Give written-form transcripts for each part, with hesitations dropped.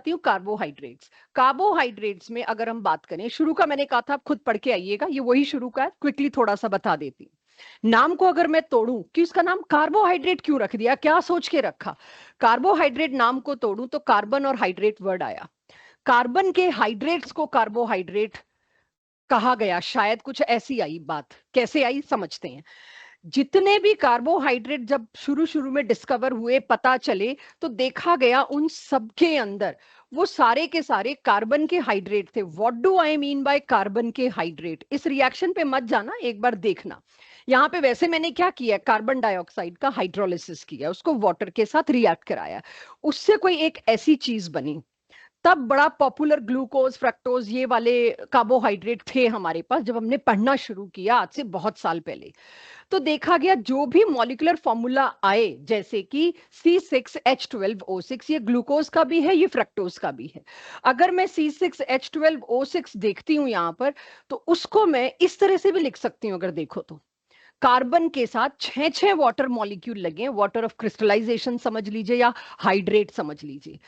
आती हूँ carbohydrates. Carbohydrates में अगर हम बात करें, शुरू का मैंने कहा था आप खुद पढ़ के आइएगा, ये वही शुरू का है, क्विकली थोड़ा सा बता देती हूँ। नाम को अगर मैं तोड़ूं कि उसका नाम कार्बोहाइड्रेट क्यों रख दिया, क्या सोच के रखा? कार्बोहाइड्रेट नाम को तोड़ूं तो कार्बन और हाइड्रेट वर्ड आया। कार्बन के हाइड्रेट्स को कार्बोहाइड्रेट कहा गया, शायद कुछ ऐसी आई बात। कैसे आई समझते हैं। जितने भी कार्बोहाइड्रेट जब शुरू शुरू में डिस्कवर हुए, पता चले, तो देखा गया उन सबके अंदर वो सारे के सारे कार्बन के हाइड्रेट थे। What do I mean by carbon के हाइड्रेट? इस रिएक्शन पे मत जाना, एक बार देखना। यहाँ पे वैसे मैंने क्या किया, कार्बन डाइऑक्साइड का हाइड्रोलिसिस किया, उसको वाटर के साथ रिएक्ट कराया, उससे कोई एक ऐसी चीज बनी। तब बड़ा पॉपुलर ग्लूकोज, फ्रक्टोज, ये वाले कार्बोहाइड्रेट थे हमारे पास जब हमने पढ़ना शुरू किया आज से बहुत साल पहले। तो देखा गया जो भी मॉलिक्यूलर फॉर्मूला आए, जैसे कि C6H12O6, ये ग्लूकोज का भी है, ये फ्रक्टोज का भी है। अगर मैं C6H12O6 देखती हूं यहां पर, तो उसको मैं इस तरह से भी लिख सकती हूं। अगर देखो तो कार्बन के साथ 6 वाटर मॉलिक्यूल लगे, वाटर ऑफ क्रिस्टलाइजेशन समझ लीजिए या हाइड्रेट समझ लीजिए।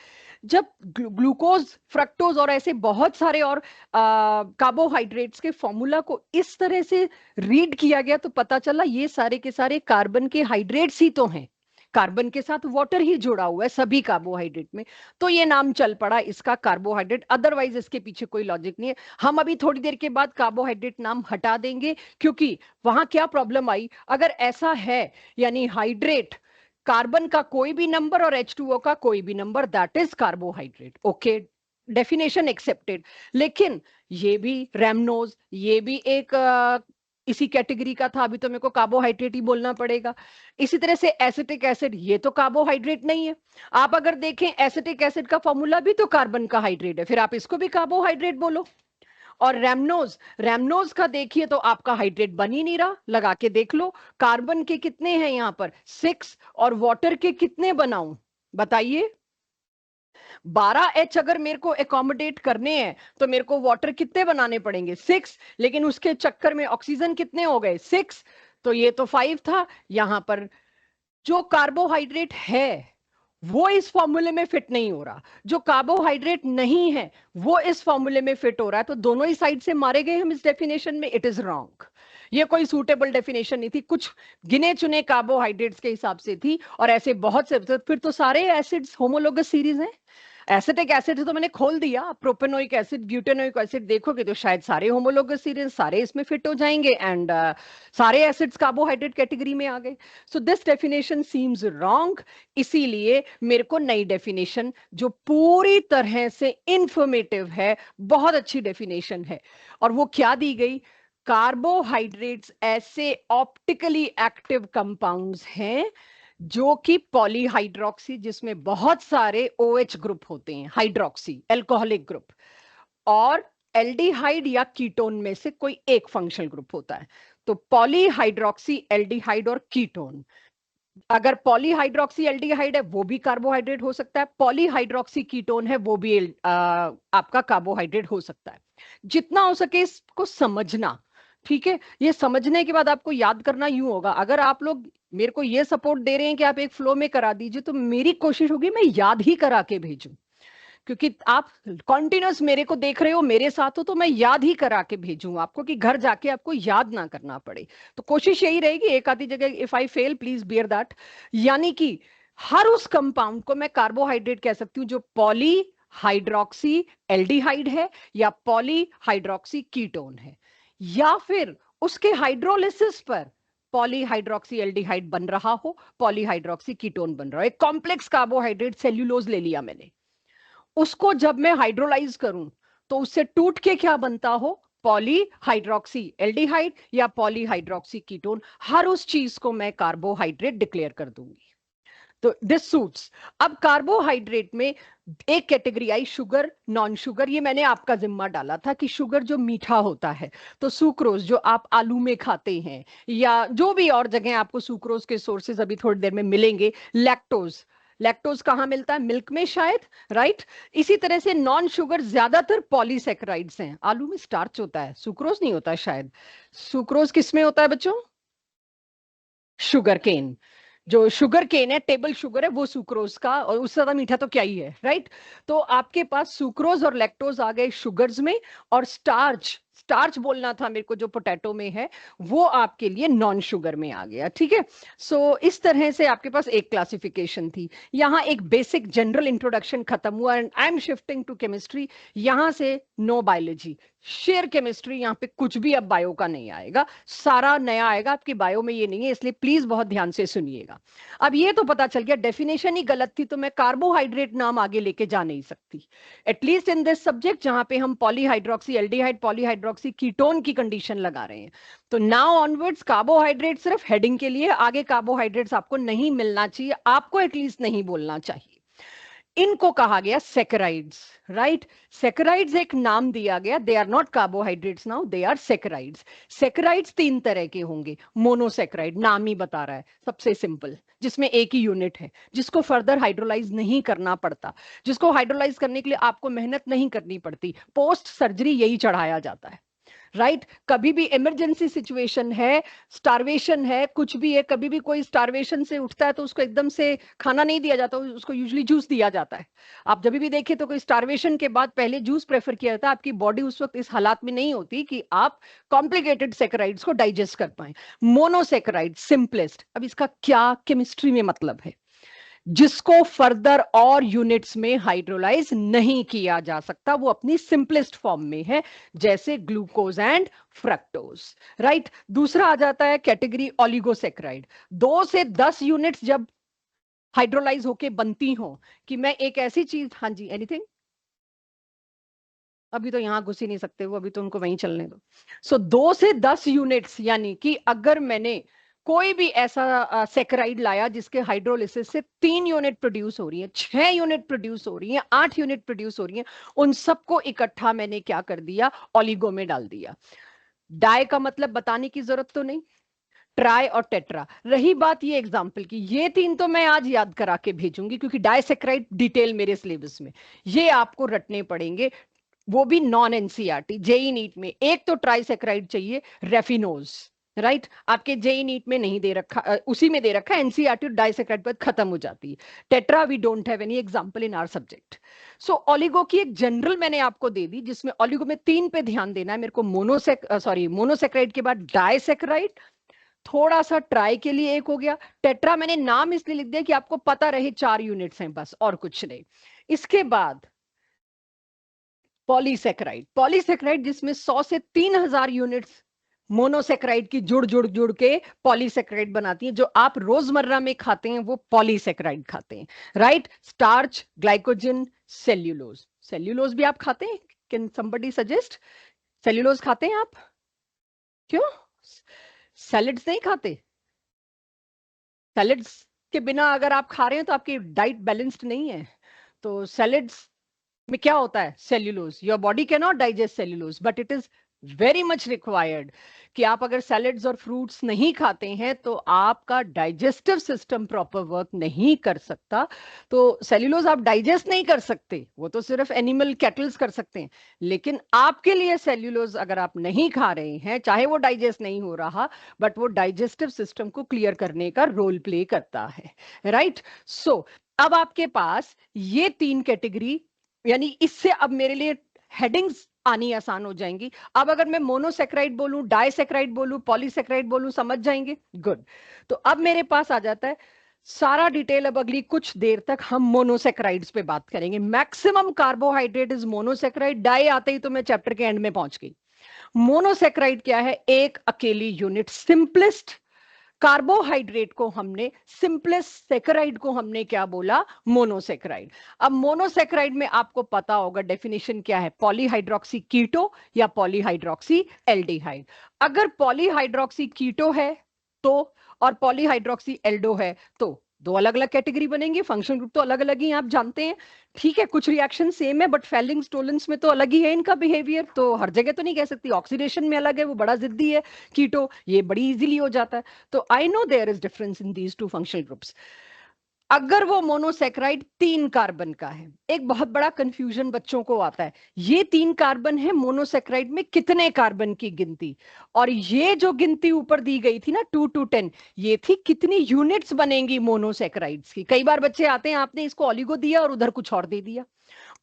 जब ग्लूकोज, फ्रक्टोज और ऐसे बहुत सारे और कार्बोहाइड्रेट्स के फॉर्मूला को इस तरह से रीड किया गया, तो पता चला ये सारे के सारे कार्बन के हाइड्रेट्स ही तो हैं। कार्बन के साथ वाटर ही जुड़ा हुआ है सभी कार्बोहाइड्रेट में। तो ये नाम चल पड़ा इसका कार्बोहाइड्रेट, अदरवाइज इसके पीछे कोई लॉजिक नहीं है। हम अभी थोड़ी देर के बाद कार्बोहाइड्रेट नाम हटा देंगे, क्योंकि वहां क्या प्रॉब्लम आई, अगर ऐसा है यानी हाइड्रेट कार्बन का कोई भी नंबर और H2O का कोई भी number, that is carbohydrate. Okay, definition accepted. लेकिन ये भी रैमनोज, ये भी एक इसी कैटेगरी का था, अभी तो मेरे को कार्बोहाइड्रेट ही बोलना पड़ेगा। इसी तरह से एसिटिक एसिड, ये तो कार्बोहाइड्रेट नहीं है। आप अगर देखें एसिटिक एसिड का फॉर्मूला भी तो कार्बन का हाइड्रेट है, फिर आप इसको भी कार्बोहाइड्रेट बोलो। और रैमनोज, रैमनोज का देखिए तो आपका हाइड्रेट बन ही नहीं रहा, लगा के देख लो। कार्बन के कितने हैं यहां पर, 6, और वाटर के कितने बनाऊं बताइए? 12H अगर मेरे को एकोमोडेट करने हैं तो मेरे को वाटर कितने बनाने पड़ेंगे, 6। लेकिन उसके चक्कर में ऑक्सीजन कितने हो गए, 6। तो ये तो 5 था। यहां पर जो कार्बोहाइड्रेट है वो इस फॉर्मूले में फिट नहीं हो रहा, जो कार्बोहाइड्रेट नहीं है वो इस फॉर्मूले में फिट हो रहा है। तो दोनों ही साइड से मारे गए हम इस डेफिनेशन में। It is wrong. ये कोई सूटेबल डेफिनेशन नहीं थी, कुछ गिने चुने कार्बोहाइड्रेट्स के हिसाब से थी, और ऐसे बहुत से। तो फिर तो सारे एसिड्स होमोलोगस सीरीज हैं। एसिटिक एसिड तो मैंने खोल दिया, प्रोपेनोइक एसिड, ब्यूटेनोइक एसिड देखोगे तो शायद सारे होमोलोगस सीरीज, सारे इसमें फिट हो जाएंगे, एंड सारे एसिड्स कार्बोहाइड्रेट कैटेगरी में आ गए। So this definition seems wrong. इसीलिए मेरे को नई डेफिनेशन जो पूरी तरह से इंफॉर्मेटिव है, बहुत अच्छी डेफिनेशन है, और वो क्या दी गई, कार्बोहाइड्रेट्स ऐसे ऑप्टिकली एक्टिव कंपाउंड्स हैं जो कि पॉलीहाइड्रोक्सी, जिसमें बहुत सारे OH ग्रुप होते हैं, हाइड्रोक्सी एल्कोहलिक ग्रुप, और एल्डिहाइड या कीटोन में से कोई एक फंक्शनल ग्रुप होता है। तो पॉलीहाइड्रोक्सी, एल्डिहाइड और कीटोन। अगर पॉलीहाइड्रोक्सी एल्डिहाइड है वो भी कार्बोहाइड्रेट हो सकता है, पॉलीहाइड्रोक्सी कीटोन है वो भी आपका कार्बोहाइड्रेट हो सकता है। जितना हो सके इसको समझना, ठीक है? ये समझने के बाद आपको याद करना यूं होगा। अगर आप लोग मेरे को ये सपोर्ट दे रहे हैं कि आप एक फ्लो में करा दीजिए, तो मेरी कोशिश होगी मैं याद ही करा के भेजूं, क्योंकि आप कॉन्टिन्यूस मेरे को देख रहे हो, मेरे साथ हो, तो मैं याद ही करा के भेजूं आपको कि घर जाके आपको याद ना करना पड़े। तो कोशिश यही रहेगी, एक आधी जगह if I fail please bear that. यानी कि हर उस कंपाउंड को मैं कार्बोहाइड्रेट कह सकती हूँ जो पॉली हाइड्रोक्सी एल्डिहाइड है, या पॉली हाइड्रोक्सी कीटोन है, या फिर उसके हाइड्रोलिसिस पर पॉलीहाइड्रोक्सी एल्डिहाइड बन रहा हो, पॉलीहाइड्रोक्सी कीटोन बन रहा हो। एक कॉम्प्लेक्स कार्बोहाइड्रेट सेल्यूलोज ले लिया मैंने, उसको जब मैं हाइड्रोलाइज करूं तो उससे टूट के क्या बनता हो, पॉलीहाइड्रोक्सी एल्डिहाइड या पॉलीहाइड्रोक्सी कीटोन। हर उस चीज को मैं कार्बोहाइड्रेट डिक्लेयर कर दूंगी। तो दिस सूट्स। अब कार्बोहाइड्रेट में एक कैटेगरी आई शुगर, नॉन शुगर। ये मैंने आपका जिम्मा डाला था कि शुगर जो मीठा होता है, तो सुक्रोज जो आप आलू में खाते हैं या जो भी और जगह आपको सुक्रोज के सोर्सेज अभी थोड़ी देर में मिलेंगे, लैक्टोज, लैक्टोज कहाँ मिलता है, मिल्क में शायद, राइट? इसी तरह से नॉन शुगर ज्यादातर पॉलीसेक्राइड्स हैं। आलू में स्टार्च होता है, सुक्रोज नहीं होता शायद। सुक्रोज किस में होता है बच्चों? Sugar cane. जो शुगर केन है, टेबल शुगर है, वो सुक्रोज का, और उससे ज्यादा मीठा तो क्या ही है, राइट। तो आपके पास सुक्रोज और लैक्टोज आ गए शुगर्स में, और स्टार्च, स्टार्च बोलना था मेरे को जो पोटैटो में है, वो आपके लिए नॉन शुगर में आ गया, ठीक है। सो इस तरह से आपके पास एक क्लासिफिकेशन थी। यहाँ एक बेसिक जनरल इंट्रोडक्शन खत्म हुआ, and I am shifting to chemistry. यहां से नो बायोलॉजी, शेयर केमिस्ट्री, यहाँ पे कुछ भी अब बायो का नहीं आएगा, सारा नया आएगा। आपकी बायो में ये नहीं है, इसलिए प्लीज बहुत ध्यान से सुनिएगा। अब ये तो पता चल गया डेफिनेशन ही गलत थी, तो मैं कार्बोहाइड्रेट नाम आगे लेके जा नहीं सकती, एटलीस्ट इन दिस सब्जेक्ट जहां पे हम पॉलीहाइड्रोक्सी एल्डिहाइड पॉलीहाइड्रोक्सी कीटोन की कंडीशन लगा रहे हैं। तो नाउ ऑनवर्ड्स कार्बोहाइड्रेट सिर्फ हेडिंग के लिए, आगे कार्बोहाइड्रेट्स आपको नहीं मिलना चाहिए, आपको एटलीस्ट नहीं बोलना चाहिए। इनको कहा गया सेकेराइड्स, राइट। सेकेराइड्स एक नाम दिया गया, they are not carbohydrates now, they are saccharides. Saccharides तीन तरह के होंगे। मोनोसेकेराइड नाम ही बता रहा है, सबसे सिंपल, जिसमें एक ही यूनिट है, जिसको फर्दर हाइड्रोलाइज नहीं करना पड़ता, जिसको हाइड्रोलाइज करने के लिए आपको मेहनत नहीं करनी पड़ती, पोस्ट सर्जरी यही चढ़ाया जाता है, राइट। कभी भी इमरजेंसी सिचुएशन है, स्टारवेशन है, कुछ भी है, कभी भी कोई स्टारवेशन से उठता है तो उसको एकदम से खाना नहीं दिया जाता, उसको यूजुअली जूस दिया जाता है। आप जब भी देखें तो कोई स्टारवेशन के बाद पहले जूस प्रेफर किया जाता है। आपकी बॉडी उस वक्त इस हालात में नहीं होती कि आप कॉम्प्लिकेटेड सेकेराइड्स को डाइजेस्ट कर पाए। Monosaccharide simplest. अब इसका क्या केमिस्ट्री में मतलब है? जिसको फर्दर और यूनिट्स में हाइड्रोलाइज नहीं किया जा सकता, वो अपनी सिंपलेस्ट फॉर्म में है, जैसे ग्लूकोज एंड फ्रक्टोज, राइट। दूसरा आ जाता है कैटेगरी ओलिगोसेक्राइड। 2 से 10 यूनिट्स जब हाइड्रोलाइज होके बनती हो, कि मैं एक ऐसी चीज, हाँ जी, एनीथिंग, अभी तो यहां घुस ही नहीं सकते वो, अभी तो उनको वहीं चलने दो। सो 2 से 10 यूनिट्स, यानी कि अगर मैंने कोई भी ऐसा सेक्राइड लाया जिसके हाइड्रोलिसिस से 3 यूनिट प्रोड्यूस हो रही है, 6 यूनिट प्रोड्यूस हो रही है, 8 यूनिट प्रोड्यूस हो रही है, उन सबको इकट्ठा मैंने क्या कर दिया, ओलिगो में डाल दिया। डाई का मतलब बताने की जरूरत तो नहीं, ट्राई और टेट्रा। रही बात ये एग्जाम्पल की, ये 3 तो मैं आज याद करा के भेजूंगी, क्योंकि डाइसेक्राइड डिटेल मेरे सिलेबस में, ये आपको रटने पड़ेंगे, वो भी नॉन एनसीईआरटी। जेई नीट में एक तो ट्राइसेक्राइड चाहिए, रेफिनोज, राइट। आपके जेई नीट में नहीं दे रखा, उसी में दे रखा है, एनसीईआरटी डाइसेक्राइड पर खत्म हो जाती है। Tetra we don't have any example in our subject. So oligo की एक जनरल मैंने आपको दे दी, जिसमें ओलिगो में 3 पे ध्यान देना है मेरे को। मोनोसेक्राइड के बाद डाइसेक्राइड, थोड़ा सा ट्राई के लिए एक हो गया, टेट्रा मैंने नाम इसलिए लिख दिया कि आपको पता रहे 4 यूनिट्स हैं बस, और कुछ नहीं। इसके बाद पॉलीसेक्राइड, पॉलीसेक्राइड जिसमें 100 से 3000 यूनिट्स मोनोसेक्राइड की जुड़ जुड़ जुड़ के पॉलीसेक्राइड बनाती है। जो आप रोजमर्रा में खाते हैं वो पॉलीसेक्राइड खाते हैं, right. Starch, glycogen, cellulose. Cellulose भी आप खाते हैं? Can somebody suggest? सेल्यूलोज खाते हैं आप? क्यों? सैलेड्स नहीं खाते? सैलेड्स के बिना अगर आप खा रहे हैं तो आपकी डाइट बैलेंस्ड नहीं है। तो सैलेड्स में क्या होता है? Cellulose. Your body can not digest cellulose, but it is very much required, कि आप अगर सैलेड्स और फ्रूट्स नहीं खाते हैं तो आपका डाइजेस्टिव सिस्टम प्रॉपर वर्क नहीं कर सकता। तो सेल्यूलोज आप डाइजेस्ट नहीं कर सकते, वो तो सिर्फ एनिमल कैटल्स कर सकते हैं। लेकिन आपके लिए सेल्यूलोज अगर आप नहीं खा रहे हैं, चाहे वो डाइजेस्ट नहीं हो रहा, बट वो डाइजेस्टिव सिस्टम को क्लियर करने का रोल प्ले करता है, राइट। सो अब आपके पास ये 3 कैटेगरी, यानी इससे अब मेरे लिए हेडिंग्स आनी आसान हो जाएंगी। अब अगर मैं मोनोसेक्राइड बोलूं, डाइसेक्राइड बोलूं, पॉलीसेक्राइड बोलूं, समझ जाएंगे? गुड। तो अब मेरे पास आ जाता है सारा डिटेल। अब अगली कुछ देर तक हम मोनोसेक्राइड्स पे बात करेंगे। Maximum carbohydrate is monosaccharide. Di आते ही तो मैं चैप्टर के एंड में पहुंच गई। मोनोसेक्राइड क्या है? एक अकेली यूनिट, सिंपलेस्ट कार्बोहाइड्रेट को हमने, सिंपलेस्ट सेकेराइड को हमने क्या बोला? मोनोसेकेराइड। अब मोनोसेकेराइड में आपको पता होगा डेफिनेशन क्या है, पॉलीहाइड्रोक्सी कीटो या पॉलीहाइड्रोक्सी एल्डिहाइड। अगर पॉलीहाइड्रोक्सी कीटो है तो, और पॉलीहाइड्रोक्सी एल्डो है तो, 2 अलग अलग कैटेगरी बनेंगी। फंक्शन ग्रुप तो अलग अलग ही आप जानते हैं, ठीक है। कुछ रिएक्शन सेम है, बट फेलिंग्स टोलेंस में तो अलग ही है इनका बिहेवियर, तो हर जगह तो नहीं कह सकती। ऑक्सीडेशन में अलग है, वो बड़ा जिद्दी है कीटो, ये बड़ी इजीली हो जाता है। तो I know there is difference in these 2 functional groups. अगर वो मोनोसेक्राइड 3 कार्बन का है, एक बहुत बड़ा कंफ्यूजन बच्चों को आता है, ये 3 कार्बन है, मोनोसेक्राइड में कितने कार्बन की गिनती, और ये जो गिनती ऊपर दी गई थी ना 2 to 10, ये थी कितनी यूनिट्स बनेंगी मोनोसेक्राइड्स की। कई बार बच्चे आते हैं, आपने इसको ऑलिगो दिया और उधर कुछ और दे दिया।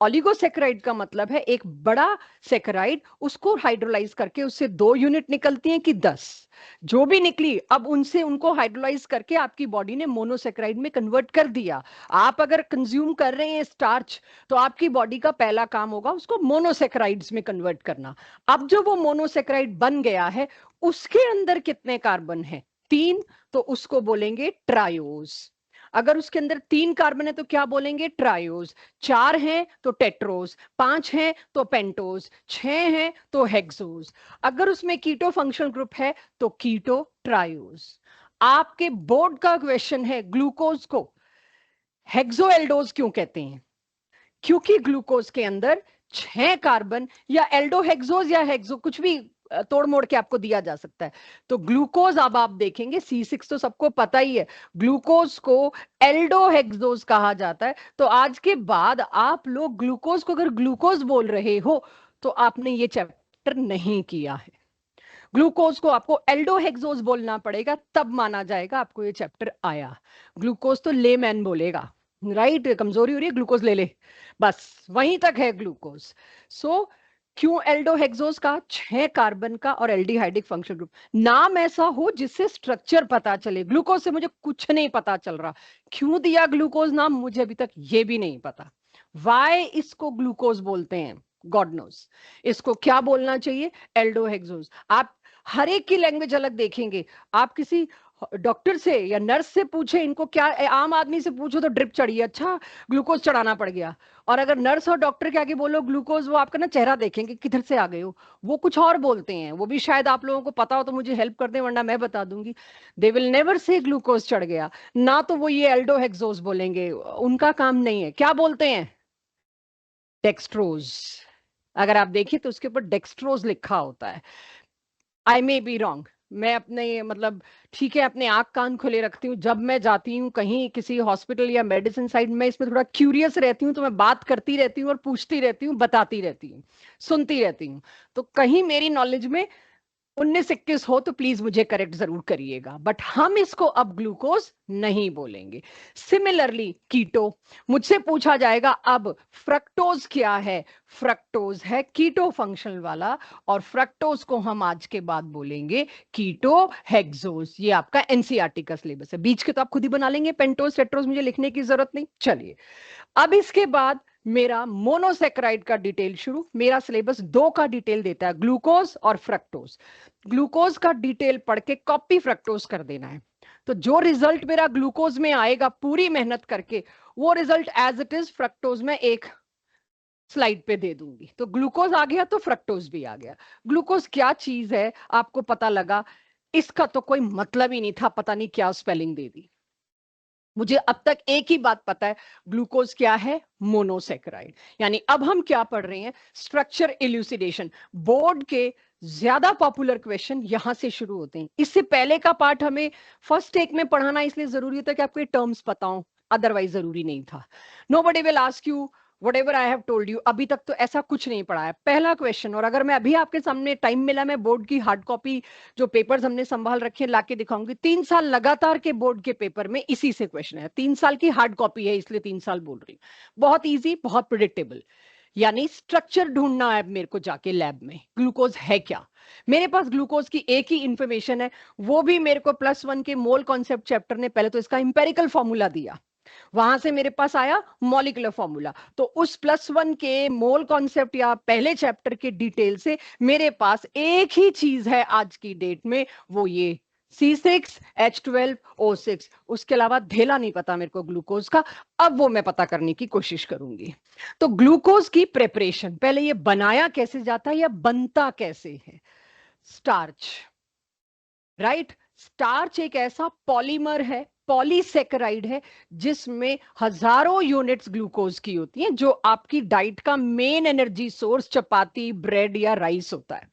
ऑलिगोसेक्राइड का मतलब है एक बड़ा सेक्राइड, उसको हाइड्रोलाइज करके उससे 2 यूनिट निकलती हैं कि 10, जो भी निकली अब उनसे उनको हाइड्रोलाइज करके आपकी बॉडी ने मोनोसेक्राइड में कन्वर्ट कर दिया। आप अगर कंज्यूम कर रहे हैं स्टार्च, तो आपकी बॉडी का पहला काम होगा उसको मोनोसेक्राइड्स में कन्वर्ट करना। अब जो वो मोनोसेक्राइड बन गया है, उसके अंदर कितने कार्बन है? 3, तो उसको बोलेंगे ट्रायोज। अगर उसके अंदर 3 कार्बन है तो क्या बोलेंगे? ट्रायोज। 4 हैं तो टेट्रोज, 5 हैं तो पेंटोज, 6 हैं तो हेक्सोज। अगर उसमें कीटो फंक्शनल ग्रुप है तो कीटो ट्रायोज। आपके बोर्ड का क्वेश्चन है, ग्लूकोज को हेक्सोएल्डोज क्यों कहते हैं? क्योंकि ग्लूकोज के अंदर 6 कार्बन, या एल्डोहेक्सोज या हेक्सो, कुछ भी तोड़ मोड़ के आपको दिया जा सकता है। तो ग्लूकोज अब आप देखेंगे C6 तो सबको पता ही है, ग्लूकोज को एल्डोहेक्सोज कहा जाता है। तो आज के बाद आप लोग ग्लूकोज को अगर ग्लूकोज बोल रहे हो तो आपने ये चैप्टर नहीं किया है। ग्लूकोज को आपको एल्डोहेक्सोज बोलना पड़ेगा, तब माना जाएगा आपको ये चैप्टर आया। ग्लूकोज तो लेमैन बोलेगा, राइट? कमजोरी हो रही है, ग्लूकोज ले ले, बस वहीं तक है ग्लूकोज। सो क्यों एल्डोहेक्सोज का? 6 कार्बन का और एल्डिहाइडिक फंक्शनल ग्रुप। नाम ऐसा हो जिससे स्ट्रक्चर पता चले। ग्लूकोज से मुझे कुछ नहीं पता चल रहा, क्यों दिया ग्लूकोज नाम मुझे अभी तक ये भी नहीं पता। वाई इसको ग्लूकोज बोलते हैं, गॉड नोस। इसको क्या बोलना चाहिए? एल्डोहेक्सोज। आप हर एक की लैंग्वेज अलग देखेंगे। आप किसी डॉक्टर से या नर्स से पूछे इनको क्या, आम आदमी से पूछो तो ड्रिप चढ़ी, अच्छा ग्लूकोज चढ़ाना पड़ गया। और अगर नर्स और डॉक्टर के आगे बोलो ग्लूकोज, वो आपका ना चेहरा देखेंगे किधर से आ गए हो, वो कुछ और बोलते हैं। वो भी शायद आप लोगों को पता हो तो मुझे हेल्प कर दें, वरना मैं बता दूंगी। They will never say glucose चढ़ गया ना, तो वो ये एल्डोहेक्सोज बोलेंगे, उनका काम नहीं है। क्या बोलते हैं? डेक्सट्रोज। अगर आप देखिए तो उसके ऊपर डेक्सट्रोज लिखा होता है। आई मे बी रॉन्ग, मैं अपने मतलब ठीक है, अपने आंख कान खुले रखती हूँ। जब मैं जाती हूँ कहीं किसी हॉस्पिटल या मेडिसिन साइड में, इसमें थोड़ा क्यूरियस रहती हूँ, तो मैं बात करती रहती हूँ और पूछती रहती हूँ, बताती रहती हूँ, सुनती रहती हूँ। तो कहीं मेरी नॉलेज में 19-21 हो तो प्लीज मुझे करेक्ट जरूर करिएगा, बट हम इसको अब ग्लूकोज नहीं बोलेंगे। सिमिलरली कीटो, मुझसे पूछा जाएगा अब फ्रक्टोज क्या है? फ्रक्टोज है कीटो फंक्शनल वाला, और फ्रक्टोज को हम आज के बाद बोलेंगे कीटो हेक्सोज। ये आपका एनसीईआरटी का सिलेबस है, बीच के तो आप खुद ही बना लेंगे, पेंटोज टेट्रोज मुझे लिखने की जरूरत नहीं। चलिए, अब इसके बाद मेरा मोनोसेक्राइड का डिटेल शुरू। मेरा सिलेबस 2 का डिटेल देता है, ग्लूकोज और फ्रक्टोज। ग्लूकोज का डिटेल पढ़ के कॉपी फ्रक्टोज कर देना है। तो जो रिजल्ट मेरा ग्लूकोज में आएगा पूरी मेहनत करके, वो result as it is fructose में एक स्लाइड पे दे दूंगी। तो ग्लूकोज आ गया तो फ्रक्टोज भी आ गया। ग्लूकोज क्या चीज है आपको पता लगा, इसका तो कोई मतलब ही नहीं था, पता नहीं क्या स्पेलिंग दे दी। मुझे अब तक एक ही बात पता है, ग्लूकोज क्या है? मोनोसेक्राइड। यानी अब हम क्या पढ़ रहे हैं? स्ट्रक्चर इल्यूसिडेशन। बोर्ड के ज्यादा पॉपुलर क्वेश्चन यहां से शुरू होते हैं। इससे पहले का पार्ट हमें फर्स्ट टेक में पढ़ाना इसलिए जरूरी होता है कि आपको ये टर्म्स पता हो, अदरवाइज जरूरी नहीं था। Nobody will ask you whatever I have told you। अभी तक तो ऐसा कुछ नहीं पढ़ा है। पहला क्वेश्चन, और अगर मैं अभी आपके सामने टाइम मिला, मैं बोर्ड की हार्ड कॉपी जो पेपर्स हमने संभाल रखे हैं लाके दिखाऊंगी। 3 साल लगातार के बोर्ड के पेपर में इसी से क्वेश्चन है। 3 साल की हार्ड कॉपी है, इसलिए 3 साल बोल रही हूँ। बहुत इजी, बहुत प्रिडिक्टेबल। यानी स्ट्रक्चर ढूंढना है मेरे को जाके लैब में, ग्लूकोज है क्या। मेरे पास ग्लूकोज की एक ही इंफॉर्मेशन है, वो भी मेरे को +1 के मोल कॉन्सेप्ट चैप्टर ने पहले तो इसका इंपेरिकल फॉर्मूला दिया, वहां से मेरे पास आया मॉलिक्यूलर फॉर्मूला। तो उस +1 के मोल कॉन्सेप्ट या पहले चैप्टर के डिटेल से मेरे पास एक ही चीज है आज की डेट में, वो ये C6H12O6। उसके अलावा धेला नहीं पता मेरे को ग्लूकोज का। अब वो मैं पता करने की कोशिश करूंगी। तो ग्लूकोज की प्रेपरेशन, पहले ये बनाया कैसे जाता है या बनता कैसे है? Starch, right? स्टार्च एक ऐसा पॉलीमर है, पॉलीसेकेराइड है, जिसमें हजारों यूनिट्स ग्लूकोज की होती हैं, जो आपकी डाइट का मेन एनर्जी सोर्स चपाती, ब्रेड या राइस होता है।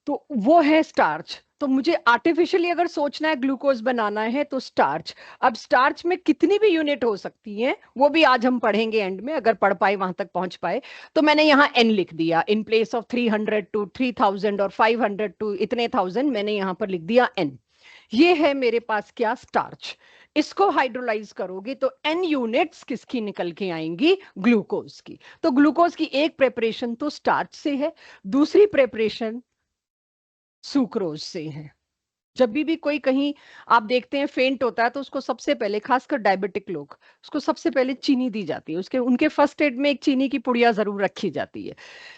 तो वो है स्टार्च। तो मुझे आर्टिफिशियली अगर सोचना है ग्लूकोज बनाना है तो स्टार्च। अब स्टार्च में कितनी भी यूनिट हो सकती हैं वो भी आज हम पढ़ेंगे एंड में, अगर पढ़ पाए वहां तक पहुंच पाए। तो मैंने यहाँ एन लिख दिया, इन प्लेस ऑफ 300 टू 3000 और 500 टू इतने थाउजेंड, मैंने यहाँ पर लिख दिया एन। ये है मेरे पास क्या, स्टार्च। इसको हाइड्रोलाइज करोगे तो एन यूनिट्स किसकी निकल के आएंगी, ग्लूकोज की। तो ग्लूकोज की एक प्रेपरेशन तो स्टार्च से है, दूसरी प्रेपरेशन सुक्रोज से है। जब भी कोई कहीं आप देखते हैं फेंट होता है तो उसको सबसे पहले, खासकर डायबिटिक लोग, उसको सबसे पहले चीनी दी जाती है, उसके उनके फर्स्ट एड में एक चीनी की पुड़िया जरूर रखी जाती है।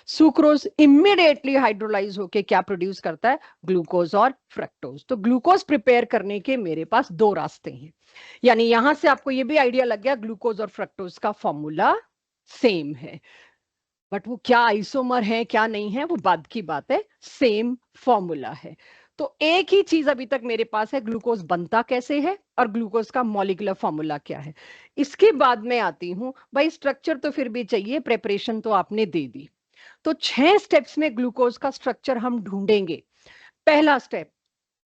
सुक्रोज इमीडिएटली हाइड्रोलाइज होके क्या प्रोड्यूस करता है, ग्लूकोज और फ्रक्टोज। तो ग्लूकोज प्रिपेयर करने के मेरे पास दो रास्ते हैं। यानी यहां से आपको ये भी आइडिया लग गया ग्लूकोज और फ्रक्टोज का फॉर्मूला सेम है। बट वो क्या आइसोमर है क्या नहीं है वो बाद की बात है, सेम फॉर्मूला है। तो एक ही चीज अभी तक मेरे पास है, ग्लूकोज बनता कैसे है और ग्लूकोज का मॉलिक्यूलर फॉर्मूला क्या है। इसके बाद में आती हूं, भाई स्ट्रक्चर तो फिर भी चाहिए, प्रेपरेशन तो आपने दे दी। तो 6 स्टेप्स में ग्लूकोज का स्ट्रक्चर हम ढूंढेंगे। पहला स्टेप,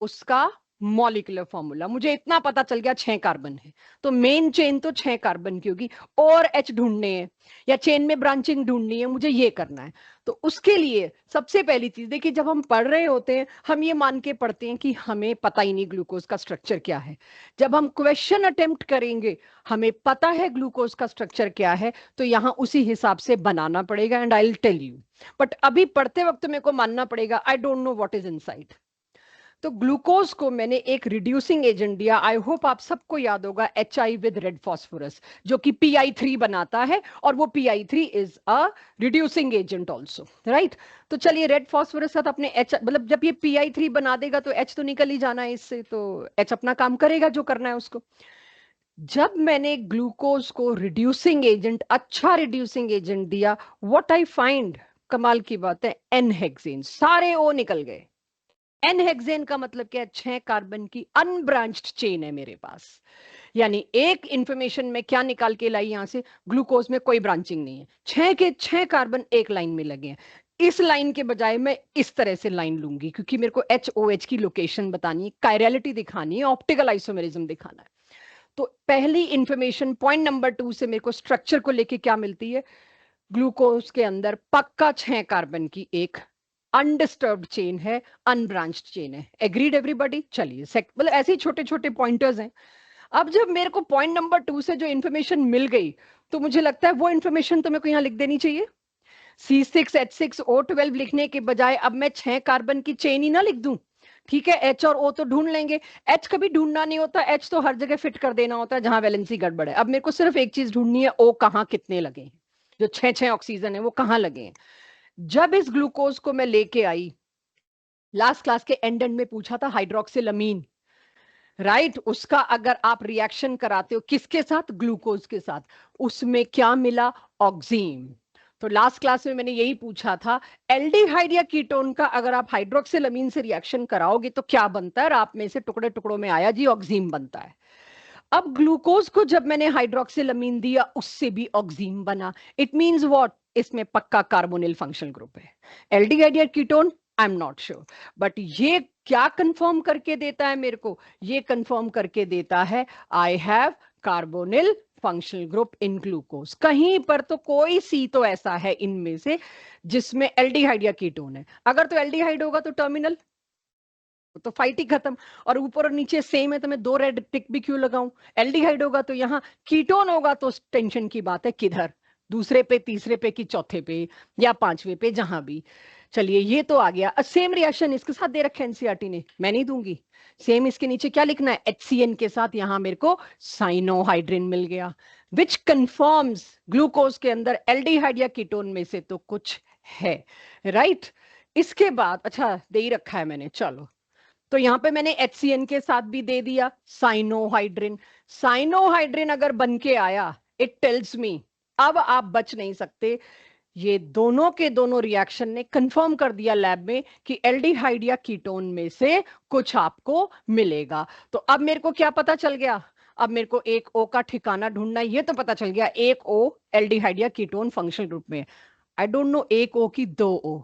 उसका मॉलिक्यूलर फॉर्मूला। मुझे इतना पता चल गया 6 कार्बन है, तो मेन चेन तो 6 कार्बन की होगी, और एच ढूंढने हैं या चेन में ब्रांचिंग ढूंढनी है, मुझे ये करना है। तो उसके लिए सबसे पहली चीज देखिए, जब हम पढ़ रहे होते हैं हम ये मान के पढ़ते हैं कि हमें पता ही नहीं ग्लूकोज का स्ट्रक्चर क्या है। जब हम क्वेश्चन अटेम्प्ट करेंगे हमें पता है ग्लूकोज का स्ट्रक्चर क्या है, तो यहां उसी हिसाब से बनाना पड़ेगा, and I will tell you. But अभी पढ़ते वक्त मेरे को मानना पड़ेगा I don't know what is inside. तो ग्लूकोज को मैंने एक रिड्यूसिंग एजेंट दिया, आई होप आप सबको याद होगा, HI विद रेड फॉस्फोरस, जो कि PI3 बनाता है, और वो PI3 is a reducing agent also, right. तो चलिए रेड फॉस्फोरस साथ अपने H, मतलब जब ये PI3 बना देगा तो H तो निकल ही जाना है इससे, तो H अपना काम करेगा जो करना है उसको। जब मैंने ग्लूकोज को रिड्यूसिंग एजेंट, अच्छा रिड्यूसिंग एजेंट दिया, व्हाट आई फाइंड, कमाल की बात है, एन हेक्सेन, सारे ओ निकल गए। एन हेक्सेन का मतलब क्या है, 6 कार्बन की अनब्रांच्ड चेन है मेरे पास। यानी एक इंफॉर्मेशन में क्या निकाल के लाई यहां से, ग्लूकोज में कोई ब्रांचिंग नहीं है, 6 के 6 कार्बन एक लाइन में लगे हैं। इस लाइन के बजाय मैं इस तरह से लाइन लूंगी, क्योंकि मेरे को HOH की लोकेशन बतानी है, कायरलिटी दिखानी है, ऑप्टिकल आइसोमेरिज्म दिखाना है। तो पहली इंफॉर्मेशन पॉइंट नंबर 2 से मेरे को स्ट्रक्चर को लेके क्या मिलती है, ग्लूकोज के अंदर पक्का 6 कार्बन की एक अनडिस्टर्ब्ड चेन है, अनब्रांच्ड चेन है। Agreed everybody. चलिए मतलब ऐसे ही छोटे छोटे पॉइंटर्स हैं। अब जब मेरे को पॉइंट नंबर 2 से जो इन्फॉर्मेशन मिल गई, तो मुझे लगता है वो इन्फॉर्मेशन तो मेरे को यहाँ लिख देनी चाहिए। C6H6O12 लिखने के बजाय अब मैं 6 कार्बन की चेन ही ना लिख दूं। ठीक है, H और O तो ढूंढ लेंगे, H कभी ढूंढना नहीं होता, H तो हर जगह फिट कर देना होता है जहां वैलेंसी गड़बड़ है। अब मेरे को सिर्फ एक चीज ढूंढनी है, O कहाँ कितने लगे हैं, जो 6 ऑक्सीजन है वो कहाँ लगे हैं। जब इस ग्लूकोज को मैं लेके आई, लास्ट क्लास के एंड में पूछा था हाइड्रोक्सिलमीन, राइट, उसका अगर आप रिएक्शन कराते हो किसके साथ, ग्लूकोज के साथ, उसमें क्या मिला, ऑक्सीम। तो लास्ट क्लास में मैंने यही पूछा था, एल्डिहाइड या कीटोन का अगर आप हाइड्रोक्सिलमीन से रिएक्शन कराओगे तो क्या बनता है, और आप में से टुकड़े टुकड़ों में आया जी ऑक्सीम बनता है। अब ग्लूकोज को जब मैंने हाइड्रोक्सिलमीन दिया उससे भी ऑक्सीम बना। इट मींस व्हाट, इसमें पक्का कार्बोनिल फंक्शनल ग्रुप है। एल्डिहाइड या ketone I am not sure, but ये क्या कंफर्म करके देता है मेरे को, ये कंफर्म करके देता है I have carbonyl functional group in glucose. कहीं पर तो कोई सी तो ऐसा है इनमें से जिसमें एल्डिहाइड या कीटोन है। अगर तो एल्डिहाइड होगा तो टर्मिनल, तो फाइट ही खत्म। और ऊपर और नीचे सेम है तो मैं 2 रेड टिक भी क्यों लगाऊं। एल्डिहाइड होगा तो यहाँ, कीटोन होगा तो टेंशन की बात है, किधर, दूसरे पे, तीसरे पे, कि चौथे पे या पांचवे पे, जहां भी। चलिए ये तो आ गया। सेम रिएक्शन इसके साथ दे रखा है एनसीईआरटी ने, मैं नहीं दूंगी। सेम इसके नीचे क्या लिखना है, HCN के साथ यहां मेरे को साइनोहाइड्रिन मिल गया, विच कंफर्म्स ग्लूकोज के अंदर एल्डिहाइड या कीटोन में से तो कुछ है, राइट। इसके बाद अच्छा दे ही रखा है मैंने, चलो। तो यहां पे मैंने HCN के साथ भी दे दिया साइनोहाइड्रिन। साइनोहाइड्रिन अगर बन के आया, इट टेल्स मी अब आप बच नहीं सकते। ये दोनों के दोनों रिएक्शन ने कंफर्म कर दिया लैब में कि एल्डिहाइड या कीटोन में से कुछ आपको मिलेगा। तो अब मेरे को क्या पता चल गया, अब मेरे को एक O का ठिकाना ढूंढना है, ये तो पता चल गया, एक O एल्डिहाइड या कीटोन फंक्शनल ग्रुप में। आई डोंट नो एक O की 2 O,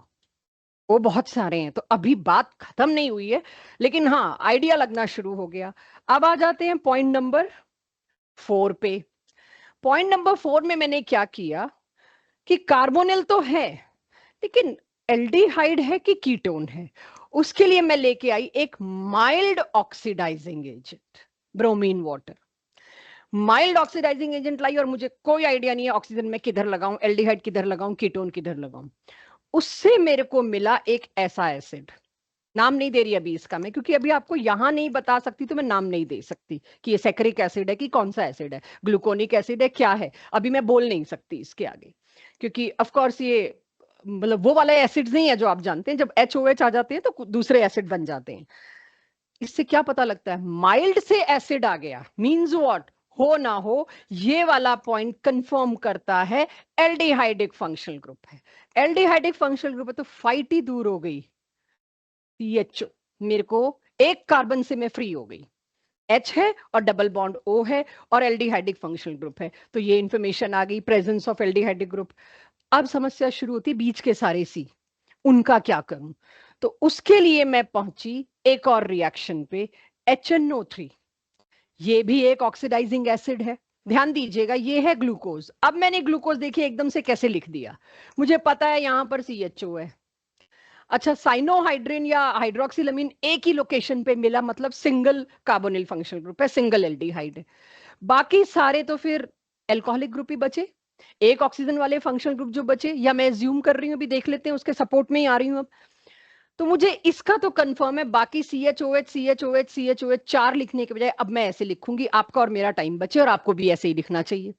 वो बहुत सारे हैं, तो अभी बात खत्म नहीं हुई है, लेकिन हाँ आइडिया लगना शुरू हो गया। अब आ जाते हैं पॉइंट नंबर 4 पे। पॉइंट नंबर 4 में मैंने क्या किया कि कार्बोनिल तो है, लेकिन एल्डिहाइड है कि कीटोन है, उसके लिए मैं लेके आई एक mild oxidising agent, bromine water. Mild oxidising agent लाई, और मुझे कोई आइडिया नहीं है ऑक्सीजन में किधर लगाऊं, एल्डिहाइड किधर लगाऊं, कीटोन किधर लगाऊं। उससे मेरे को मिला एक ऐसा एसिड, नाम नहीं दे रही अभी इसका मैं, क्योंकि अभी आपको यहां नहीं बता सकती तो मैं नाम नहीं दे सकती कि ये सैकरिक एसिड है कि कौन सा एसिड है, ग्लूकोनिक एसिड है, क्या है, अभी मैं बोल नहीं सकती इसके आगे, क्योंकि ऑफ कोर्स ये मतलब वो वाले एसिड्स नहीं है जो आप जानते हैं, जब HOH आ जाते हैं तो दूसरे एसिड बन जाते हैं। इससे क्या पता लगता है, माइल्ड से एसिड आ गया मींस व्हाट, हो ना हो ये वाला पॉइंट कंफर्म करता है एल्डिहाइडिक फंक्शनल ग्रुप है। एल्डिहाइडिक फंक्शनल ग्रुप है तो फाइट ही दूर हो गई, CH मेरे को एक कार्बन से मैं फ्री हो गई, H है और डबल बॉन्ड O है और एल्डिहाइडिक फंक्शनल ग्रुप है, तो ये इंफॉर्मेशन आ गई, प्रेजेंस ऑफ एल्डिहाइडिक ग्रुप। अब समस्या शुरू होती बीच के सारे C, उनका क्या करूं? तो उसके लिए मैं पहुंची एक और रिएक्शन पे, HNO3। ये भी एक ऑक्सीडाइजिंग एसिड है, ध्यान दीजिएगा, ये है ग्लूकोज। अब मैंने ग्लूकोज देखिए एकदम से कैसे लिख दिया, मुझे पता है यहां पर CHO है। अच्छा, साइनोहाइड्रिन या हाइड्रोक्सिलमीन एक ही लोकेशन पे मिला, मतलब सिंगल कार्बोनिल फंक्शनल ग्रुप है, सिंगल एल्डिहाइड है। बाकी सारे तो फिर एल्कोहलिक ग्रुप ही बचे, एक ऑक्सीजन वाले फंक्शनल ग्रुप जो बचे, या मैं एज्यूम कर रही हूं, अभी देख लेते हैं, उसके सपोर्ट में ही आ रही हूं अब। तो मुझे इसका तो कंफर्म है, बाकी CHOH CHOH CHOH 4 लिखने के बजाय अब मैं ऐसे लिखूंगी, आपका और मेरा टाइम बचे, और आपको भी ऐसे ही लिखना चाहिए।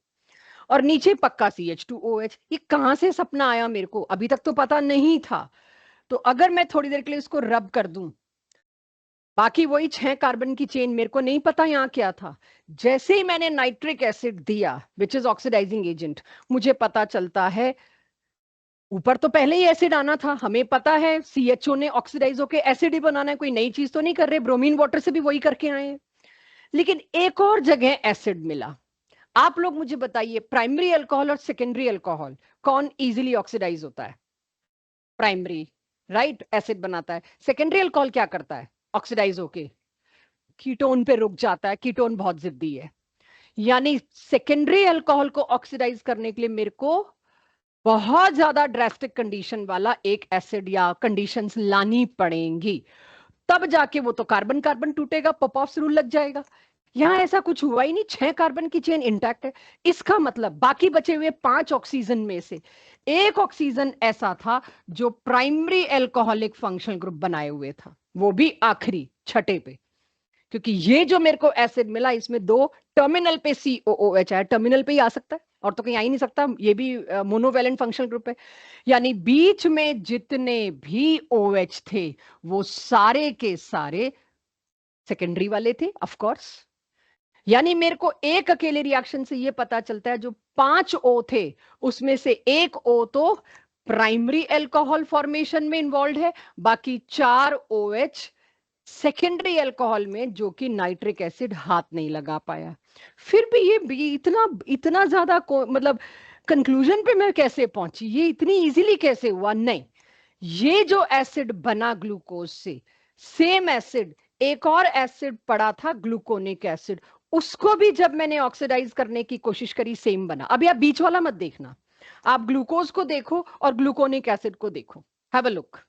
और नीचे पक्का CH2OH। ये कहां से सपना आया मेरे को, अभी तक तो पता नहीं था। तो अगर मैं थोड़ी देर के लिए इसको रब कर दूं, बाकी वही 6 कार्बन की चेन, मेरे को नहीं पता यहां क्या था। जैसे ही मैंने नाइट्रिक एसिड दिया विच इज ऑक्सीडाइजिंग एजेंट, मुझे पता चलता है ऊपर तो पहले ही एसिड आना था, हमें पता है CHO ने ऑक्सीडाइज होकर एसिड ही बनाना है, कोई नई चीज तो नहीं कर रहे, ब्रोमीन वाटर से भी वही करके आए हैं। लेकिन एक और जगह एसिड मिला। आप लोग मुझे बताइए, प्राइमरी अल्कोहल और सेकेंडरी अल्कोहल कौन इजीली ऑक्सीडाइज होता है? प्राइमरी, राइट, एसिड बनाता है। सेकेंडरी अल्कोहल क्या करता है? ऑक्सीडाइज होके कीटोन पे रुक जाता है, कीटोन बहुत जिद्दी है। यानी सेकेंडरी अल्कोहल को ऑक्सीडाइज करने के लिए मेरे को बहुत ज्यादा ड्रास्टिक कंडीशन वाला एक एसिड या कंडीशंस लानी पड़ेंगी, तब जाके वो तो कार्बन कार्बन टूटेगा, पॉपऑफ्स रूल लग जाएगा। यहां ऐसा कुछ हुआ ही नहीं, 6 कार्बन की चेन इंटैक्ट है। इसका मतलब बाकी बचे हुए 5 ऑक्सीजन में से एक ऑक्सीजन ऐसा था जो प्राइमरी एल्कोहलिक फंक्शनल ग्रुप बनाए हुए था, वो भी आखिरी छठे पे। क्योंकि ये जो मेरे को एसिड मिला, इसमें 2 टर्मिनल पे COOH है, टर्मिनल पे ही आ सकता है और तो कहीं आ ही नहीं सकता, ये भी मोनोवैलेंट फंक्शनल ग्रुप है। यानी बीच में जितने भी OH थे वो सारे के सारे सेकेंडरी वाले थे, ऑफ कोर्स। यानी मेरे को एक अकेले रिएक्शन से ये पता चलता है जो 5 O थे उसमें से एक O तो प्राइमरी अल्कोहल फॉर्मेशन में इन्वॉल्व है, बाकी 4 OH सेकेंडरी अल्कोहल में, जो कि नाइट्रिक एसिड हाथ नहीं लगा पाया। फिर भी ये भी इतना इतना ज्यादा मतलब कंक्लूजन पे मैं कैसे पहुंची, ये इतनी इजीली कैसे हुआ? नहीं, ये जो एसिड बना ग्लूकोज से, सेम एसिड एक और एसिड पड़ा था ग्लूकोनिक एसिड, उसको भी जब मैंने ऑक्सीडाइज करने की कोशिश करी सेम बना। अभी आप बीच वाला मत देखना, आप ग्लूकोज को देखो और ग्लूकोनिक एसिड को देखो, हैव अ लुक।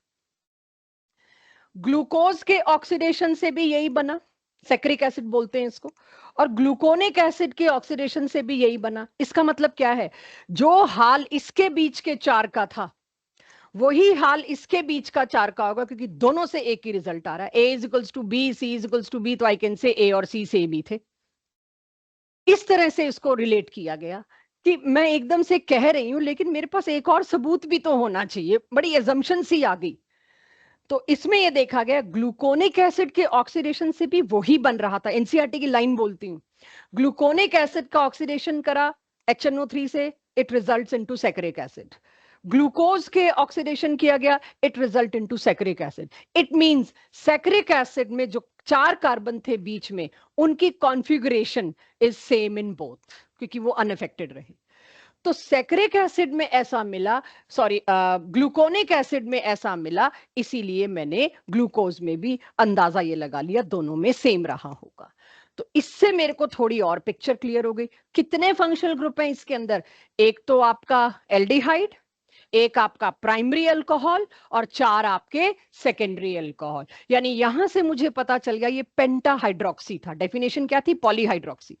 ग्लूकोज के ऑक्सीडेशन से भी यही बना, सैक्रिक एसिड बोलते हैं इसको, और ग्लूकोनिक एसिड के ऑक्सीडेशन से भी यही बना। इसका मतलब क्या है, जो हाल इसके बीच के 4 का था वही हाल इसके बीच का 4 का होगा, क्योंकि दोनों से एक ही रिजल्ट आ रहा है, A is to be, C is to be, तो आई कैन से A और C सेम ही थे। इस तरह से इसको रिलेट किया गया कि मैं एकदम से कह रही हूं, लेकिन मेरे पास एक और सबूत भी तो होना चाहिए, बड़ी एजम्पशन सी आ गई। तो इसमें यह देखा गया ग्लूकोनिक एसिड के ऑक्सीडेशन से भी वही बन रहा था, एनसीईआरटी की लाइन बोलती हूं, ग्लूकोनिक एसिड का ऑक्सीडेशन करा HNO3 से, it results into saccharic acid. Glucose के ऑक्सीडेशन किया गया, it result into saccharic acid. It means saccharic acid में जो 4 कार्बन थे बीच में, उनकी configuration is same in both, क्योंकि वो अनअफेक्टेड रहे। तो सैकरिक एसिड में ऐसा मिला, सॉरी ग्लूकोनिक एसिड में ऐसा मिला, इसीलिए मैंने ग्लूकोज में भी अंदाजा ये लगा लिया दोनों में सेम रहा होगा। तो इससे मेरे को थोड़ी और पिक्चर क्लियर हो गई। कितने फंक्शनल ग्रुप हैं इसके अंदर? एक तो आपका एल्डिहाइड, एक आपका प्राइमरी अल्कोहल, और 4 आपके सेकेंडरी अल्कोहल। यानी यहां से मुझे पता चल गया ये पेंटाहाइड्रोक्सी था। डेफिनेशन क्या थी? पॉलीहाइड्रोक्सी।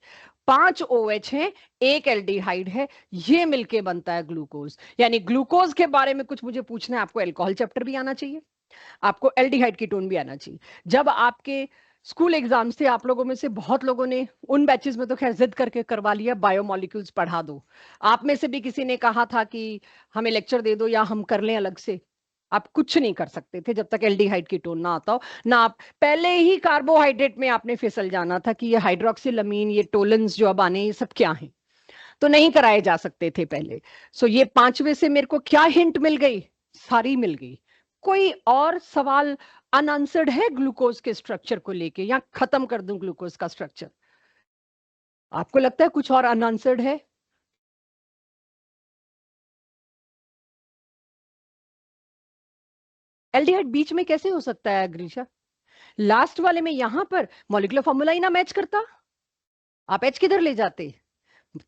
5 OH है, एक एल्डिहाइड है, ये मिलके बनता है ग्लूकोज। यानी ग्लूकोज के बारे में कुछ मुझे पूछना है, आपको अल्कोहल चैप्टर भी आना चाहिए, आपको एल्डिहाइड कीटोन भी आना चाहिए। जब आपके स्कूल एग्जाम से आप लोगों में से बहुत लोगों ने उन बैचेस में तो खैर जिद करके करवा लिया बायोमोलिक्यूल्स पढ़ा दो। आप में से भी किसी ने कहा था कि हमें लेक्चर दे दो या हम कर लें अलग से। आप कुछ नहीं कर सकते थे जब तक एल्डिहाइड कीटोन ना आता हो ना। आप पहले ही कार्बोहाइड्रेट में आपने फिसल जाना था कि ये हाइड्रोक्सिलमीन, ये टोलेंस जो अब आने, ये सब क्या है, तो नहीं कराए जा सकते थे पहले। सो ये 5वें से मेरे को क्या हिंट मिल गई? सारी मिल गई। कोई और सवाल अनआंसर्ड है ग्लूकोज के स्ट्रक्चर को लेके, या खत्म कर दूं ग्लूकोज का स्ट्रक्चर? आपको लगता है कुछ और अनआंसर्ड है? एल्डिहाइड बीच में कैसे हो सकता है ग्रीशा? लास्ट वाले में यहां पर मॉलिक्यूलर फॉर्मूला ही ना मैच करता, आप एच किधर ले जाते?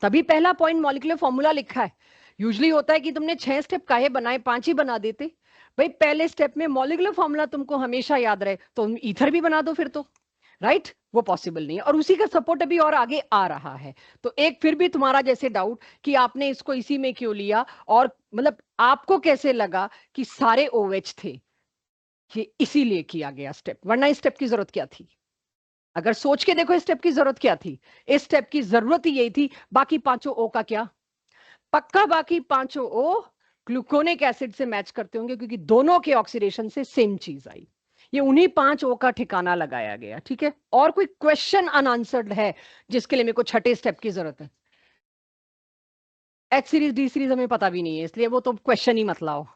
तभी पहला पॉइंट मॉलिक्यूलर फॉर्मूला लिखा है। यूजुअली होता है कि तुमने 6 स्टेप काहे बनाए, 5 ही बना देते। भाई पहले स्टेप में मॉलिक्यूलर फॉर्मूला तुमको हमेशा याद रहे तो तुम ईथर भी बना दो फिर तो, राइट? वो पॉसिबल नहीं है, और उसी का सपोर्ट अभी और आगे आ रहा है। तो एक फिर भी तुम्हारा जैसे डाउट कि आपने इसको इसी में क्यों लिया, और मतलब आपको कैसे लगा कि सारे OH थे, ये इसीलिए किया गया स्टेप, वरना इस स्टेप की जरूरत क्या थी? अगर सोच के देखो इस स्टेप की जरूरत क्या थी? इस स्टेप की जरूरत ही यही थी। बाकी 5 O का क्या? पक्का बाकी 5 O ग्लूकोनिक एसिड से मैच करते होंगे, क्योंकि दोनों के ऑक्सीडेशन से सेम चीज आई। ये उन्हीं 5 O का ठिकाना लगाया गया। ठीक है, और कोई क्वेश्चन अनआंसर्ड है जिसके लिए मेरे को छठे स्टेप की जरूरत है? H सीरीज D सीरीज हमें पता भी नहीं है, इसलिए वो तो क्वेश्चन ही मत लाओ।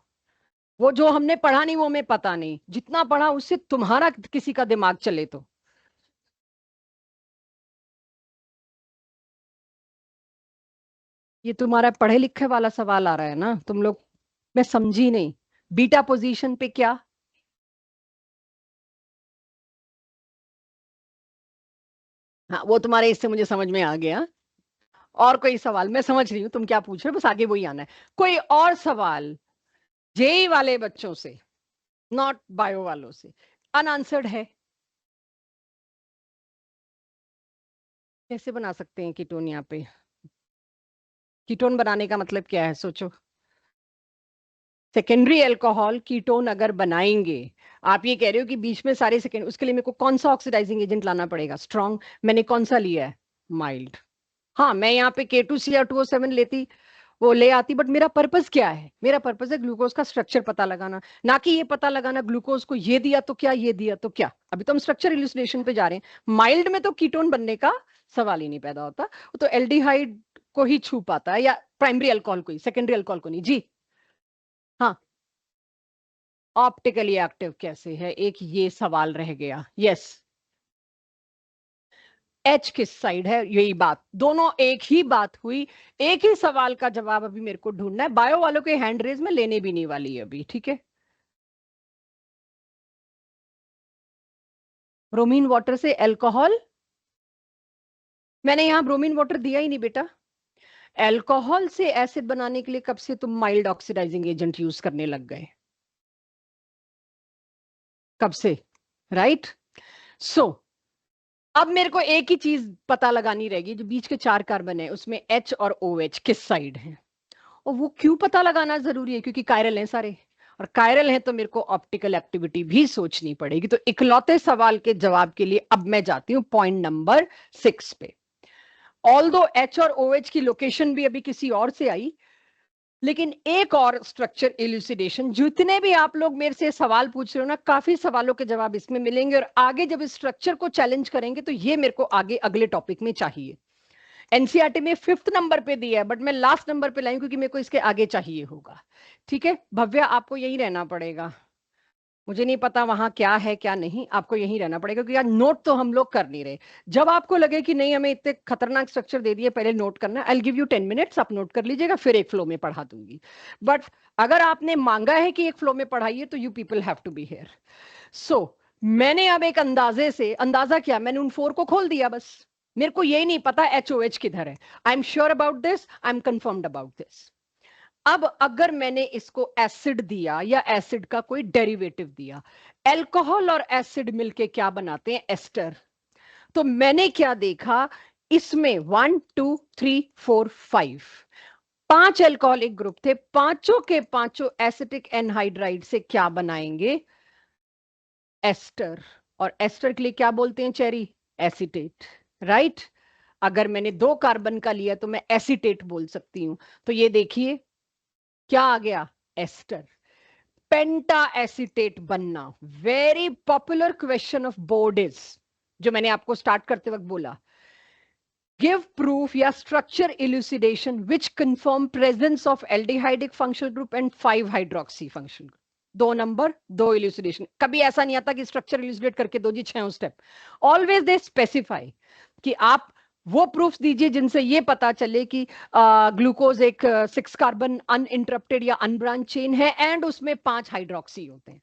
वो जो हमने पढ़ा नहीं वो हमें पता नहीं, जितना पढ़ा उससे तुम्हारा किसी का दिमाग चले तो। ये तुम्हारा पढ़े लिखे वाला सवाल आ रहा है ना तुम लोग, मैं समझी नहीं। बीटा पोजीशन पे क्या? हाँ वो तुम्हारे इससे मुझे समझ में आ गया। और कोई सवाल? मैं समझ रही हूँ तुम क्या पूछ रहे हो, बस आगे वही आना है। कोई और सवाल जेई वाले बच्चों से, नॉट बायो वालों से, अनआंसर्ड है? कैसे बना सकते हैं कीटोन? यहाँ पे कीटोन बनाने का मतलब क्या है, सोचो। सेकेंडरी अल्कोहल कीटोन अगर बनाएंगे, आप ये कह रहे हो कि बीच में सारे सेकेंड, उसके लिए मेरे को कौन सा ऑक्सीडाइजिंग एजेंट लाना पड़ेगा? स्ट्रॉन्ग। मैंने कौन सा लिया है? माइल्ड। हाँ मैं यहाँ पे K2Cr2O7 लेती, वो ले आती, बट मेरा पर्पस क्या है? मेरा पर्पस है ग्लूकोज का स्ट्रक्चर पता लगाना, ना कि ये पता लगाना ग्लूकोज को ये दिया तो क्या, ये दिया तो क्या। अभी तो हम स्ट्रक्चर इल्यूस्ट्रेशन पे जा रहे हैं। माइल्ड में तो कीटोन बनने का सवाल ही नहीं पैदा होता, वो तो एल्डिहाइड को ही छू पाता है, या प्राइमरी अल्कोहल को ही, सेकेंडरी अल्कोहल को नहीं। जी हाँ। ऑप्टिकली एक्टिव कैसे है, एक ये सवाल रह गया। यस, एच किस साइड है, यही बात, दोनों एक ही बात हुई। एक ही सवाल का जवाब अभी मेरे को ढूंढना है। बायो वालों के हैंड रेज में लेने भी नहीं वाली है अभी, ठीक है? ब्रोमीन वाटर से अल्कोहल? मैंने यहां ब्रोमीन वाटर दिया ही नहीं बेटा। अल्कोहल से एसिड बनाने के लिए कब से तुम माइल्ड ऑक्सीडाइजिंग एजेंट यूज करने लग गए? कब से? राइट। सो अब मेरे को एक ही चीज पता लगानी रहेगी, जो बीच के 4 कार्बन है उसमें H और OH किस साइड है। और वो क्यों पता लगाना जरूरी है? क्योंकि कायरल हैं सारे, और कायरल हैं तो मेरे को ऑप्टिकल एक्टिविटी भी सोचनी पड़ेगी। तो इकलौते सवाल के जवाब के लिए अब मैं जाती हूँ पॉइंट नंबर 6 पे। ऑल दो H और OH की लोकेशन भी अभी किसी और से आई, लेकिन एक और स्ट्रक्चर इल्यूसिडेशन, जितने भी आप लोग मेरे से सवाल पूछ रहे हो ना, काफी सवालों के जवाब इसमें मिलेंगे, और आगे जब इस स्ट्रक्चर को चैलेंज करेंगे तो ये मेरे को आगे अगले टॉपिक में चाहिए। एनसीईआरटी में 5th नंबर पे दिया है, बट मैं लास्ट नंबर पे लाई क्योंकि मेरे को इसके आगे चाहिए होगा। ठीक है भव्या, आपको यही रहना पड़ेगा। मुझे नहीं पता वहां क्या है क्या नहीं, आपको यहीं रहना पड़ेगा क्योंकि यार नोट तो हम लोग कर नहीं रहे। जब आपको लगे कि नहीं हमें इतने खतरनाक स्ट्रक्चर दे दिए, पहले नोट करना, I will give you 10 minutes, आप नोट कर लीजिएगा, फिर एक फ्लो में पढ़ा दूंगी। बट अगर आपने मांगा है कि एक फ्लो में पढ़ाइए तो you people have to be here. So मैंने अब एक अंदाजे से, अंदाजा क्या, मैंने उन 4 को खोल दिया बस। मेरे को यही नहीं पता HOH किधर है। I am sure about this, I am confirmed about this. अब अगर मैंने इसको एसिड दिया या एसिड का कोई डेरिवेटिव दिया, अल्कोहल और एसिड मिलके क्या बनाते हैं, एस्टर। तो मैंने क्या देखा, इसमें 1 2 3 4 5 5 अल्कोहलिक ग्रुप थे, पांचों के पांचों एसिटिक एनहाइड्राइड से क्या बनाएंगे, एस्टर। और एस्टर के लिए क्या बोलते हैं चेरी, एसिटेट, राइट। अगर मैंने 2 कार्बन का लिया तो मैं एसिटेट बोल सकती हूं। तो ये देखिए क्या आ गया, एस्टर। पेंटा एसिटेट बनना, very popular question of board is, जो मैंने आपको स्टार्ट करते वक्त बोला, गिव प्रूफ या structure elucidation which confirm presence of aldehydic functional group and 5 hydroxy functional group. 2 number 2 elucidation, कभी ऐसा नहीं आता कि स्ट्रक्चर इल्यूसिडेट करके दो जी 6 स्टेप। ऑलवेज दे स्पेसिफाई कि आप वो प्रूफ दीजिए जिनसे ये पता चले कि ग्लूकोज एक 6 कार्बन अनइंटरप्टेड या अनब्रांच चेन है एंड उसमें 5 हाइड्रोक्सी होते हैं।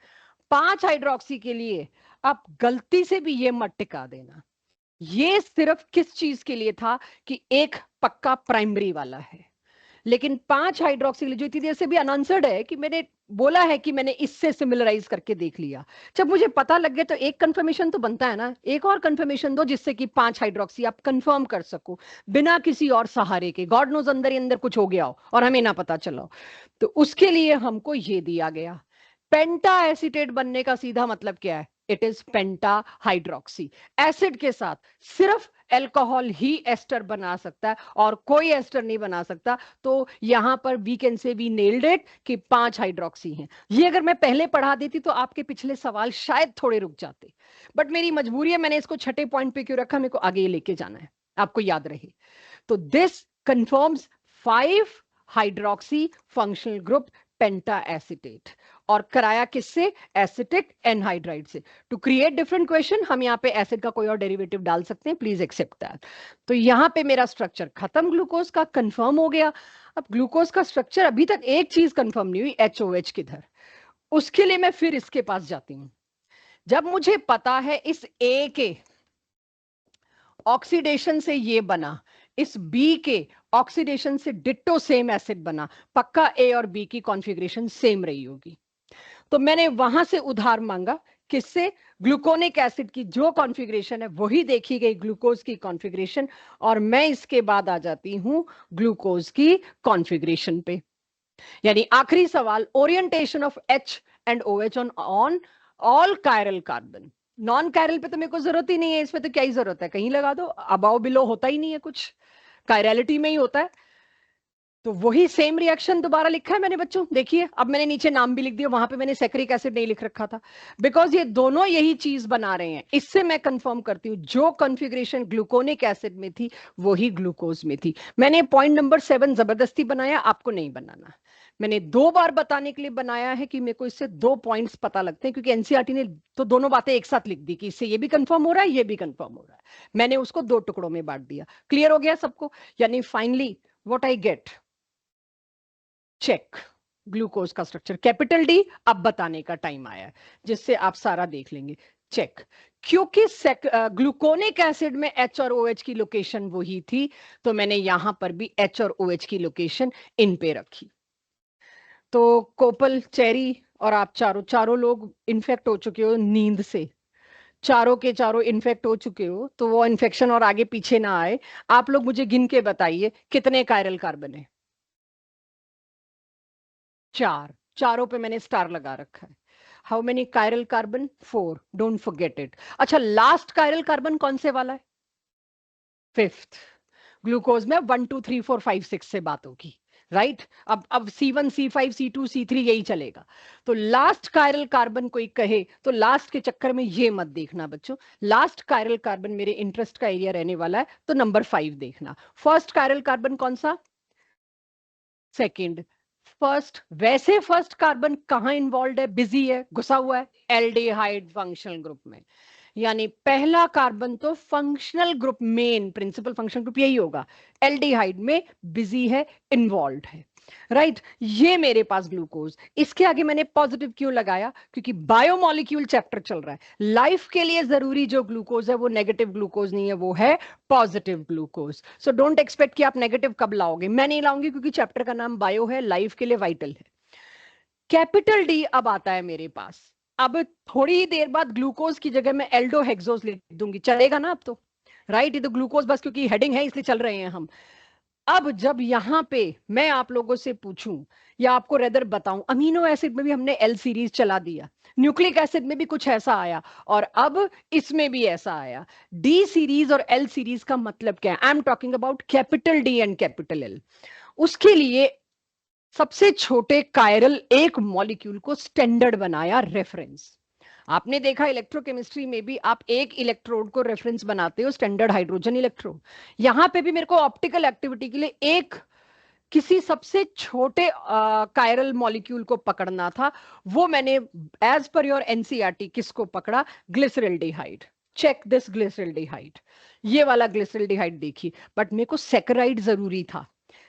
5 हाइड्रोक्सी के लिए आप गलती से भी ये मत टिका देना। ये सिर्फ किस चीज के लिए था कि एक पक्का प्राइमरी वाला है, लेकिन 5 हाइड्रोक्सी जो इतनी देर से भी अनआंसर्ड है कि मैंने बोला है कि मैंने इससे सिमिलराइज करके देख लिया। जब मुझे पता लग गया तो एक कंफर्मेशन तो बनता है ना, एक और कंफर्मेशन दो जिससे कि 5 हाइड्रोक्सी आप कंफर्म कर सको बिना किसी और सहारे के। गॉड नोज अंदर ही अंदर कुछ हो गया हो और हमें ना पता चला हो, तो उसके लिए हमको ये दिया गया। पेंटा एसिटेट बनने का सीधा मतलब क्या है, it is penta hydroxy. Acid के साथ सिर्फ अल्कोहल ही एस्टर बना सकता है और कोई एस्टर नहीं बना सकता। तो यहां पर we can say we nailed it कि 5 हाइड्रोक्सी हैं। ये अगर मैं पहले पढ़ा देती तो आपके पिछले सवाल शायद थोड़े रुक जाते, बट मेरी मजबूरी है, मैंने इसको छठे पॉइंट पे क्यों रखा, मेरे को आगे लेके जाना है, आपको याद रहे। तो this confirms 5 hydroxy functional group penta acetate, और कराया किससे, एसिटिक एनहाइड्राइड से। टू क्रिएट डिफरेंट क्वेश्चन हम यहाँ पे एसिड का कोई और डेरिवेटिव डाल सकते हैं, प्लीज एक्सेप्ट दैट। तो यहाँ पे मेरा स्ट्रक्चर खत्म, ग्लूकोज का कंफर्म हो गया। अब ग्लूकोज का स्ट्रक्चर, अभी तक एक चीज कंफर्म नहीं हुई, HOH किधर। उसके लिए मैं फिर इसके पास जाती हूँ। जब मुझे पता है इस A के ऑक्सीडेशन से ये बना, इस B के ऑक्सीडेशन से डिट्टो सेम एसिड बना, पक्का A और B की कॉन्फ़िगरेशन सेम रही होगी। तो मैंने वहां से उधार मांगा, किससे, ग्लूकोनिक एसिड की जो कॉन्फ़िगरेशन है वही देखी गई ग्लूकोज की कॉन्फ़िगरेशन, और मैं इसके बाद आ जाती हूं ग्लूकोज की कॉन्फ़िगरेशन पे। यानी आखिरी सवाल, orientation of H and OH on all chiral carbon. Non chiral पे तो मेरे को जरूरत ही नहीं है, इसमें तो क्या ही जरूरत है, कहीं लगा दो, अबाव बिलो होता ही नहीं है कुछ, कायरलिटी में ही होता है। तो वही सेम रिएक्शन दोबारा लिखा है मैंने बच्चों, देखिए अब मैंने नीचे नाम भी लिख दिया, वहां पे मैंने सैकरिक एसिड नहीं लिख रखा था, बिकॉज ये दोनों यही चीज बना रहे हैं। इससे मैं कंफर्म करती हूँ जो कॉन्फ़िगरेशन ग्लूकोनिक एसिड में थी वही ग्लूकोज में थी। मैंने पॉइंट नंबर 7 जबरदस्ती बनाया, आपको नहीं बनाना। मैंने 2 बार बताने के लिए बनाया है कि मेरे को इससे 2 पॉइंट्स पता लगते हैं, क्योंकि एनसीईआरटी ने तो दोनों बातें एक साथ लिख दी कि इससे ये भी कंफर्म हो रहा है, ये भी कंफर्म हो रहा है। मैंने उसको 2 टुकड़ों में बांट दिया। क्लियर हो गया सबको? यानी finally what I get, check glucose का स्ट्रक्चर कैपिटल डी। अब बताने का टाइम आया है जिससे आप सारा देख लेंगे। चेक, क्योंकि ग्लूकोनिक एसिड में H और OH की लोकेशन वही थी, तो मैंने यहां पर भी H और OH की लोकेशन इन पे रखी। तो कोपल, चेरी और आप चारों लोग इन्फेक्ट हो चुके हो नींद से, चारों के चारों इन्फेक्ट हो चुके हो, तो वो इन्फेक्शन और आगे पीछे ना आए, आप लोग मुझे गिन के बताइए कितने कायरल कार्बन है। 4, चारों पे मैंने स्टार लगा रखा है। How many chiral carbon, 4, don't forget it. अच्छा, लास्ट कायरल कार्बन कौन से वाला है, 5th। ग्लूकोज में 1 2 3 4 5 6 से बात होगी, राइट। अब C1 C5 C2 C3 यही चलेगा। तो लास्ट कायरल कार्बन कोई कहे तो लास्ट के चक्कर में ये मत देखना बच्चों, लास्ट कायरल कार्बन मेरे इंटरेस्ट का एरिया रहने वाला है, तो नंबर 5 देखना। फर्स्ट कायरल कार्बन कौन सा, सेकंड, फर्स्ट कार्बन कहां इन्वॉल्व है, बिजी है, घुसा हुआ है, एल्डिहाइड फंक्शनल ग्रुप में। यानी पहला कार्बन तो functional group, main principal functional group यही होगा, एल्डिहाइड में बिजी है, इन्वॉल्व है, राइट। ये मेरे पास ग्लूकोज। इसके आगे मैंने पॉजिटिव क्यों लगाया, क्योंकि बायोमोलिक्यूल चैप्टर चल रहा है। लाइफ के लिए जरूरी जो ग्लूकोज है वो नेगेटिव ग्लूकोज नहीं है, वो है positive glucose. So don't expect कि आप नेगेटिव कब लाओगे, मैं नहीं लाऊंगी, क्योंकि चैप्टर का नाम बायो है, लाइफ के लिए वाइटल है। कैपिटल डी अब आता है मेरे पास। अब थोड़ी ही देर बाद ग्लूकोज की जगह मैं एल्डोहेक्सोज लिख दूंगी, चलेगा ना अब तो, राइट। ये तो ग्लूकोज बस क्योंकि हेडिंग है इसलिए चल रहे हैं हम। अब जब यहां पे मैं आप लोगों से पूछूं या आपको रेदर बताऊं, अमीनो एसिड में भी हमने एल सीरीज चला दिया, न्यूक्लिक एसिड में भी कुछ ऐसा आया, और अब इसमें भी ऐसा आया। डी सीरीज और एल सीरीज का मतलब क्या है? I am talking about capital D and capital L. उसके लिए सबसे छोटे कायरल एक मॉलिक्यूल को स्टैंडर्ड बनाया, रेफरेंस। आपने देखा इलेक्ट्रोकेमिस्ट्री में भी आप एक इलेक्ट्रोड को रेफरेंस बनाते हो, स्टैंडर्ड हाइड्रोजन इलेक्ट्रोड। यहां पे भी मेरे को ऑप्टिकल एक्टिविटी के लिए एक किसी सबसे छोटे कायरल मॉलिक्यूल को पकड़ना था। वो मैंने एज पर योर एनसीईआरटी किसको पकड़ा? ग्लिसरल्डिहाइड। चेक दिस ग्लिसरल्डिहाइड, ये वाला ग्लिसरल्डिहाइड देखिए। बट मेरे को सेकेराइड जरूरी था,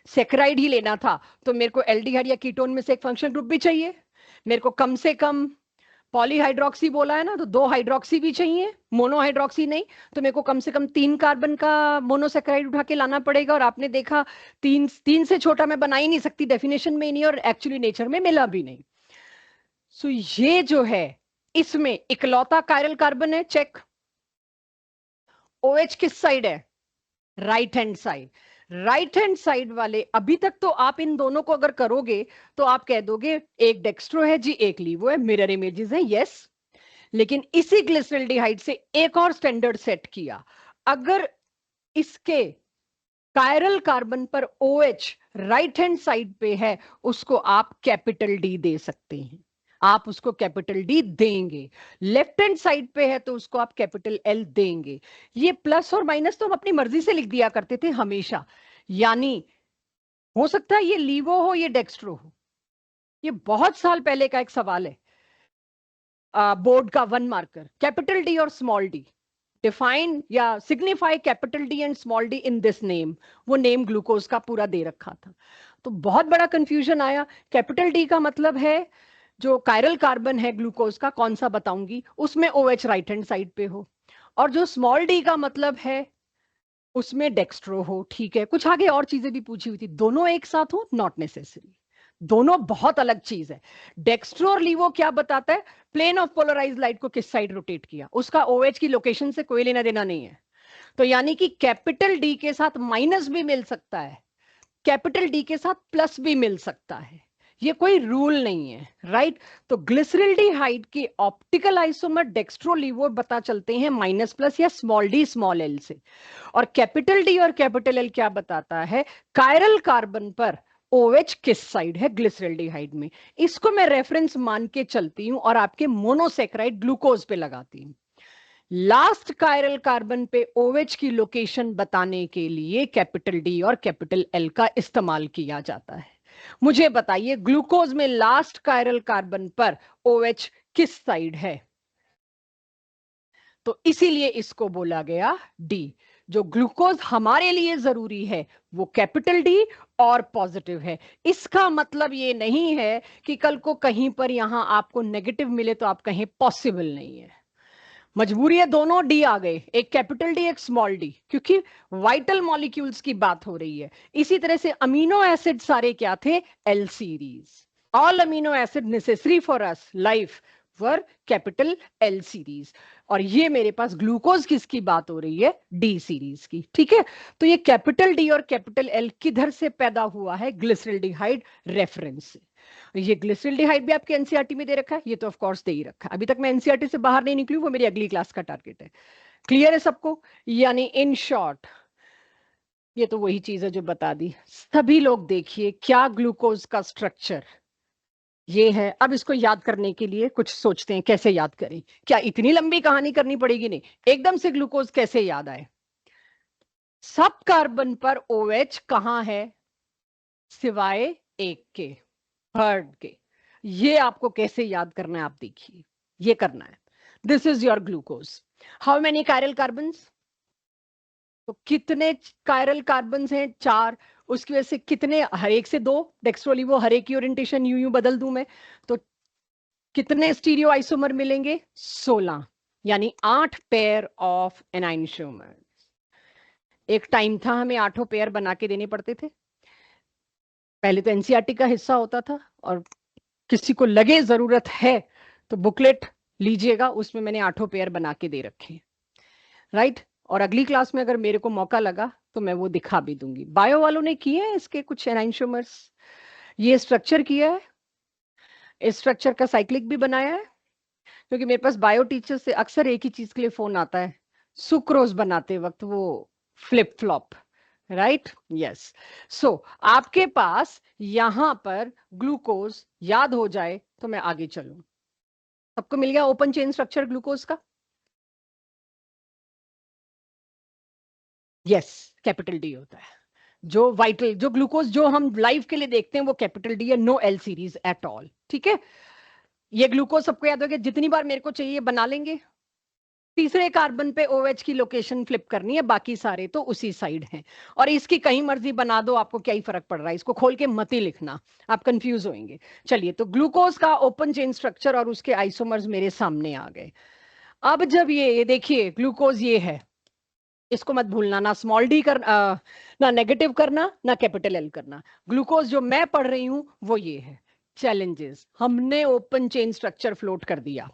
सेकेराइड ही लेना था, तो मेरे को एल्डिहाइड या कीटोन में से एक फंक्शनल ग्रुप भी चाहिए। मेरे को कम से कम पॉलीहाइड्रोक्सी बोला है ना, तो 2 हाइड्रोक्सी भी चाहिए, मोनोहाइड्रोक्सी नहीं। तो मेरे को कम से कम 3 कार्बन का मोनोसेक्राइड उठा के लाना पड़ेगा। और आपने देखा 3 से छोटा मैं बना ही नहीं सकती, डेफिनेशन में ही नहीं, और एक्चुअली नेचर में मिला भी नहीं। सो ये जो है, इसमें इकलौता कायरल कार्बन है, चेक। OH किस साइड है? Right hand side. Right hand side वाले, अभी तक तो आप इन दोनों को अगर करोगे तो आप कह दोगे एक डेक्स्ट्रो है जी, एक लीवो है, मिरर इमेजेस है, यस। लेकिन इसी ग्लिसरल्डिहाइड से एक और स्टैंडर्ड सेट किया। अगर इसके कायरल कार्बन पर OH राइट हैंड साइड पे है, उसको आप कैपिटल डी दे सकते हैं, आप उसको कैपिटल डी देंगे। लेफ्ट हैंड साइड पे है तो उसको आप कैपिटल एल देंगे। ये प्लस और माइनस तो हम अपनी मर्जी से लिख दिया करते थे हमेशा। यानी हो सकता है ये लीवो हो, ये डेक्स्ट्रो हो। ये बहुत साल पहले का एक सवाल है, बोर्ड का 1 मार्कर। कैपिटल डी और स्मॉल डी, डिफाइन या signify capital D and small D in this name. वो नेम ग्लूकोज का पूरा दे रखा था, तो बहुत बड़ा कंफ्यूजन आया। कैपिटल डी का मतलब है जो कायरल कार्बन है ग्लूकोज का, कौन सा बताऊंगी, उसमें OH राइट हैंड साइड पे हो। और जो स्मॉल डी का मतलब है उसमें डेक्स्ट्रो हो, ठीक है। कुछ आगे और चीजें भी पूछी हुई थी, दोनों एक साथ हो, नॉट नेसेसरी, दोनों बहुत अलग चीज है। डेक्स्ट्रो और लीवो क्या बताता है? प्लेन ऑफ पोलराइज लाइट को किस साइड रोटेट किया, उसका OH की लोकेशन से कोई लेना देना नहीं है। तो यानी कि कैपिटल डी के साथ माइनस भी मिल सकता है, कैपिटल डी के साथ प्लस भी मिल सकता है, ये कोई रूल नहीं है, राइट। तो ग्लिसरल्डिहाइड के ऑप्टिकल आइसोमर डेक्स्ट्रोलीवो पता चलते हैं माइनस प्लस या स्मॉल डी स्मॉल एल से। और कैपिटल डी और कैपिटल एल क्या बताता है? कायरल कार्बन पर OH किस साइड है ग्लिसरल्डिहाइड में। इसको मैं रेफरेंस मान के चलती हूं और आपके मोनोसेक्राइड ग्लूकोज पे लगाती हूं। लास्ट कायरल कार्बन पे OH की लोकेशन बताने के लिए कैपिटल डी और कैपिटल एल का इस्तेमाल किया जाता है। मुझे बताइए ग्लूकोज में लास्ट कायरल कार्बन पर OH किस साइड है? तो इसीलिए इसको बोला गया डी। जो ग्लूकोज हमारे लिए जरूरी है वो कैपिटल डी और पॉजिटिव है। इसका मतलब ये नहीं है कि कल को कहीं पर यहां आपको नेगेटिव मिले तो आप कहें पॉसिबल नहीं है। मजबूरी है, दोनों डी आ गए, एक कैपिटल डी एक स्मॉल डी, क्योंकि वाइटल मॉलिक्यूल्स की बात हो रही है। इसी तरह से अमीनो एसिड सारे क्या थे? L series. All amino acid necessary for us life were capital L series. और ये मेरे पास ग्लूकोज किसकी बात हो रही है? डी सीरीज की, ठीक है। तो ये कैपिटल डी और कैपिटल एल किधर से पैदा हुआ है? ग्लिसरल्डिहाइड रेफरेंस से। ये ग्लिसरल्डिहाइड भी आपके एनसीईआरटी में दे रखा है, ये तो ऑफ कोर्स दे ही रखा है। अभी तक मैं एनसीईआरटी से बाहर नहीं निकली, वो मेरी अगली क्लास का टारगेट है। क्लियर है सबको? यानी इन शॉर्ट ये तो वही चीज है जो बता दी। सभी लोग देखिए क्या ग्लूकोज का स्ट्रक्चर ये है। अब इसको याद करने के लिए कुछ सोचते हैं कैसे याद करें। क्या इतनी लंबी कहानी करनी पड़ेगी? नहीं, एकदम से ग्लूकोज कैसे याद आए। सब कार्बन पर OH कहां है सिवाय एक के? थर्ड के। ये आपको कैसे याद करना है आप देखिए, ये करना है। This is your glucose. How many chiral carbons? तो कितने कायरल कार्बन्स हैं? 4। उसकी वजह से कितने, हर एक से 2 डेक्स्ट्रोलीवो, हर एक की ओरिएंटेशन यूं यूं बदल दूं मैं तो कितने स्टीरियो आइसोमर मिलेंगे? 16, यानी 8 पेयर ऑफ एनाइनशोमर। एक टाइम था हमें 8 पेयर बना के देने पड़ते थे। पहले तो एनसीईआरटी का हिस्सा होता था, और किसी को लगे जरूरत है तो बुकलेट लीजिएगा, उसमें मैंने 8 पेयर बना के दे रखे, राइट। और अगली क्लास में अगर मेरे को मौका लगा तो मैं वो दिखा भी दूंगी। बायो वालों ने किए हैं इसके कुछ एनाइनशोमर्स, ये स्ट्रक्चर किया है, इस स्ट्रक्चर का साइक्लिक भी बनाया है। क्योंकि मेरे पास बायो टीचर से अक्सर एक ही चीज के लिए फोन आता है, सुक्रोज बनाते वक्त वो फ्लिप फ्लॉप, राइट। यस। सो आपके पास यहां पर ग्लूकोज याद हो जाए तो मैं आगे चलूं। सबको मिल गया ओपन चेन स्ट्रक्चर ग्लूकोज का? यस, कैपिटल डी होता है। जो वाइटल, जो ग्लूकोज जो हम लाइफ के लिए देखते हैं वो कैपिटल डी है, no L series at all, ठीक है। ये ग्लूकोज सबको याद हो गया, जितनी बार मेरे को चाहिए बना लेंगे। तीसरे कार्बन पे OH की लोकेशन फ्लिप करनी है, बाकी सारे तो उसी साइड हैं। और इसकी कहीं मर्जी बना दो, आपको क्या ही फर्क पड़ रहा है, इसको खोल के मत ही लिखना, आप कंफ्यूज होंगे। चलिए, तो ग्लूकोज का ओपन चेन स्ट्रक्चर और उसके आइसोमर्स मेरे सामने आ गए। अब जब ये देखिए ग्लूकोज ये है, इसको मत भूलना, ना स्मॉल डी कर ना नेगेटिव करना, ना कैपिटल एल करना। ग्लूकोज जो मैं पढ़ रही हूं वो ये है। चैलेंजेस, हमने ओपन चेन स्ट्रक्चर फ्लोट कर दिया।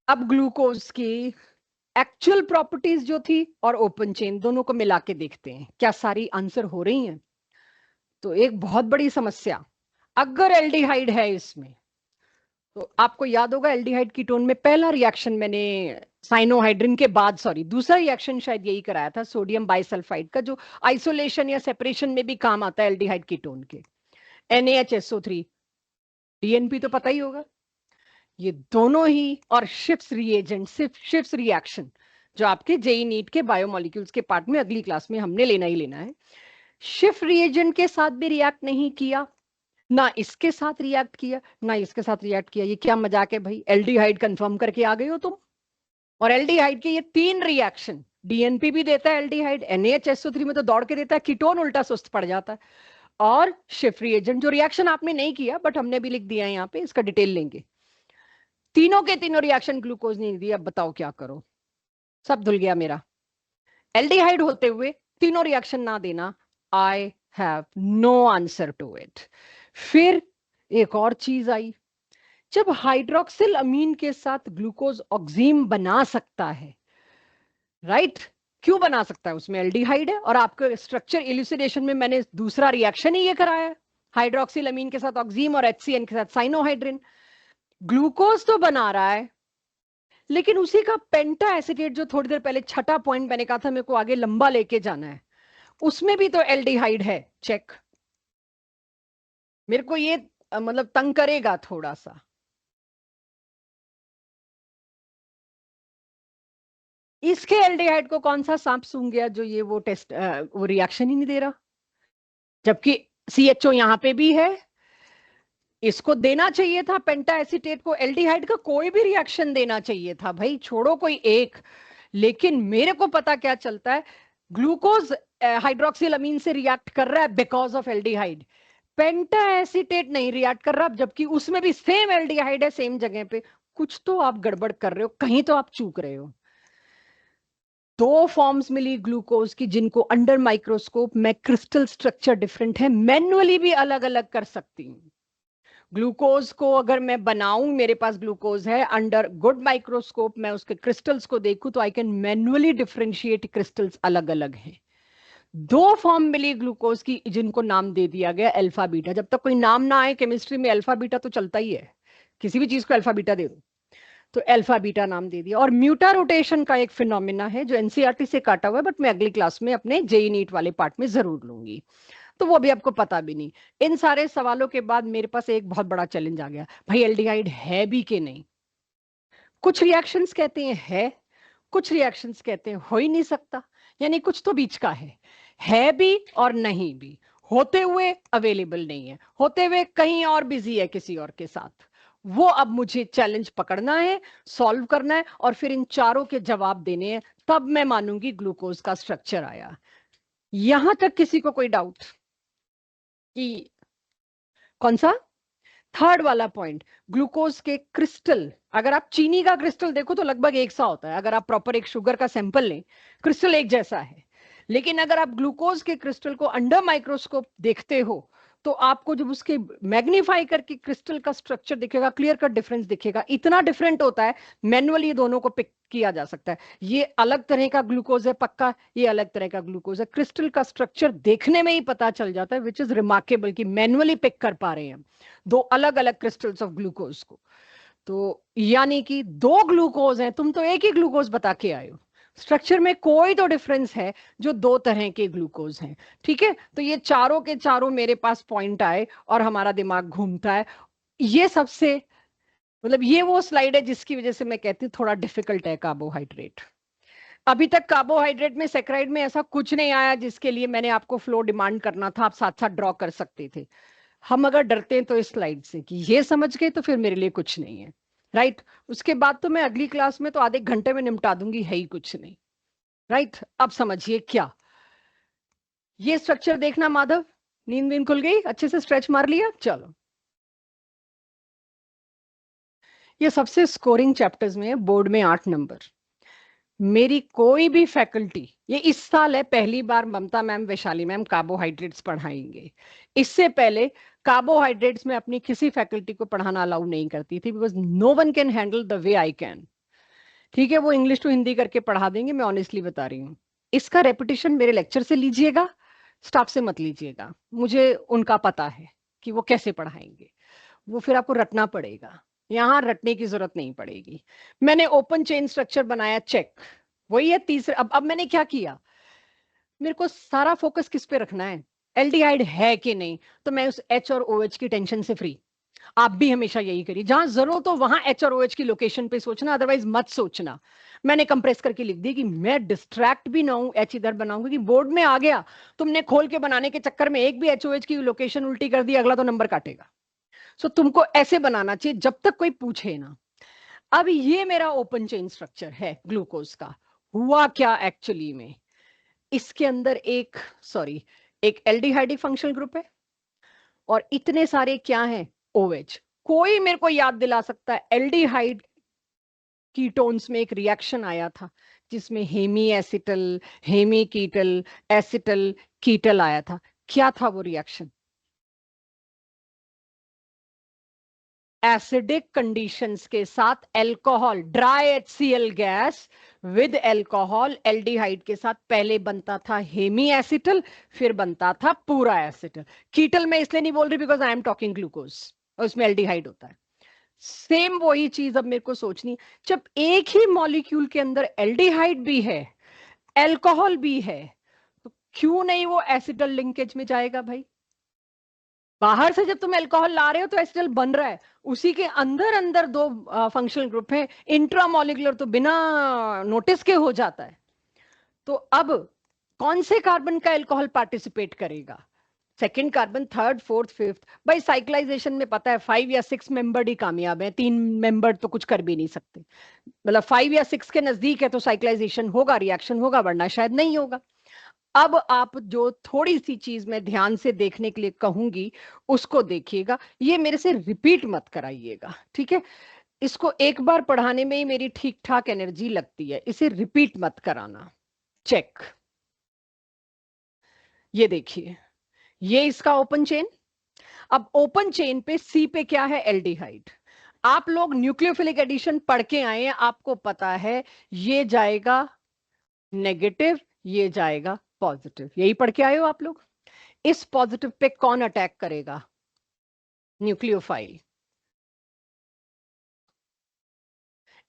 अब ग्लूकोज की एक्चुअल प्रॉपर्टीज जो थी और ओपन चेन दोनों को मिला के देखते हैं क्या सारी आंसर हो रही हैं। तो एक बहुत बड़ी समस्या, अगर एल्डिहाइड है इसमें, तो आपको याद होगा एल्डिहाइड कीटोन में पहला रिएक्शन मैंने साइनोहाइड्रिन के बाद, सॉरी दूसरा रिएक्शन शायद यही कराया था, सोडियम बाइसल्फाइड का, जो आइसोलेशन या सेपरेशन में भी काम आता है एल्डिहाइड कीटोन के। NaHSO3, DNP तो पता ही होगा। ये दोनों ही, और शिफ्स रिएजेंट, शिफ्स रिएक्शन, जो आपके जेई नीट के बायोमोलिक्यूल्स के पार्ट में अगली क्लास में हमने लेना ही लेना है। शिफ्ट रिएजेंट के साथ भी रिएक्ट नहीं किया, ना इसके साथ रिएक्ट किया, ना इसके साथ रिएक्ट किया। ये क्या मजाक है भाई, एल्डिहाइड कंफर्म करके आ गए हो तुम। और एल्डिहाइड के ये 3 रिएक्शन, डीएनपी भी देता है एल्डिहाइड, NaHSO3 में तो दौड़ के देता है, कीटोन उल्टा सुस्त पड़ जाता है। और शिफ्ट रिएजेंट जो रिएक्शन आपने नहीं किया बट हमने भी लिख दिया है यहाँ पे, इसका डिटेल लेंगे। तीनों के तीनों रिएक्शन ग्लूकोज नहीं दिया, अब बताओ क्या करो, सब धुल गया मेरा। एल्डिहाइड होते हुए तीनों रिएक्शन ना देना, I have no answer to it. फिर एक और चीज आई, जब हाइड्रोक्सिल अमीन के साथ ग्लूकोज ऑक्सीम बना सकता है, राइट, क्यों बना सकता है? उसमें एल्डिहाइड है, और आपके स्ट्रक्चर इल्यूसिडेशन में मैंने दूसरा रिएक्शन ही ये कराया है, हाइड्रोक्सिल अमीन के साथ ऑक्सीम और HCN के साथ साइनोहाइड्रिन। ग्लूकोज तो बना रहा है, लेकिन उसी का पेंटा एसिटेट, जो थोड़ी देर पहले छठा पॉइंट मैंने कहा था मेरे को आगे लंबा लेके जाना है, उसमें भी तो एल्डिहाइड है। चेक, मेरे को ये मतलब तंग करेगा थोड़ा सा। इसके एल्डिहाइड को कौन सा सांप सूंघ गया जो ये वो टेस्ट वो रिएक्शन ही नहीं दे रहा, जबकि CHO यहां पे भी है। इसको देना चाहिए था पेंटा एसिटेट को, एल्डिहाइड का कोई भी रिएक्शन देना चाहिए था भाई, छोड़ो कोई एक। लेकिन मेरे को पता क्या चलता है, ग्लूकोज हाइड्रोक्सिल अमीन से रिएक्ट कर रहा है because of aldehyde, penta acetate नहीं रिएक्ट कर रहा, जबकि उसमें भी सेम एल्डिहाइड है सेम जगह पे। कुछ तो आप गड़बड़ कर रहे हो, कहीं तो आप चूक रहे हो। 2 फॉर्म्स मिली ग्लूकोज की जिनको अंडर माइक्रोस्कोप में क्रिस्टल स्ट्रक्चर डिफरेंट है, मैन्युअली भी अलग अलग कर सकती हूँ। ग्लूकोज को अगर मैं बनाऊं, मेरे पास ग्लूकोज है, अंडर गुड माइक्रोस्कोप मैं उसके क्रिस्टल्स को देखूं तो I can manually differentiate crystals अलग अलग हैं। 2 फॉर्म मिली ग्लूकोज की जिनको नाम दे दिया गया अल्फा बीटा। जब तक कोई नाम ना आए केमिस्ट्री में, अल्फा बीटा तो चलता ही है, किसी भी चीज को अल्फा बीटा दे दो, तो अल्फा बीटा नाम दे दिया। और म्यूटा रोटेशन का एक फिनोमिना है जो एनसीईआरटी से काटा हुआ है, बट मैं अगली क्लास में अपने जेई नीट वाले पार्ट में जरूर लूंगी, तो वो अभी आपको पता भी नहीं। इन सारे सवालों के बाद मेरे पास एक बहुत बड़ा चैलेंज आ गया, भाई एल्डिहाइड है भी कि नहीं। कुछ रिएक्शंस कहते हैं है, कुछ रिएक्शंस कहते हैं हो ही नहीं सकता, यानी कुछ तो बीच का है भी और नहीं भी। होते हुए अवेलेबल नहीं है, होते हुए कहीं और बिजी है किसी और के साथ। वो अब मुझे चैलेंज पकड़ना है, सॉल्व करना है, और फिर इन चारों के जवाब देने हैं, तब मैं मानूंगी ग्लूकोज का स्ट्रक्चर आया। यहां तक किसी को कोई डाउट? कि कौन सा? थर्ड वाला पॉइंट, ग्लूकोज के क्रिस्टल। अगर आप चीनी का क्रिस्टल देखो तो लगभग एक सा होता है, अगर आप प्रॉपर एक शुगर का सैंपल लें क्रिस्टल एक जैसा है। लेकिन अगर आप ग्लूकोज के क्रिस्टल को अंडर माइक्रोस्कोप देखते हो तो आपको जब उसके मैग्नीफाई करके क्रिस्टल का स्ट्रक्चर दिखेगा, क्लियर कट डिफरेंस दिखेगा। इतना डिफरेंट होता है, मैनुअली दोनों को पिक किया जा सकता है। ये अलग तरह का ग्लूकोज है पक्का, ये अलग तरह का ग्लूकोज है। क्रिस्टल का स्ट्रक्चर देखने में ही पता चल जाता है, विच इज रिमार्केबल कि मैनुअली पिक कर पा रहे हैं दो अलग अलग क्रिस्टल्स ऑफ ग्लूकोज को। तो यानी कि दो ग्लूकोज हैं, तुम तो एक ही ग्लूकोज बता के आए हो, स्ट्रक्चर में कोई तो डिफरेंस है जो दो तरह के ग्लूकोज हैं। ठीक है, तो ये चारों के चारों मेरे पास पॉइंट आए और हमारा दिमाग घूमता है। ये सबसे मतलब ये वो स्लाइड है जिसकी वजह से मैं कहती हूँ थोड़ा डिफिकल्ट है कार्बोहाइड्रेट। अभी तक कार्बोहाइड्रेट में सैकराइड में ऐसा कुछ नहीं आया जिसके लिए मैंने आपको फ्लो डिमांड करना था, आप साथ साथ ड्रॉ कर सकते थे। हम अगर डरते हैं तो इस स्लाइड से कि ये समझ गए तो फिर मेरे लिए कुछ नहीं है, राइट। उसके बाद तो मैं अगली क्लास में तो आधे घंटे में निपटा दूंगी, है ही कुछ नहीं, राइट। अब समझिए क्या ये स्ट्रक्चर देखना माधव, नींद वींद खुल गई, अच्छे से स्ट्रेच मार लिया, चलो। ये सबसे स्कोरिंग चैप्टर्स में है, बोर्ड में 8 नंबर। मेरी कोई भी फैकल्टी, ये इस साल है पहली बार ममता मैम वैशाली मैम कार्बोहाइड्रेट्स पढ़ाएंगे। इससे पहले कार्बोहाइड्रेट्स में अपनी किसी फैकल्टी को पढ़ाना अलाउ नहीं करती थी, because no one can handle the way I can. ठीक है, वो इंग्लिश टू हिंदी करके पढ़ा देंगे, मैं ऑनेस्टली बता रही हूँ। इसका रेपिटेशन मेरे लेक्चर से लीजिएगा, स्टाफ से मत लीजिएगा। मुझे उनका पता है कि वो कैसे पढ़ाएंगे, वो फिर आपको रटना पड़ेगा। यहां रटने की जरूरत नहीं पड़ेगी। मैंने ओपन चेन स्ट्रक्चर बनाया, चेक। वही है तीसरे। अब मैंने क्या किया, मेरे को सारा फोकस किस पे रखना है, एल्डिहाइड है कि नहीं। तो मैं उस एच और ओ एच की टेंशन से फ्री। आप भी हमेशा यही करिए, जहां जरूरत हो वहां एच और ओ एच की लोकेशन पे सोचना, अदरवाइज मत सोचना। मैंने कंप्रेस करके लिख दी कि मैं डिस्ट्रैक्ट भी ना हूं, एच इधर बनाऊंगी कि बोर्ड में आ गया, तुमने खोल के बनाने के चक्कर में एक भी एच ओ एच की लोकेशन उल्टी कर दी, अगला तो नंबर काटेगा। सो तुमको ऐसे बनाना चाहिए जब तक कोई पूछे ना। अब ये मेरा ओपन चेन स्ट्रक्चर है ग्लूकोज का। हुआ क्या एक्चुअली में, इसके अंदर एक एक एल्डिहाइडिक फंक्शनल ग्रुप है और इतने सारे क्या हैं, ओएच। कोई मेरे को याद दिला सकता है एल्डिहाइड कीटोन्स में एक रिएक्शन आया था जिसमें हेमी एसिटल, हेमी कीटल, एसिटल कीटल आया था? क्या था वो रिएक्शन? एसिडिक कंडीशंस के साथ alcohol, dry HCl gas with alcohol, aldehyde के साथ पहले बनता था हेमी एसिटल, फिर बनता था पूरा एसिटल। कीटल में इसलिए नहीं बोल रही because I am talking glucose, और उसमें एल्डिहाइड होता है। सेम वही चीज अब मेरे को सोचनी, जब एक ही मॉलिक्यूल के अंदर एल्डिहाइड भी है, अल्कोहल भी है, तो क्यों नहीं वो एसिटल लिंकेज में जाएगा भाई? बाहर से जब तुम अल्कोहल ला रहे हो तो एसिटल बन रहा है, उसी के अंदर अंदर दो फंक्शनल ग्रुप है, इंट्रामोलिकुलर तो बिना नोटिस के हो जाता है। तो अब कौन से कार्बन का अल्कोहल पार्टिसिपेट करेगा? Second carbon, third, fourth, fifth. भाई साइक्लाइजेशन में पता है 5 या 6 मेंबर ही कामयाब है, 3 मेंबर तो कुछ कर भी नहीं सकते। मतलब 5 या 6 के नजदीक है तो साइक्लाइजेशन होगा, रिएक्शन होगा, वरना शायद नहीं होगा। अब आप जो थोड़ी सी चीज मैं ध्यान से देखने के लिए कहूंगी उसको देखिएगा, ये मेरे से रिपीट मत कराइएगा, ठीक है। इसको एक बार पढ़ाने में ही मेरी ठीक ठाक एनर्जी लगती है, इसे रिपीट मत कराना। चेक, ये देखिए, ये इसका ओपन चेन। अब ओपन चेन पे सी पे क्या है, एल्डिहाइड। आप लोग न्यूक्लियोफिलिक एडिशन पढ़ के आए हैं, आपको पता है ये जाएगा नेगेटिव, ये जाएगा पॉजिटिव, यही पढ़ के आए हो आप लोग। इस पॉजिटिव पे कौन अटैक करेगा, न्यूक्लियोफाइल।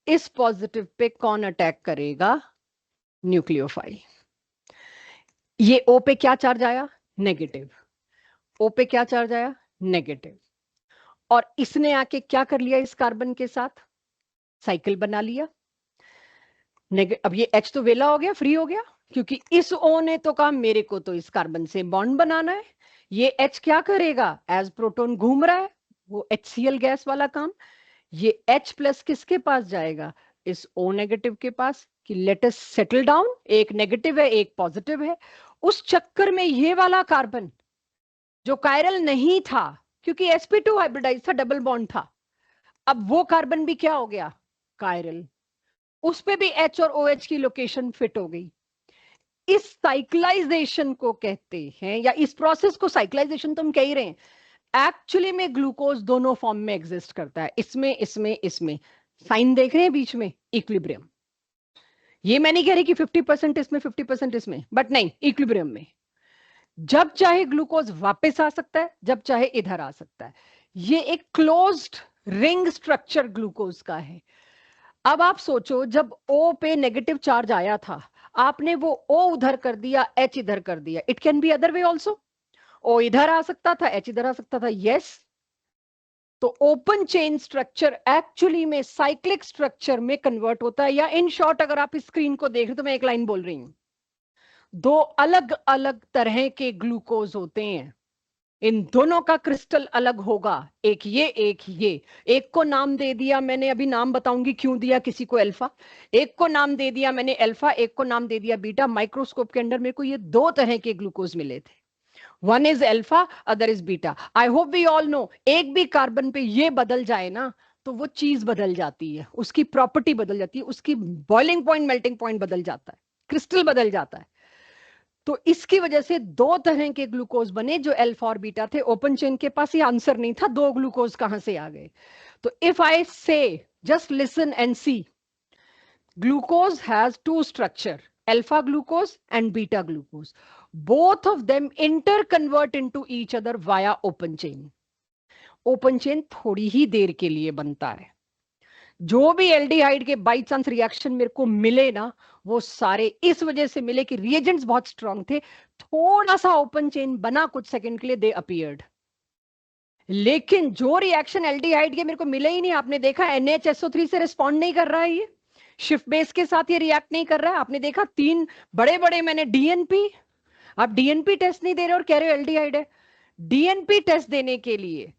इस पॉजिटिव पे कौन अटैक करेगा, न्यूक्लियोफाइल। ये ओ पे क्या चार्ज आया, नेगेटिव। ओ पे क्या चार्ज आया, नेगेटिव। और इसने आके क्या कर लिया, इस कार्बन के साथ साइकिल बना लिया। अब ये H तो वेला हो गया, फ्री हो गया, क्योंकि इस O ने तो कहा मेरे को तो इस कार्बन से बॉन्ड बनाना है, ये H क्या करेगा, एज प्रोटॉन घूम रहा है, वो HCl गैस वाला काम, ये H प्लस किसके पास जाएगा, इस O नेगेटिव के पास, कि लेट अस सेटल डाउन, एक नेगेटिव है एक पॉजिटिव है। उस चक्कर में ये वाला कार्बन जो कायरल नहीं था, क्योंकि sp2 हाइब्रिडाइज था, डबल बॉन्ड था, अब वो कार्बन भी क्या हो गया, कायरल, उस पे भी H और OH की लोकेशन फिट हो गई। इस साइक्लाइजेशन को कहते हैं, या इस प्रोसेस को साइक्लाइजेशन तो हम कह ही रहे हैं। एक्चुअली में ग्लूकोज दोनों फॉर्म में एग्जिस्ट करता है, इसमें इसमें इसमें, साइन देख रहे हैं बीच में, इक्विलिब्रियम। ये मैं नहीं कह रही कि 50% इसमें 50% इसमें, बट नहीं, इक्विलिब्रियम में जब चाहे ग्लूकोज वापस आ सकता है, जब चाहे इधर आ सकता है। ये एक क्लोज्ड रिंग स्ट्रक्चर ग्लूकोज का है। अब आप सोचो, जब O पे नेगेटिव चार्ज आया था, आपने वो O उधर कर दिया, H इधर कर दिया, it can be other way also, O इधर आ सकता था, H इधर आ सकता था, यस। तो ओपन चेन स्ट्रक्चर एक्चुअली में साइक्लिक स्ट्रक्चर में कन्वर्ट होता है, या इन शॉर्ट अगर आप इस स्क्रीन को देख रहे तो मैं एक लाइन बोल रही हूं, दो अलग अलग तरह के ग्लूकोज होते हैं, इन दोनों का क्रिस्टल अलग होगा, एक ये एक ये। एक को नाम दे दिया मैंने, अभी नाम बताऊंगी क्यों दिया किसी को अल्फा, एक को नाम दे दिया मैंने अल्फा, एक को नाम दे दिया बीटा। माइक्रोस्कोप के अंदर मेरे को ये दो तरह के ग्लूकोज मिले थे, one is alpha, other is beta. I hope we all know, एक भी कार्बन पे ये बदल जाए ना तो वो चीज बदल जाती है, उसकी प्रॉपर्टी बदल जाती है, उसकी बॉइलिंग पॉइंट मेल्टिंग पॉइंट बदल जाता है, क्रिस्टल बदल जाता है। तो इसकी वजह से दो तरह के ग्लूकोज बने जो अल्फा और बीटा थे। ओपन चेन के पास ये आंसर नहीं था, दो ग्लूकोज कहां से आ गए। तो if I say, just listen and see, glucose has two structure, alpha glucose and beta glucose. Both of them interconvert into each other via open chain. Open chain थोड़ी ही देर के लिए बनता है। जो भी एल्डिहाइड के बाई चांस रिएक्शन मेरे को मिले ना, वो सारे इस वजह से मिले कि रिएजेंट्स बहुत स्ट्रांग थे, थोड़ा सा ओपन चेन बना कुछ सेकंड के लिए, दे अपीयर्ड। लेकिन जो रिएक्शन एल्डिहाइड के मेरे को मिले ही नहीं, आपने देखा NHSO3 से रिस्पॉन्ड नहीं कर रहा है, ये शिफ्ट बेस के साथ ये रिएक्ट नहीं कर रहा है। आपने देखा तीन बड़े बड़े मैंने डीएनपी, आप डीएनपी टेस्ट नहीं दे रहे और कह रहे हो एल्डिहाइड है। डीएनपी टेस्ट देने के लिए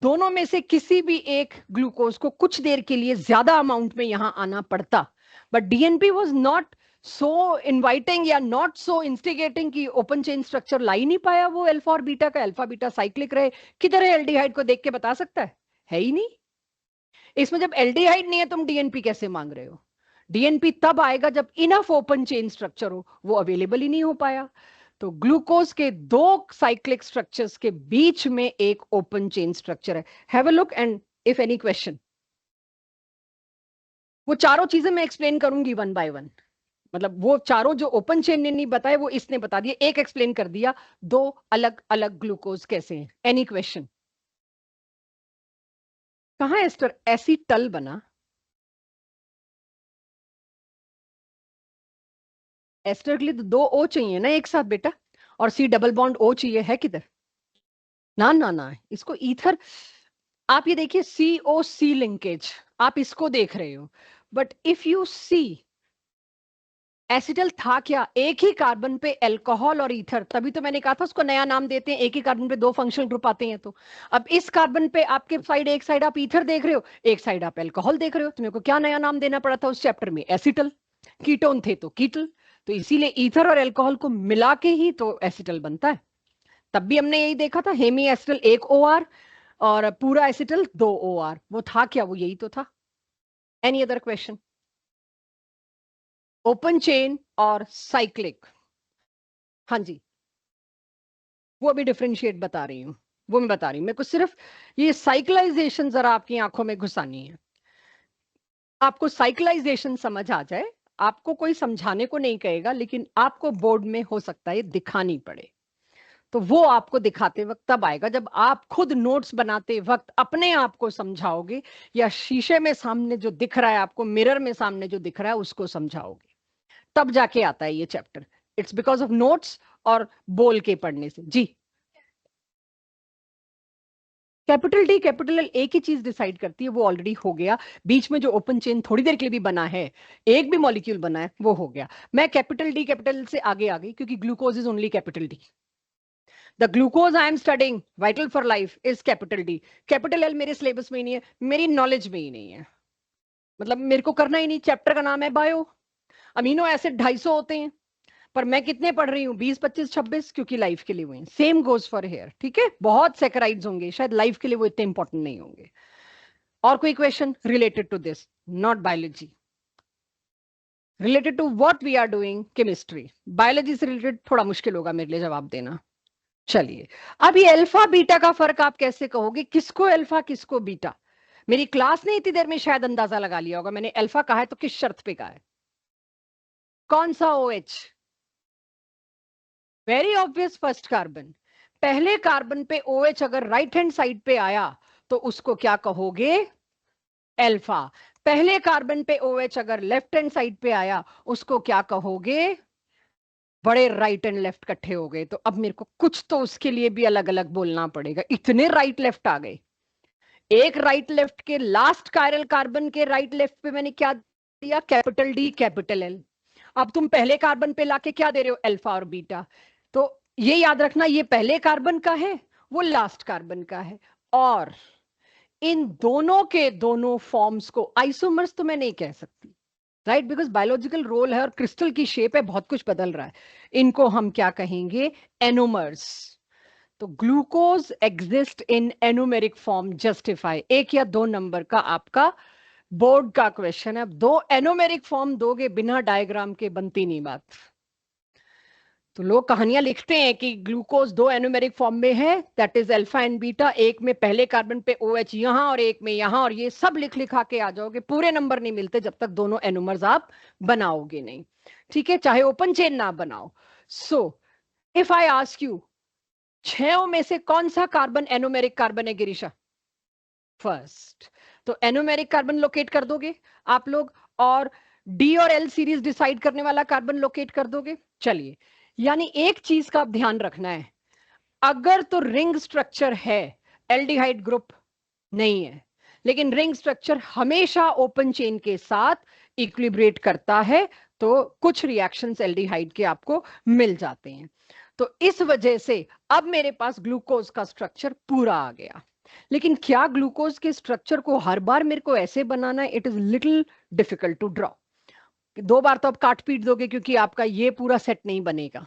दोनों में से किसी भी एक ग्लूकोज को कुछ देर के लिए ज्यादा अमाउंट में यहां आना पड़ता, but DNP was not so inviting या नॉट सो इंस्टिगेटिंग कि ओपन चेन स्ट्रक्चर ला ही नहीं पाया वो अल्फा और बीटा का, अल्फा बीटा साइक्लिक रहे। किधर है एल्डिहाइड को देख के बता सकता है ही नहीं। इसमें जब एल्डिहाइड नहीं है तुम डीएनपी कैसे मांग रहे हो। डीएनपी तब आएगा जब इनफ ओपन चेन स्ट्रक्चर हो, वो अवेलेबल ही नहीं हो पाया। तो ग्लूकोज के दो साइक्लिक स्ट्रक्चर्स के बीच में एक ओपन चेन स्ट्रक्चर है। Have a look and if any question. वो चारों चीजें मैं एक्सप्लेन करूंगी वन बाय वन, मतलब वो चारों जो ओपन चेन ने नहीं बताए वो इसने बता दिए, एक एक्सप्लेन कर दिया, दो अलग अलग ग्लूकोज कैसे हैं। Any question. कहां एस्टर एसीटल बना, एस्टर के लिए तो दो ओ चाहिए ना एक साथ बेटा, और सी डबल बॉन्ड ओ चाहिए, है किधर, ना ना ना, इसको ईथर, आप ये देखिए COC लिंकेज, आप इसको देख रहे हो, but if you see acetal था क्या, एक ही कार्बन पे अल्कोहल और ईथर, तभी तो मैंने कहा था उसको नया नाम देते हैं, एक ही कार्बन पे दो फंक्शनल ग्रुप आते हैं। तो अब इस कार्बन पे आपके साइड, एक साइड आप ईथर देख रहे हो, एक साइड आप अल्कोहल देख रहे हो, तो मेरे को क्या नया नाम देना पड़ा था उस चैप्टर में, एसिटल। कीटोन थे तो कीटल, तो इसीलिए ईथर और अल्कोहल को मिला के ही तो एसिटल बनता है। तब भी हमने यही देखा था, हेमी एसिटल एक OR और पूरा एसिटल दो OR, वो था क्या, वो यही तो था। Any other question. Open chain और साइक्लिक, हाँ जी, वो अभी डिफरेंशिएट बता रही हूँ, वो मैं बता रही हूँ, मेरे को सिर्फ ये साइक्लाइजेशन जरा आपकी आंखों में घुसानी है, आपको साइक्लाइजेशन समझ आ जाए। आपको कोई समझाने को नहीं कहेगा, लेकिन आपको बोर्ड में हो सकता है दिखानी पड़े, तो वो आपको दिखाते वक्त तब आएगा जब आप खुद नोट्स बनाते वक्त अपने आप को समझाओगे, या शीशे में सामने जो दिख रहा है आपको, मिरर में सामने जो दिख रहा है उसको समझाओगे, तब जाके आता है ये chapter. It's because of notes और बोल के पढ़ने से। G capital D capital L एक ही चीज डिसाइड करती है, वो ऑलरेडी हो गया। बीच में जो ओपन चेन थोड़ी देर के लिए भी बना है, एक भी मॉलिक्यूल बना है, वो हो गया। मैं कैपिटल डी कैपिटल से आगे आ गई क्योंकि glucose is only capital D. The glucose I am studying vital for life is capital D. Capital L मेरे सिलेबस में ही नहीं है, मेरी नॉलेज में ही नहीं है, मतलब मेरे को करना ही नहीं। चैप्टर का नाम है बायो, अमीनो एसिड 250 होते हैं, पर मैं कितने पढ़ रही हूँ? 20, 25, 26, क्योंकि लाइफ के लिए हुए। सेम गोज फॉर हेयर, ठीक है। बहुत सेक्राइड्स होंगे, शायद लाइफ के लिए वो इतने इंपॉर्टेंट नहीं होंगे। और कोई question related to this? Not biology, related to what we are doing chemistry. Biology से रिलेटेड थोड़ा मुश्किल होगा मेरे लिए जवाब देना। चलिए, अब ये अल्फा बीटा का फर्क आप कैसे कहोगे? किसको अल्फा किसको बीटा? मेरी क्लास ने इतनी देर में शायद अंदाजा लगा लिया होगा। मैंने अल्फा कहा है तो किस शर्त पे कहा है? कौन सा OH? Very obvious, first carbon. पहले कार्बन पे OH अगर राइट हैंड साइड पे आया तो उसको क्या कहोगे? अल्फा। पहले कार्बन पे OH अगर लेफ्ट हैंड साइड पे आया उसको क्या कहोगे? बड़े राइट एंड लेफ्ट इकट्ठे हो गए, तो अब मेरे को कुछ तो उसके लिए भी अलग अलग बोलना पड़ेगा। इतने राइट लेफ्ट आ गए। एक राइट लेफ्ट के लास्ट कायरल कार्बन के राइट लेफ्ट पे मैंने क्या दिया? Capital D capital L. अब तुम पहले कार्बन पे लाके क्या दे रहे हो? अल्फा और बीटा। तो ये याद रखना, ये पहले कार्बन का है, वो लास्ट कार्बन का है। और इन दोनों के दोनों फॉर्म्स को आइसोमर्स तो मैं नहीं कह सकती, राइट, बिकॉज बायोलॉजिकल रोल है और क्रिस्टल की शेप है, बहुत कुछ बदल रहा है। इनको हम क्या कहेंगे? एनोमर्स। तो glucose exist in anomeric form, justify. 1 या 2 नंबर का आपका बोर्ड का क्वेश्चन है। अब 2 एनोमेरिक फॉर्म दोगे बिना डायग्राम के, बनती नहीं बात। तो लोग कहानियां लिखते हैं कि ग्लूकोज 2 एनोमेरिक फॉर्म में है, that is alpha and beta. एक में पहले कार्बन पे OH यहां और एक में यहां, और ये सब लिख लिखा के आ जाओगे। पूरे नंबर नहीं मिलते जब तक दोनों एनोमर्स आप बनाओगे नहीं, ठीक है, चाहे ओपन चेन ना बनाओ। So if I ask you, 6 में से कौन सा कार्बन एनोमेरिक कार्बन है गिरीशा? फर्स्ट। तो एनोमेरिक कार्बन लोकेट कर दोगे आप लोग, और डी और एल सीरीज डिसाइड करने वाला कार्बन लोकेट कर दोगे। चलिए, यानी एक चीज का आप ध्यान रखना है, अगर तो रिंग स्ट्रक्चर है, एल्डिहाइड ग्रुप नहीं है, लेकिन रिंग स्ट्रक्चर हमेशा ओपन चेन के साथ इक्विलिब्रेट करता है, तो कुछ रिएक्शंस एल्डिहाइड के आपको मिल जाते हैं। तो इस वजह से अब मेरे पास ग्लूकोज का स्ट्रक्चर पूरा आ गया। लेकिन क्या ग्लूकोज के स्ट्रक्चर को हर बार मेरे को ऐसे बनाना है? It is little difficult to draw. 2 बार तो आप काट पीट दोगे क्योंकि आपका ये पूरा सेट नहीं बनेगा।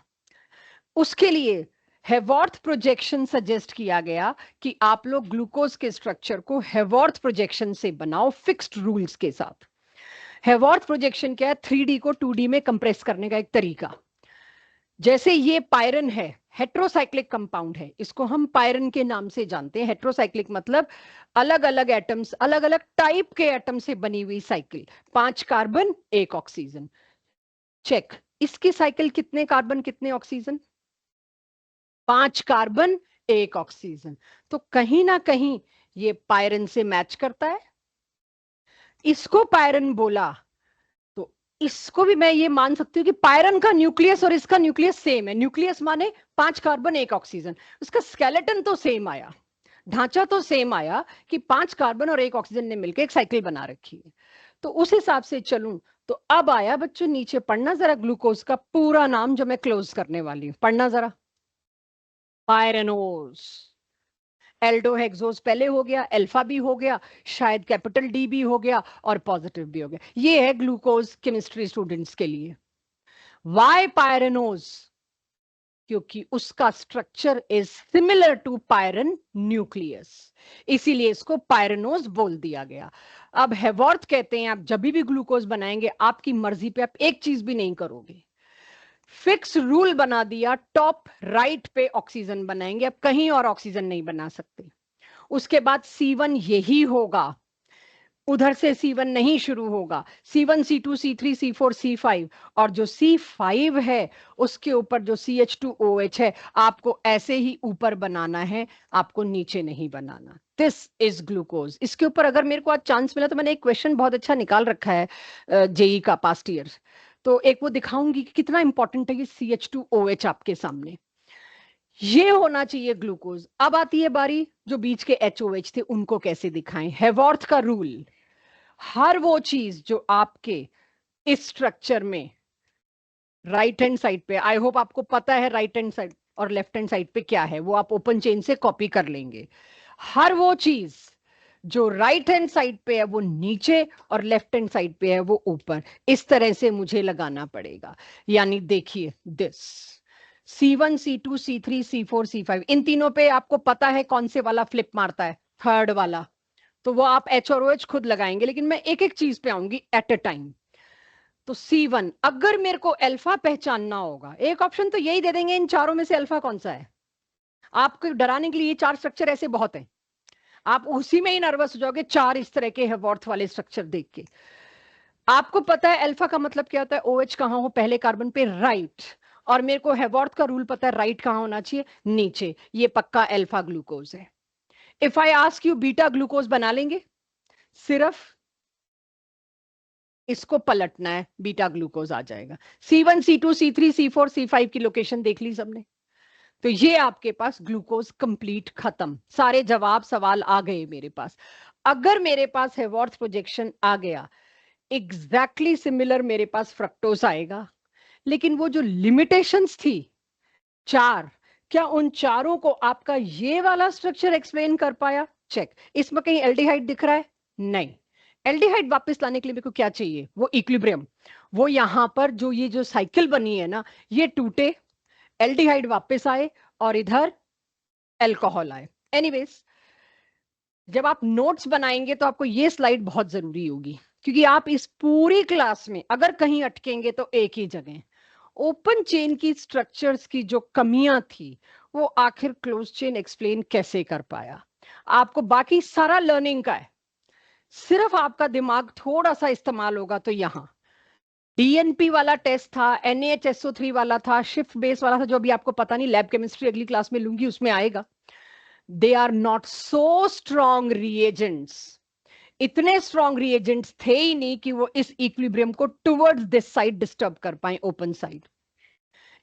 उसके लिए हेवॉर्थ प्रोजेक्शन सजेस्ट किया गया कि आप लोग ग्लूकोज के स्ट्रक्चर को हेवॉर्थ प्रोजेक्शन से बनाओ, फिक्स्ड रूल्स के साथ। हेवॉर्थ प्रोजेक्शन क्या है? 3D को 2D में कंप्रेस करने का एक तरीका। जैसे ये पायरन है, हेट्रोसाइक्लिक कंपाउंड है, इसको हम पायरन के नाम से जानते हैं। हेट्रोसाइक्लिक मतलब अलग अलग एटम्स, अलग अलग टाइप के एटम से बनी हुई साइकिल। 5 carbon 1 oxygen. चेक, इसकी साइकिल कितने कार्बन कितने ऑक्सीजन? 5 carbon 1 oxygen. तो कहीं ना कहीं ये पायरन से मैच करता है। इसको पायरन बोला तो इसको भी मैं ये मान सकती हूँ कि पायरन का न्यूक्लियस और इसका न्यूक्लियस सेम है। न्यूक्लियस माने 5 कार्बन 1 ऑक्सीजन, उसका स्केलेटन तो सेम आया, ढांचा तो सेम आया कि 5 कार्बन और 1 ऑक्सीजन ने मिलकर एक साइकिल बना रखी है। तो उस हिसाब से चलूं तो अब आया बच्चों नीचे पढ़ना जरा ग्लूकोज का पूरा नाम जो मैं क्लोज करने वाली हूं, पढ़ना जरा। पायरेनोज। एल्डोहेक्सोज पहले हो गया, अल्फा भी हो गया, शायद कैपिटल डी भी हो गया और पॉजिटिव भी हो गया। ये है ग्लूकोज केमिस्ट्री स्टूडेंट्स के लिए। Why pyranose? क्योंकि उसका structure is similar to pyran nucleus, इसीलिए इसको पायरेनोज बोल दिया गया। अब हेवॉर्थ कहते हैं आप जब भी ग्लूकोज बनाएंगे आपकी मर्जी पे आप एक चीज भी नहीं करोगे, फिक्स रूल बना दिया, टॉप राइट पे ऑक्सीजन बनाएंगे, अब कहीं और ऑक्सीजन नहीं बना सकते। उसके बाद C1 यही होगा, उधर से C1 नहीं शुरू होगा। C1 C2 C3 C4 C5, और जो C5 है उसके ऊपर जो CH2OH है आपको ऐसे ही ऊपर बनाना है, आपको नीचे नहीं बनाना। This is glucose. इसके ऊपर अगर मेरे को आज चांस मिला तो मैंने एक क्वेश्चन बहुत अच्छा निकाल रखा है जेई का पास्ट ईयर, तो एक वो दिखाऊंगी कि कितना इंपॉर्टेंट है ये CH2OH आपके सामने। ये होना चाहिए ग्लूकोज। अब आती है बारी जो बीच के HOH थे उनको कैसे दिखाएं। हेवॉर्थ का रूल, हर वो चीज जो आपके इस स्ट्रक्चर में राइट हैंड साइड पे, आई होप आपको पता है राइट हैंड साइड और लेफ्ट हैंड साइड पे क्या है, वो आप ओपन चेन से कॉपी कर लेंगे। हर वो चीज जो राइट हैंड साइड पे है वो नीचे और लेफ्ट हैंड साइड पे है वो ऊपर, इस तरह से मुझे लगाना पड़ेगा। यानी देखिए this C1 C2 C3 C4 C5, इन तीनों पे आपको पता है कौन से वाला फ्लिप मारता है, थर्ड वाला। तो वो आप H और OH खुद लगाएंगे, लेकिन मैं एक एक चीज पे आऊंगी एट अ टाइम। तो C1, अगर मेरे को अल्फा पहचानना होगा, एक ऑप्शन तो यही दे देंगे इन चारों में से अल्फा कौन सा है। आपको डराने के लिए ये चार स्ट्रक्चर ऐसे बहुत हैं, आप उसी में ही नर्वस हो जाओगे चार इस तरह के हेवॉर्थ वाले स्ट्रक्चर देख के। आपको पता है अल्फा का मतलब क्या होता है, OH कहां हो पहले कार्बन पे, राइट। और मेरे को हेवॉर्थ का रूल पता है, राइट कहां होना चाहिए, नीचे। ये पक्का अल्फा ग्लूकोज है। If I ask you beta glucose बना लेंगे, सिर्फ इसको पलटना है, बीटा ग्लूकोज आ जाएगा। C1 C2 C3 C4 C5 की लोकेशन देख ली सबने। तो ये आपके पास ग्लूकोज कंप्लीट, खत्म, सारे जवाब सवाल आ गए मेरे पास। अगर मेरे पास हेवॉर्थ प्रोजेक्शन आ गया, एग्जैक्टली सिमिलर मेरे पास फ्रक्टोज आएगा। लेकिन वो जो लिमिटेशंस थी चार, क्या उन चारों को आपका ये वाला स्ट्रक्चर एक्सप्लेन कर पाया? चेक। इसमें कहीं एल्डिहाइड दिख रहा है? नहीं। एल्डिहाइड वापस लाने के लिए मेरे को क्या चाहिए, वो इक्विलिब्रियम। वो यहां पर जो ये जो साइकिल बनी है ना, ये टूटे, एल्डिहाइड वापस आए और इधर एल्कोहल आए। एनीवेज, जब आप नोट्स बनाएंगे तो आपको ये स्लाइड बहुत जरूरी होगी, क्योंकि आप इस पूरी क्लास में अगर कहीं अटकेंगे तो एक ही जगह, ओपन चेन की स्ट्रक्चर्स की जो कमियां थी वो आखिर क्लोज चेन एक्सप्लेन कैसे कर पाया। आपको बाकी सारा लर्निंग का है, सिर्फ आपका दिमाग थोड़ा सा इस्तेमाल होगा। तो यहां DNP वाला टेस्ट था, NaHSO3 वाला था, शिफ्ट बेस वाला था, जो अभी आपको पता नहीं, लैब केमिस्ट्री अगली क्लास में लूंगी उसमें आएगा। They are not so strong reagents, इतने स्ट्रॉन्ग रिएजेंट्स थे ही नहीं कि वो इस इक्विलिब्रियम को टुवर्ड्स दिस साइड डिस्टर्ब कर पाए, ओपन साइड।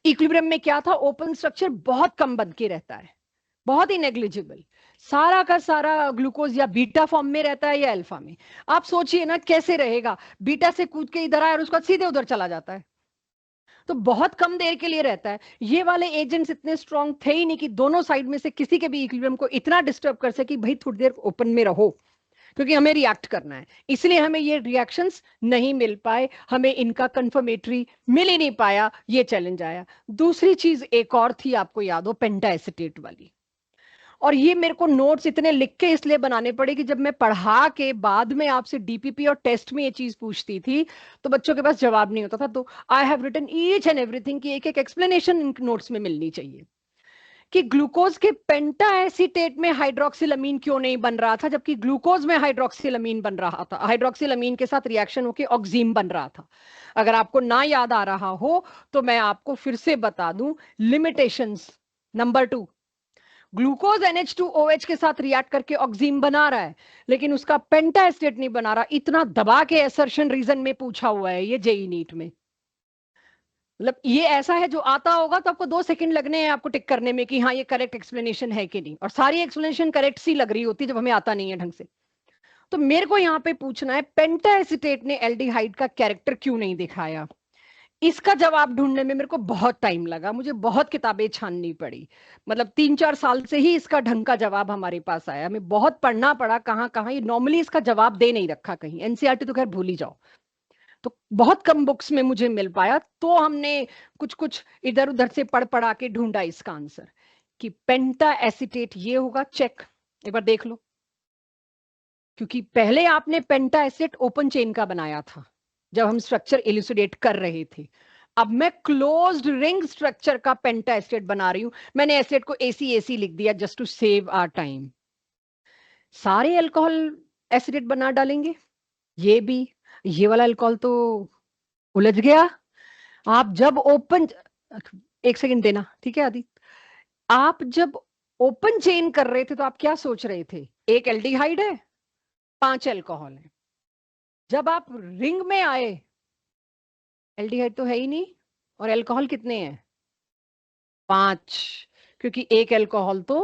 इक्विलिब्रियम में क्या था, ओपन स्ट्रक्चर बहुत कम बन के रहता है, बहुत ही नेग्लिजिबल। सारा का सारा ग्लूकोज या बीटा फॉर्म में रहता है या अल्फा में। आप सोचिए ना कैसे रहेगा, बीटा से कूद के इधर आया और उसके बाद सीधे उधर चला जाता है, तो बहुत कम देर के लिए रहता है। ये वाले एजेंट्स इतने स्ट्रॉन्ग थे ही नहीं कि दोनों साइड में से किसी के भी इक्विलिब्रियम को इतना डिस्टर्ब कर सके भाई थोड़ी देर ओपन में रहो, क्योंकि हमें रिएक्ट करना है। इसलिए हमें ये रिएक्शंस नहीं मिल पाए, हमें इनका कंफर्मेटरी मिल ही नहीं पाया, ये चैलेंज आया। दूसरी चीज एक और थी, आपको याद हो, पेंटा एसिटेट वाली। और ये मेरे को नोट्स इतने लिख के इसलिए बनाने पड़े कि जब मैं पढ़ा के बाद में आपसे DPP और टेस्ट में ये चीज पूछती थी तो बच्चों के पास जवाब नहीं होता था। तो I have written each and everything की एक एक एक्सप्लेनेशन इन नोट्स में मिलनी चाहिए कि ग्लूकोज के पेंटा एसीटेट में हाइड्रोक्सिलमीन क्यों नहीं बन रहा था, जबकि ग्लूकोज में हाइड्रोक्सिलमीन बन रहा था, हाइड्रोक्सिलमीन के साथ रिएक्शन होकर ऑक्सीम बन रहा था। अगर आपको ना याद आ रहा हो तो मैं आपको फिर से बता दूं लिमिटेशंस। नंबर 2, ग्लूकोज NH2OH के साथ रिएक्ट करके ऑक्सीम बना रहा है, लेकिन उसका पेंटा एस्टेट नहीं बना रहा। इतना दबा के असर्शन रीजन में पूछा हुआ है ये जेई नीट में। मतलब ये ऐसा है जो आता होगा तो आपको 2 सेकंड लगने हैं आपको टिक करने में कि हाँ ये करेक्ट एक्सप्लेनेशन है कि नहीं, और सारी एक्सप्लेनेशन करेक्ट सी लग रही होती है जब हमें आता नहीं है ढंग से। तो मेरे को यहाँ पे पूछना है पेंटा एसिटेट ने एल्डिहाइड का कैरेक्टर क्यों नहीं दिखाया। इसका जवाब ढूंढने में मेरे को बहुत टाइम लगा, मुझे बहुत किताबें छाननी पड़ी। मतलब 3-4 साल से ही इसका ढंग का जवाब हमारे पास आया, हमें बहुत पढ़ना पड़ा कहाँ कहाँ, ये नॉर्मली इसका जवाब दे नहीं रखा कहीं, NCERT तो खैर भूल ही जाओ। तो बहुत कम बुक्स में मुझे मिल पाया, तो हमने कुछ कुछ इधर उधर से पढ़ पढ़ा के ढूंढा इसका आंसर कि पेंटा एसिटेट ये होगा। चेक, एक बार देख लो, क्योंकि पहले आपने पेंटा एसिड ओपन चेन का बनाया था जब हम स्ट्रक्चर इल्यूसिडेट कर रहे थे। अब मैं क्लोज्ड रिंग स्ट्रक्चर का पेंटा एसिड बना रही हूं, मैंने एसिड को AC लिख दिया just to save our time. सारे अल्कोहल एसिडेट बना डालेंगे, ये भी, ये वाला अल्कोहल तो उलझ गया। आप जब ओपन, एक सेकंड देना, ठीक है आदि, आप जब ओपन चेन कर रहे थे तो आप क्या सोच रहे थे, एक एल्डिहाइड है, 5 अल्कोहल है। जब आप रिंग में आए, एल्डिहाइड तो है ही नहीं, और अल्कोहल कितने हैं, 5। क्योंकि एक एल्कोहल तो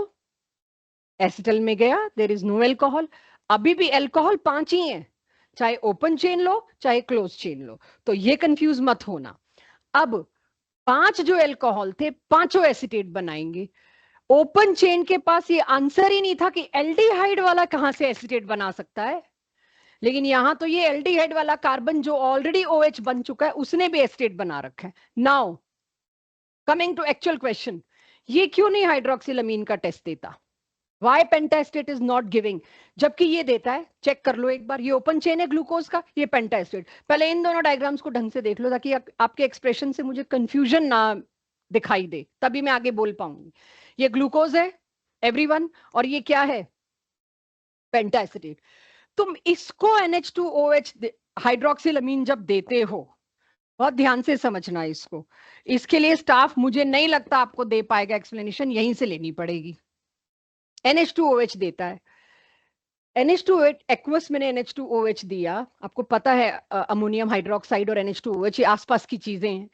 एसिटल में गया, देयर इज नो एल्कोहल। अभी भी एल्कोहल 5 ही है, चाहे ओपन चेन लो चाहे क्लोज चेन लो, तो ये कंफ्यूज मत होना। अब 5 जो एल्कोहल थे, पांचों एसिटेट बनाएंगे। ओपन चेन के पास ये आंसर ही नहीं था कि एल्डिहाइड वाला कहां से एसिटेट बना सकता है, लेकिन यहां तो ये एल्डिहाइड वाला कार्बन जो ऑलरेडी OH बन चुका है उसने भी एसिटेट बना रखा है। Now coming to actual question, ये क्यों नहीं हाइड्रोक्सिलमीन का टेस्ट देता? Why pentaacetate is not giving, जबकि ये देता है? चेक कर लो एक बार, ये ओपन चेन है ग्लूकोज का, ये पेंटास्टेट। पहले इन दोनों डायग्राम्स को ढंग से देख लो ताकि आपके एक्सप्रेशन से मुझे कंफ्यूजन ना दिखाई दे, तभी मैं आगे बोल पाऊंगी। ये ग्लूकोज है एवरीवन, और ये क्या है? पेंटास्टेट। तुम इसको NH2OH हाइड्रोक्सिलमीन जब देते हो, बहुत ध्यान से समझना इसको, इसके लिए स्टाफ मुझे नहीं लगता आपको दे पाएगा एक्सप्लेनेशन, यहीं से लेनी पड़ेगी। NH2OH देता है, NH2OH एक्वस, मैंने NH2OH दिया, आपको पता है अमोनियम हाइड्रोक्साइड और NH2OH ये आसपास की चीजें हैं।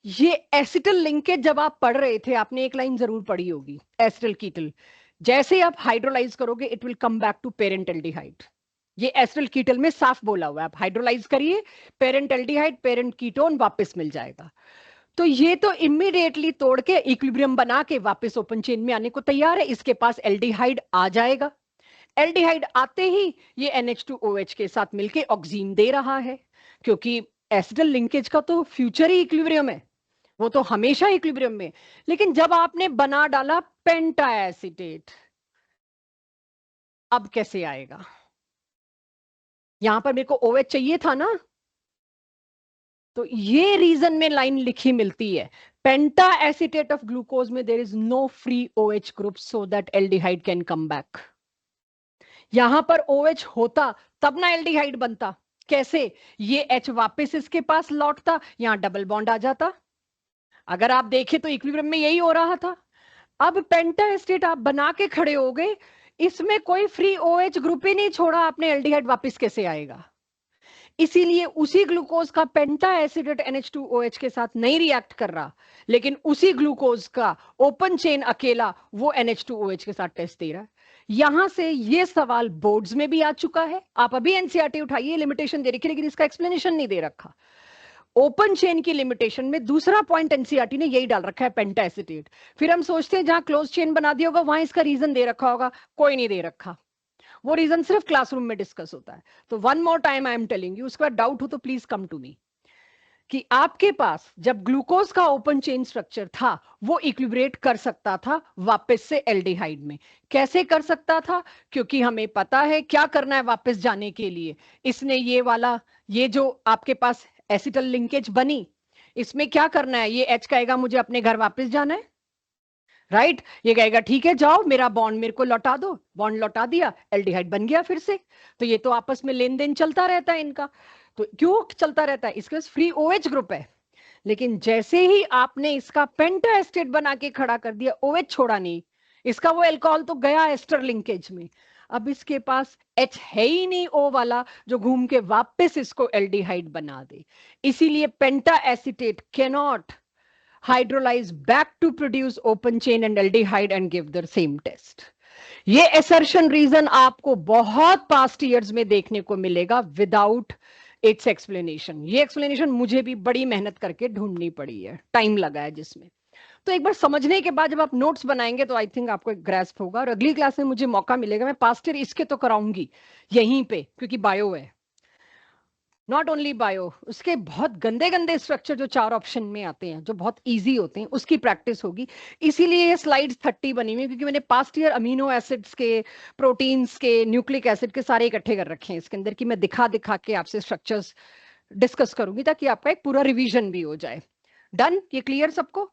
ये एसिटल लिंकेज जब आप पढ़ रहे थे आपने एक लाइन जरूर पढ़ी होगी, एसिटल कीटल, जैसे आप हाइड्रोलाइज करोगे it will come back to parent aldehyde. ये एसिटल कीटल में साफ बोला हुआ है, आप हाइड्रोलाइज करिए पेरेंट एल्डिहाइड पेरेंट कीटोन वापस मिल जाएगा। तो ये तो इमीडिएटली तोड़ के इक्विलिब्रियम बना के वापस ओपन चेन में आने को तैयार है, इसके पास एल्डिहाइड आ जाएगा। एल्डिहाइड आते ही ये NH2OH के साथ मिलके ऑक्सीन दे रहा है, क्योंकि एसिडल लिंकेज का तो फ्यूचर ही इक्विलिब्रियम है, वो तो हमेशा इक्विलिब्रियम में। लेकिन जब आपने बना डाला पेंटा एसिटेट, अब कैसे आएगा? यहां पर मेरे को OH चाहिए था ना, तो ये रीजन में लाइन लिखी मिलती है, पेंटा एसिटेट ऑफ ग्लूकोज में there is no free OH group so that aldehyde can come back. यहां पर OH होता तब ना एल्डिहाइड बनता, कैसे? ये H वापस इसके पास लौटता, यहां डबल बॉन्ड आ जाता। अगर आप देखें तो इक्विलिब्रियम में यही हो रहा था। अब पेंटा एस्टेट आप बना के खड़े हो गए, इसमें कोई फ्री OH ग्रुप ही नहीं छोड़ा आपने, एल्डिहाइड वापस कैसे आएगा? इसीलिए उसी ग्लूकोज का पेंटा एसिडेट NH2OH के साथ नहीं रिएक्ट कर रहा, लेकिन उसी ग्लूकोज का ओपन चेन अकेला वो NH2OH के साथ टेस्ट दे रहा है। यहां से ये सवाल बोर्ड्स में भी आ चुका है, आप अभी एनसीईआरटी उठाइए, लिमिटेशन दे रखी लेकिन इसका एक्सप्लेनेशन नहीं दे रखा। ओपन चेन की लिमिटेशन में दूसरा पॉइंट एनसीईआरटी ने यही डाल रखा है, पेंटा एसिटेट। फिर हम सोचते हैं जहां क्लोज चेन बना दिया होगा वहां इसका रीजन दे रखा होगा, कोई नहीं दे रखा, वो रीजन सिर्फ क्लासरूम में डिस्कस होता है। तो one more time I am telling you, उसके बाद डाउट हो तो प्लीज कम टू मी, कि आपके पास जब ग्लूकोज का ओपन चेन स्ट्रक्चर था वो इक्विलिब्रेट कर सकता था वापस से एल्डिहाइड में। कैसे कर सकता था? क्योंकि हमें पता है क्या करना है वापस जाने के लिए। इसने ये वाला, ये जो आपके पास एसिटल लिंकेज बनी, इसमें क्या करना है? ये H कहेगा मुझे अपने घर वापस जाना है, राइट? ये कहेगा ठीक है जाओ मेरा बॉन्ड मेरे को लौटा दो, बॉन्ड लौटा दिया, एल्डिहाइड बन गया फिर से। तो ये तो आपस में लेन देन चलता रहता है इनका। तो क्यों चलता रहता है? इसके पास फ्री OH ग्रुप है, लेकिन जैसे ही आपने इसका पेंटा एस्टेट बना के खड़ा कर दिया, OH छोड़ा नहीं, इसका वो एल्कोहल तो गया एस्टर लिंकेज में, अब इसके पास H है ही नहीं O वाला जो घूम के वापस इसको एल्डिहाइड बना दे। इसीलिए pentaacetate cannot hydrolyze back to produce open chain and aldehyde and give the same test. ये assertion reason आपको बहुत past years में देखने को मिलेगा without its explanation. ये explanation मुझे भी बड़ी मेहनत करके ढूंढनी पड़ी है, टाइम लगा है जिसमें। तो एक बार समझने के बाद जब आप नोट्स बनाएंगे तो आई थिंक आपको एक ग्रेस्प होगा, और अगली क्लास में मुझे मौका मिलेगा, मैं पास्ट ईयर इसके तो कराऊंगी यहीं पे, क्योंकि बायो है, नॉट ओनली बायो, उसके बहुत गंदे गंदे स्ट्रक्चर जो 4 ऑप्शन में आते हैं जो बहुत इजी होते हैं उसकी प्रैक्टिस होगी। इसीलिए ये स्लाइड 30 बनी हुई, क्योंकि मैंने पास्ट ईयर अमीनो एसिड्स के, प्रोटीन्स के, न्यूक्लिक एसिड के सारे इकट्ठे कर रखे हैं इसके अंदर, कि मैं दिखा दिखा के आपसे स्ट्रक्चर्स डिस्कस करूंगी ताकि आपका एक पूरा रिवीजन भी हो जाए। डन? ये क्लियर सबको?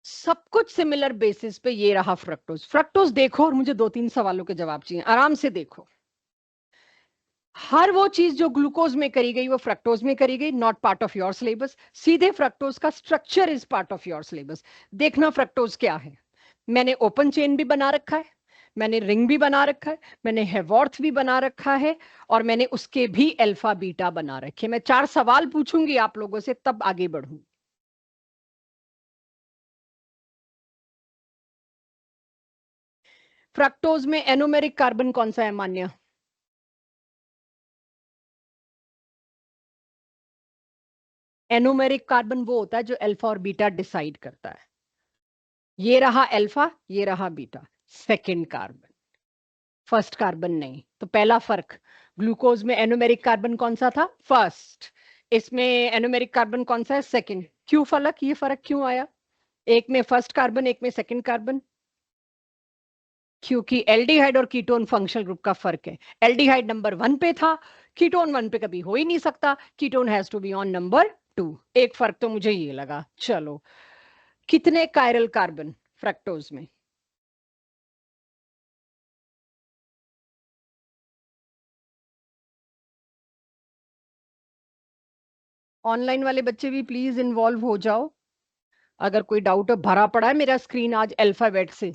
सब कुछ सिमिलर बेसिस पे ये रहा फ्रक्टोज। फ्रक्टोज देखो और मुझे 2-3 सवालों के जवाब चाहिए, आराम से देखो। हर वो चीज जो ग्लूकोज में करी गई वो फ्रक्टोज में करी गई, not part of your syllabus. सीधे फ्रक्टोज का structure is part of your syllabus. देखना फ्रक्टोज क्या है। मैंने ओपन चेन भी बना रखा है, मैंने रिंग भी बना रखा है, मैंने हेवॉर्थ भी बना रखा है, और मैंने उसके भी अल्फा बीटा बना रखे। मैं 4 सवाल पूछूंगी आप लोगों से तब आगे बढ़ूंगी। फ्रक्टोज में एनोमेरिक कार्बन कौन सा है मान्य? एनोमेरिक कार्बन वो होता है जो अल्फा और बीटा डिसाइड करता है। ये रहा अल्फा, ये रहा beta, second carbon, first carbon नहीं। तो पहला फर्क, ग्लूकोज में एनोमेरिक कार्बन कौन सा था? फर्स्ट। इसमें एनोमेरिक कार्बन कौन सा है? सेकंड। क्यों फर्क? ये फर्क क्यों आया? एक में फर्स्ट कार्बन, एक में सेकंड कार्बन। क्योंकि एल्डिहाइड और कीटोन फंक्शनल ग्रुप का फर्क है। एल्डिहाइड नंबर 1 पे था, कीटोन 1 पे कभी हो ही नहीं सकता, ketone has to be on number 2। एक फर्क तो मुझे ये लगा। चलो, कितने कायरल कार्बन फ्रक्टोज में? ऑनलाइन वाले बच्चे भी प्लीज इन्वॉल्व हो जाओ। अगर कोई डाउट भरा पड़ा है, मेरा स्क्रीन आज अल्फाबेट से,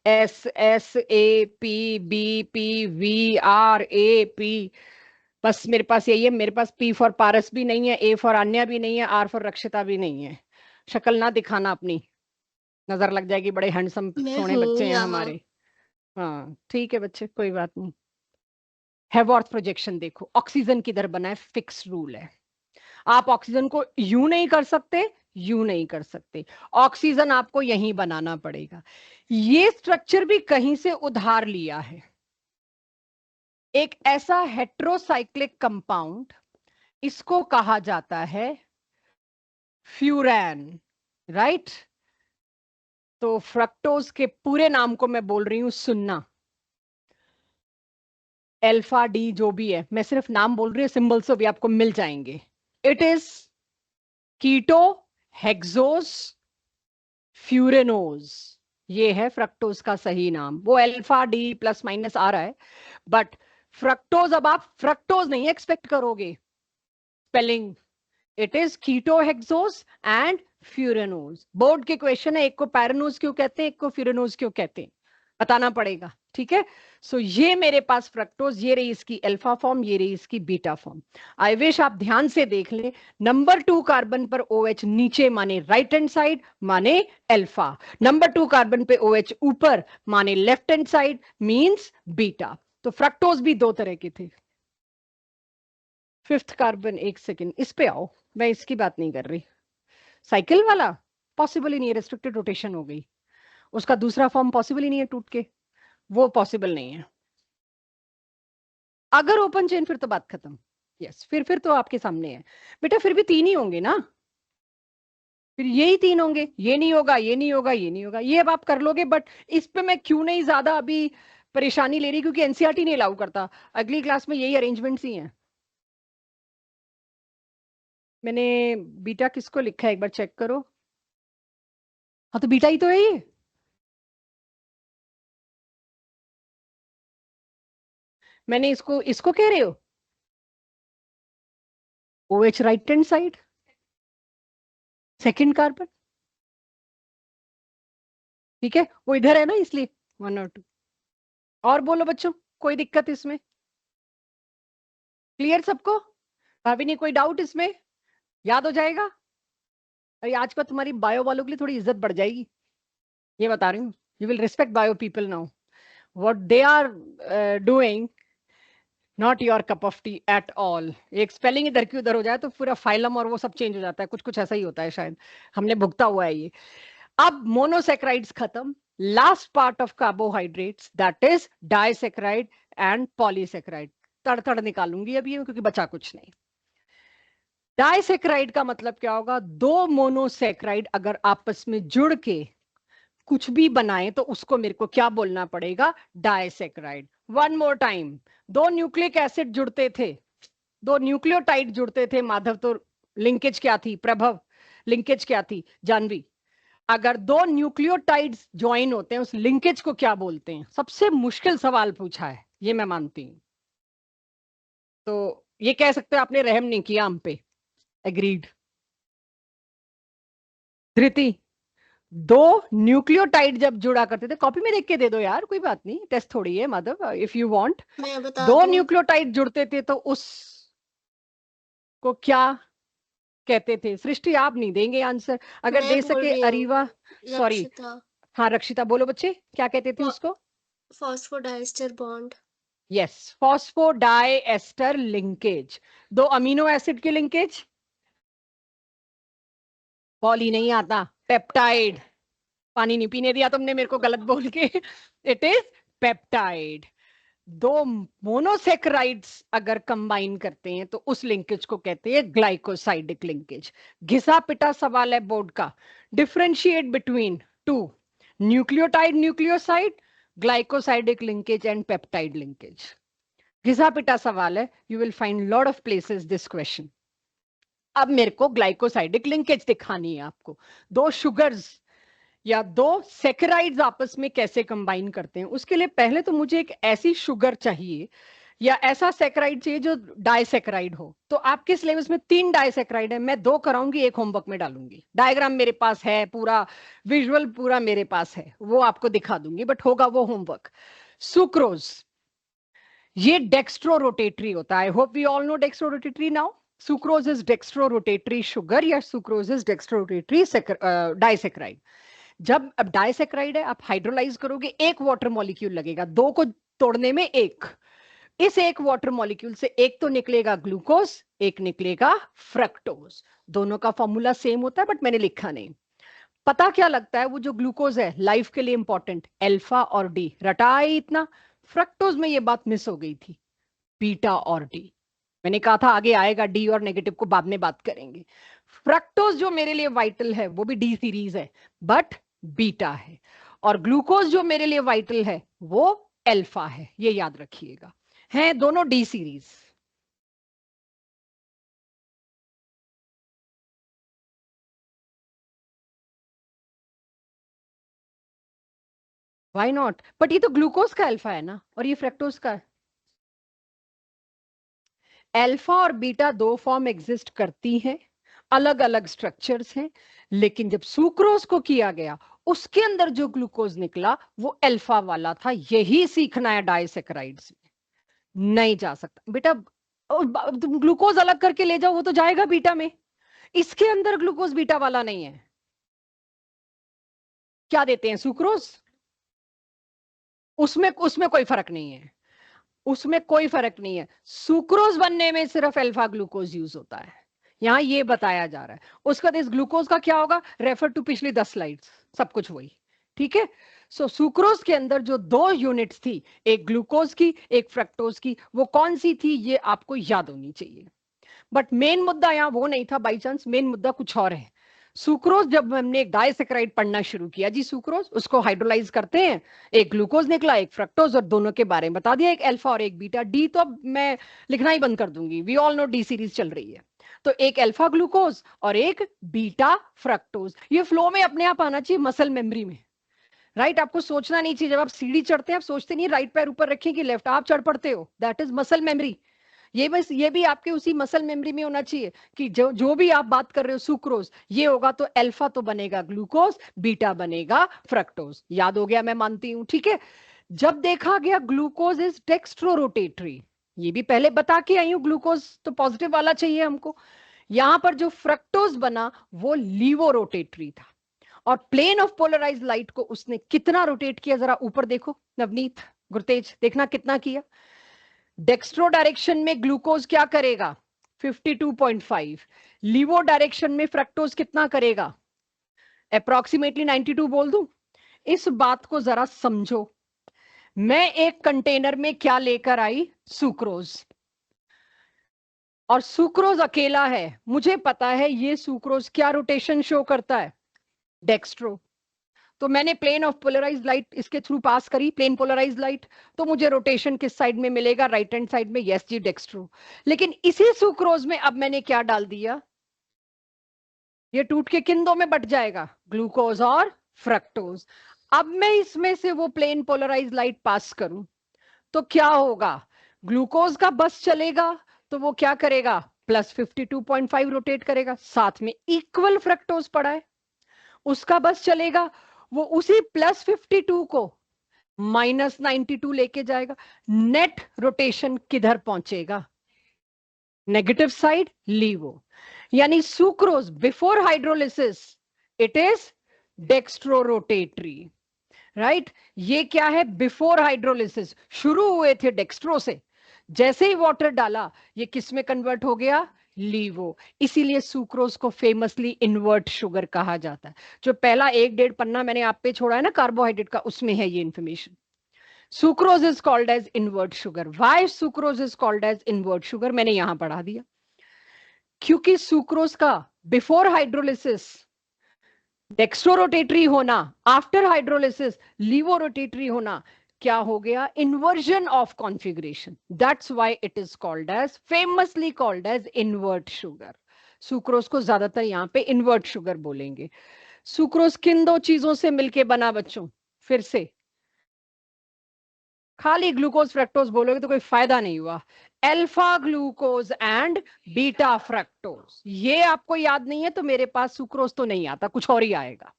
S S A P B P V R A P, बस मेरे पास यही है। मेरे पास पी फॉर पारस भी नहीं है, ए फॉर अन्या भी नहीं है, आर फॉर रक्षिता भी नहीं है। शक्ल ना दिखाना अपनी, नजर लग जाएगी। बड़े हैंडसम सोने बच्चे हैं हमारे। हाँ ठीक है बच्चे, कोई बात नहीं। हेवॉर्थ प्रोजेक्शन देखो, ऑक्सीजन किधर बना है? फिक्स रूल है, आप ऑक्सीजन को यूं नहीं कर सकते, यूं नहीं कर सकते, ऑक्सीजन आपको यहीं बनाना पड़ेगा। ये स्ट्रक्चर भी कहीं से उधार लिया है। एक ऐसा हेट्रोसाइक्लिक कंपाउंड, इसको कहा जाता है फ्यूरैन, राइट? तो फ्रक्टोज के पूरे नाम को मैं बोल रही हूं, सुनना। अल्फा डी जो भी है, मैं सिर्फ नाम बोल रही हूँ, सिंबल्स भी आपको मिल जाएंगे। इट इज कीटो हेक्सोस फ्यूरेनोज, ये है फ्रक्टोज का सही नाम। वो अल्फा डी प्लस माइनस आ रहा है, बट फ्रक्टोज, अब आप फ्रक्टोज नहीं एक्सपेक्ट करोगे spelling. It is keto hexose and furanose. Board के क्वेश्चन है, एक को पैरानोज क्यों कहते हैं, एक को फ्यूरेनोज क्यों कहते हैं, बताना पड़ेगा, ठीक है? सो ये मेरे पास फ्रक्टोज, ये रही इसकी अल्फा फॉर्म, ये रही इसकी बीटा फॉर्म। आई विश आप ध्यान से देख लें, नंबर 2 कार्बन पर OH नीचे माने राइट हैंड साइड, माने अल्फा। नंबर 2 कार्बन पे OH ऊपर माने left hand side, means beta. तो फ्रक्टोज भी दो तरह के थे। फिफ्थ कार्बन, एक सेकेंड, इस पे आओ, मैं इसकी बात नहीं कर रही। साइकिल वाला पॉसिबल ही नहीं है, रेस्ट्रिक्टेड रोटेशन हो गई, उसका दूसरा फॉर्म पॉसिबल ही नहीं है टूट के, वो पॉसिबल नहीं है। अगर ओपन चेन फिर तो बात खत्म। यस, फिर तो आपके सामने है बेटा, फिर भी 3 ही होंगे ना, फिर यही 3 होंगे, ये नहीं होगा, ये नहीं होगा, ये नहीं होगा, ये अब आप कर लोगे। बट इस पे मैं क्यों नहीं ज्यादा अभी परेशानी ले रही, क्योंकि एनसीईआरटी नहीं अलाउ करता, अगली क्लास में यही अरेंजमेंट्स ही हैं। मैंने बीटा किसको लिखा है एक बार चेक करो। हाँ तो बीटा ही तो है ये। मैंने इसको इसको कह रहे हो OH right hand side, second carbon, ठीक है, वो इधर है ना, इसलिए 1 और 2। और बोलो बच्चों, कोई दिक्कत इसमें? क्लियर सबको? भाभी नहीं, कोई डाउट इसमें? याद हो जाएगा? अरे आज का तुम्हारी बायो वालों के लिए थोड़ी इज्जत बढ़ जाएगी, ये बता रही हूँ। You will respect bio people now, what they are doing, not your cup of tea at all. एक स्पेलिंग इधर की उधर हो जाए तो पूरा फाइलम और वो सब चेंज हो जाता है, कुछ कुछ ऐसा ही होता है, शायद हमने भुगता हुआ है ये। अब मोनोसेक्राइड्स खत्म, last part of carbohydrates, that is disaccharide and polysaccharide. तड़ निकालूंगी अब ये, क्योंकि बचा कुछ नहीं। डाइसेक्राइड का मतलब क्या होगा? दो मोनोसेक्राइड अगर आपस में जुड़ के कुछ भी बनाए तो उसको मेरे को क्या बोलना पड़ेगा? डाइसेक्राइड। वन मोर टाइम, दो न्यूक्लिक एसिड जुड़ते थे, दो न्यूक्लियोटाइड जुड़ते थे माधव, तो लिंकेज क्या थी? प्रभव, लिंकेज क्या थी? जानवी। अगर दो न्यूक्लियोटाइड्स ज्वाइन होते हैं, उस लिंकेज को क्या बोलते हैं? सबसे मुश्किल सवाल पूछा है, ये मैं मानती हूं। तो ये कह सकते हो आपने रहम नहीं किया हम पे। एग्रीड। धृति, दो न्यूक्लियोटाइड जब जुड़ा करते थे, कॉपी में देख के दे दो यार, कोई बात नहीं, टेस्ट थोड़ी है माधव, इफ यू वांट। दो न्यूक्लियोटाइड जुड़ते थे तो उस को क्या कहते थे? सृष्टि आप नहीं देंगे आंसर, अगर दे सके अरीवा, सॉरी। हाँ रक्षिता, बोलो बच्चे, क्या कहते थे उसको? Phosphodiester bond. Yes, phosphodiester linkage. दो अमीनो एसिड की लिंकेज। पॉली नहीं आता, पेप्टाइड। पानी नहीं पीने दिया तुमने मेरे को गलत बोल के। It is peptide. दो मोनोसेक्राइड्स अगर कंबाइन करते हैं तो उस लिंकेज को कहते हैं ग्लाइकोसाइडिक लिंकेज। घिसा पिटा सवाल है बोर्ड का। Differentiate between two nucleotide nucleoside, glycosidic linkage and peptide linkage. घिसा पिटा सवाल है, you will find lot of places this question. अब मेरे को ग्लाइकोसाइडिक लिंकेज दिखानी है आपको। दो शुगर्स या दो सेकेराइड्स आपस में कैसे कंबाइन करते हैं, उसके लिए पहले तो मुझे एक ऐसी शुगर चाहिए या ऐसा सेकेराइड चाहिए जो डाइसेकेराइड हो। तो आपके सिलेबस में 3 डाइसेकेराइड है, मैं 2 कराऊंगी, एक होमवर्क में डालूंगी। डायग्राम मेरे पास है, पूरा विजुअल पूरा मेरे पास है, वो आपको दिखा दूंगी, बट होगा वो होमवर्क। सुक्रोज, ये डेक्स्ट्रो रोटेटरी होता है। I hope we all know dextrorotatory now. Sucrose is dextrorotatory sugar या sucrose is dextrorotatory disaccharide. जब अब डाइसेक्राइड है, आप हाइड्रोलाइज करोगे, एक वाटर मॉलिक्यूल लगेगा, दो को तोड़ने में एक। इस एक वाटर मॉलिक्यूल से एक तो निकलेगा ग्लूकोज, एक निकलेगा फ्रक्टोज। दोनों का फॉर्मूला सेम होता है, बट मैंने लिखा नहीं। पता क्या लगता है, वो जो ग्लूकोज है लाइफ के लिए इंपॉर्टेंट, अल्फा और डी रटा है इतना। फ्रक्टोज में ये बात मिस हो गई थी, बीटा और डी। मैंने कहा था आगे आएगा, डी और नेगेटिव को बाद में बात करेंगे। फ्रक्टोज जो मेरे लिए वाइटल है वो भी डी सीरीज है, बट बीटा है। और ग्लूकोज जो मेरे लिए वाइटल है वो अल्फा है, ये याद रखिएगा। हैं दोनों D series. Why not, but ये तो ग्लूकोज का अल्फा है ना, और ये फ्रक्टोज का है। अल्फा और बीटा दो फॉर्म एग्जिस्ट करती हैं, अलग अलग स्ट्रक्चर्स हैं, लेकिन जब सुक्रोज को किया गया उसके अंदर जो ग्लूकोज निकला वो अल्फा वाला था। यही सीखना है डाइसेक्राइड्स में। नहीं जा सकता बेटा, तुम ग्लूकोज अलग करके ले जाओ वो तो जाएगा बीटा में, इसके अंदर ग्लूकोज बीटा वाला नहीं है। क्या देते हैं, सुक्रोज। उसमें उसमें कोई फर्क नहीं है, उसमें कोई फर्क नहीं है। सुक्रोज बनने में सिर्फ अल्फा ग्लूकोज यूज होता है, यहां ये बताया जा रहा है। उसका इस ग्लूकोज का क्या होगा, रेफर टू पिछली 10 स्लाइड्स, सब कुछ वही। ठीक है। सो सुक्रोज के अंदर जो दो यूनिट्स थी, एक ग्लूकोज की एक फ्रक्टोज की, वो कौन सी थी ये आपको याद होनी चाहिए। बट मेन मुद्दा यहाँ वो नहीं था, बाई चांस मेन मुद्दा कुछ और है। सुक्रोज जब हमने एक डाइसेक्राइड पढ़ना शुरू किया जी, सुक्रोज उसको हाइड्रोलाइज करते हैं, एक ग्लूकोज निकला एक फ्रक्टोज, और दोनों के बारे में बता दिया, एक अल्फा और एक बीटा। डी तो अब मैं लिखना ही बंद कर दूंगी, we all know D series चल रही है। तो एक अल्फा ग्लूकोज और एक बीटा फ्रक्टोज, ये फ्लो में अपने आप आना चाहिए मसल मेमोरी में। राइट, आपको सोचना नहीं चाहिए। जब आप सीढ़ी चढ़ते हैं आप सोचते नहीं राइट पैर ऊपर रखें कि लेफ्ट, आप चढ़ पड़ते हो, दैट इज मसल मेमोरी। ये बस ये भी आपके उसी मसल मेमोरी में होना चाहिए कि जो जो भी आप बात कर रहे हो सुक्रोज, ये होगा तो अल्फा तो बनेगा ग्लूकोज, बीटा बनेगा फ्रक्टोज। याद हो गया, मैं मानती हूं, ठीक है। जब देखा गया ग्लूकोज इज डेक्स्ट्रो रोटेटरी, ये भी पहले बता के आई हूं, ग्लूकोज तो पॉजिटिव वाला चाहिए हमको। यहां पर जो फ्रक्टोज बना वो लीवो रोटेटरी था। और प्लेन ऑफ पोलराइज लाइट को उसने कितना रोटेट किया, जरा ऊपर देखो नवनीत, गुरतेज, देखना कितना किया। डेक्स्ट्रो डायरेक्शन में ग्लूकोज क्या करेगा, 52.5। लीवो डायरेक्शन में फ्रक्टोज कितना करेगा, अप्रोक्सीमेटली 92 बोल दूं। इस बात को जरा समझो। मैं एक कंटेनर में क्या लेकर आई, सुक्रोज, और सुक्रोज अकेला है। मुझे पता है ये सुक्रोज क्या रोटेशन शो करता है, डेक्स्ट्रो। तो मैंने प्लेन ऑफ पोलराइज लाइट इसके थ्रू पास करी, प्लेन पोलराइज लाइट, तो मुझे रोटेशन किस साइड में मिलेगा, राइट हैंड साइड में, यस जी डेक्स्ट्रो। लेकिन इसी सुक्रोज में अब मैंने क्या डाल दिया, ये टूट के किन दो में बट जाएगा, ग्लूकोज और फ्रक्टोज। अब मैं इसमें से वो प्लेन पोलराइज लाइट पास करूं तो क्या होगा, ग्लूकोज का बस चलेगा तो वो क्या करेगा, +52.5 रोटेट करेगा, साथ में इक्वल फ्रक्टोज पड़ा है, उसका बस चलेगा, वो उसी +52 को -92 लेके जाएगा। नेट रोटेशन किधर पहुंचेगा, नेगेटिव साइड, लीवो। यानी sucrose before hydrolysis it is dextrorotatory, right ये क्या है, बिफोर हाइड्रोलिसिस शुरू हुए थे डेक्स्ट्रो से, जैसे ही वाटर डाला ये किस में कन्वर्ट हो गया, लीवो। इसीलिए सुक्रोज को फेमसली इन्वर्ट शुगर कहा जाता है। जो पहला 1-1.5 पन्ना मैंने आप पे छोड़ा है ना कार्बोहाइड्रेट का, उसमें है ये information. Sucrose is called as invert sugar. Why sucrose is called as invert sugar मैंने यहां पढ़ा दिया, क्योंकि सुक्रोज का बिफोर हाइड्रोलिसिस डेक्स्ट्रोरोटेटरी होना, आफ्टर हाइड्रोलिसिस लीवोरोटेटरी होना, क्या हो गया, inversion of configuration. That's why it is called as, famously called as invert sugar. Sucrose को ज्यादातर यहां पे इन्वर्ट शुगर बोलेंगे। सुक्रोज किन दो चीजों से मिलके बना बच्चों, फिर से खाली ग्लूकोज फ्रक्टोज बोलोगे तो कोई फायदा नहीं हुआ। Alpha glucose and beta fructose, ये आपको याद नहीं है तो मेरे पास सुक्रोज तो नहीं आता, कुछ और ही आएगा।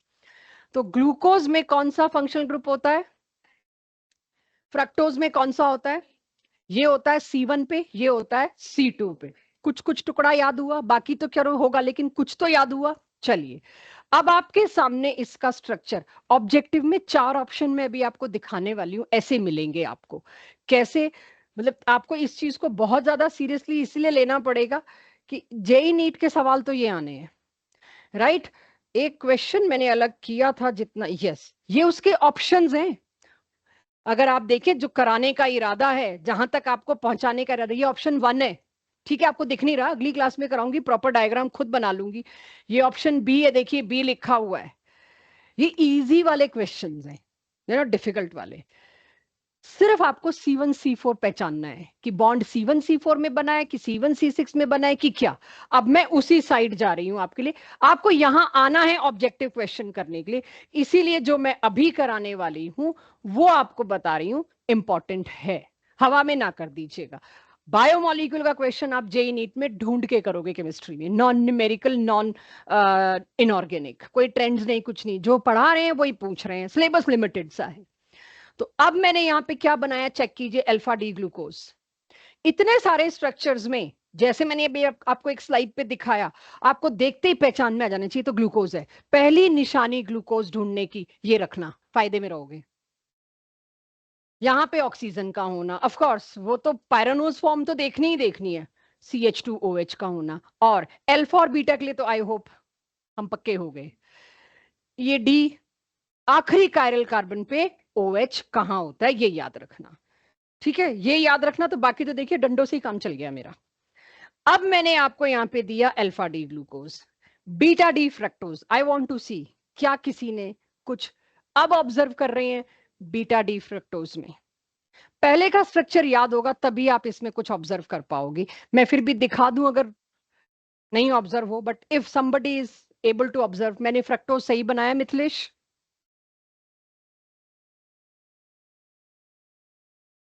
तो ग्लूकोज में कौन सा फंक्शनल ग्रुप होता है, फ्रक्टोज में कौन सा होता है, ये होता है C1 पे, ये होता है C2 पे। कुछ कुछ टुकड़ा याद हुआ, बाकी तो क्या होगा, लेकिन कुछ तो याद हुआ। चलिए अब आपके सामने इसका स्ट्रक्चर ऑब्जेक्टिव में 4 ऑप्शन में भी आपको दिखाने वाली हूं, ऐसे मिलेंगे आपको। कैसे, मतलब आपको इस चीज को बहुत ज्यादा सीरियसली इसलिए लेना पड़ेगा कि जेई नीट के सवाल तो ये आने हैं, राइट। एक क्वेश्चन मैंने अलग किया था जितना, यस ये उसके ऑप्शंस हैं। अगर आप देखें जो कराने का इरादा है, जहां तक आपको पहुंचाने का इरादा, ये ऑप्शन 1 है, ठीक है। आपको दिख नहीं रहा, अगली क्लास में कराऊंगी, प्रॉपर डायग्राम खुद बना लूंगी। ये ऑप्शन बी है, देखिए बी लिखा हुआ है। ये इजी वाले क्वेश्चंस हैं, ये नॉट डिफिकल्ट वाले। सिर्फ आपको C1 C4 पहचानना है कि बॉन्ड C1 C4 में बना है कि C1 C6 में बना है कि क्या। अब मैं उसी साइड जा रही हूं आपके लिए, आपको यहां आना है ऑब्जेक्टिव क्वेश्चन करने के लिए। इसीलिए जो मैं अभी कराने वाली हूं वो आपको बता रही हूं, इंपॉर्टेंट है, हवा में ना कर दीजिएगा। बायोमोलिक्यूल का क्वेश्चन आप जेई नीट में ढूंढ के करोगे केमिस्ट्री में, नॉन न्यूमेरिकल, नॉन इनऑर्गेनिक, कोई ट्रेंड्स नहीं, कुछ नहीं, जो पढ़ा रहे हैं वही पूछ रहे हैं, सिलेबस लिमिटेड सा है। तो अब मैंने यहां पे क्या बनाया, चेक कीजिए, अल्फा डी ग्लूकोज। इतने सारे स्ट्रक्चर्स में, जैसे मैंने अभी आपको एक स्लाइड पे दिखाया, आपको देखते ही पहचान में आ जाना चाहिए तो ग्लूकोज है। पहली निशानी ग्लूकोज ढूंढने की ये रखना, फायदे में रहोगे। यहां पे ऑक्सीजन का होना, ऑफ कोर्स वो तो पायरानोज फॉर्म तो देखनी ही देखनी है, CH2OH का होना। और अल्फा और बीटा के लिए तो आई होप हम पक्के हो गए। ये डी, आखिरी कायरल कार्बन पे OH कहां होता है ये याद रखना, ठीक है। ये याद रखना, तो बाकी तो देखिए डंडों से ही काम चल गया मेरा। अब मैंने आपको यहां पे दिया alpha D glucose, beta D fructose. I want to see क्या किसी ने कुछ अब ऑब्जर्व कर रहे हैं बीटा डी फ्रक्टोज में। पहले का स्ट्रक्चर याद होगा तभी आप इसमें कुछ ऑब्जर्व कर पाओगे। मैं फिर भी दिखा दूं अगर नहीं ऑब्जर्व हो, but if somebody is able to observe. मैंने फ्रक्टोज सही बनाया मिथिलेश?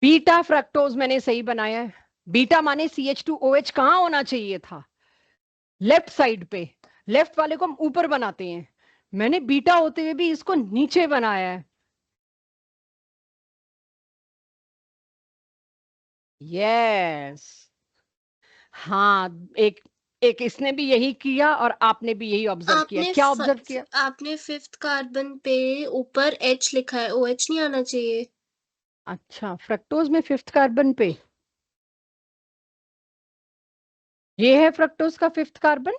बीटा फ्रक्टोज मैंने सही बनाया है। बीटा माने CH2OH कहां होना चाहिए था, लेफ्ट साइड पे। लेफ्ट वाले को हम ऊपर बनाते हैं, मैंने बीटा होते हुए भी इसको नीचे बनाया है। यस, हाँ, एक एक इसने भी यही किया और आपने भी यही ऑब्जर्व किया। क्या ऑब्जर्व किया आपने 5th कार्बन पे ऊपर H लिखा है, OH नहीं आना चाहिए। अच्छा, फ्रक्टोज में 5th कार्बन पे ये है, फ्रक्टोज का 5th कार्बन।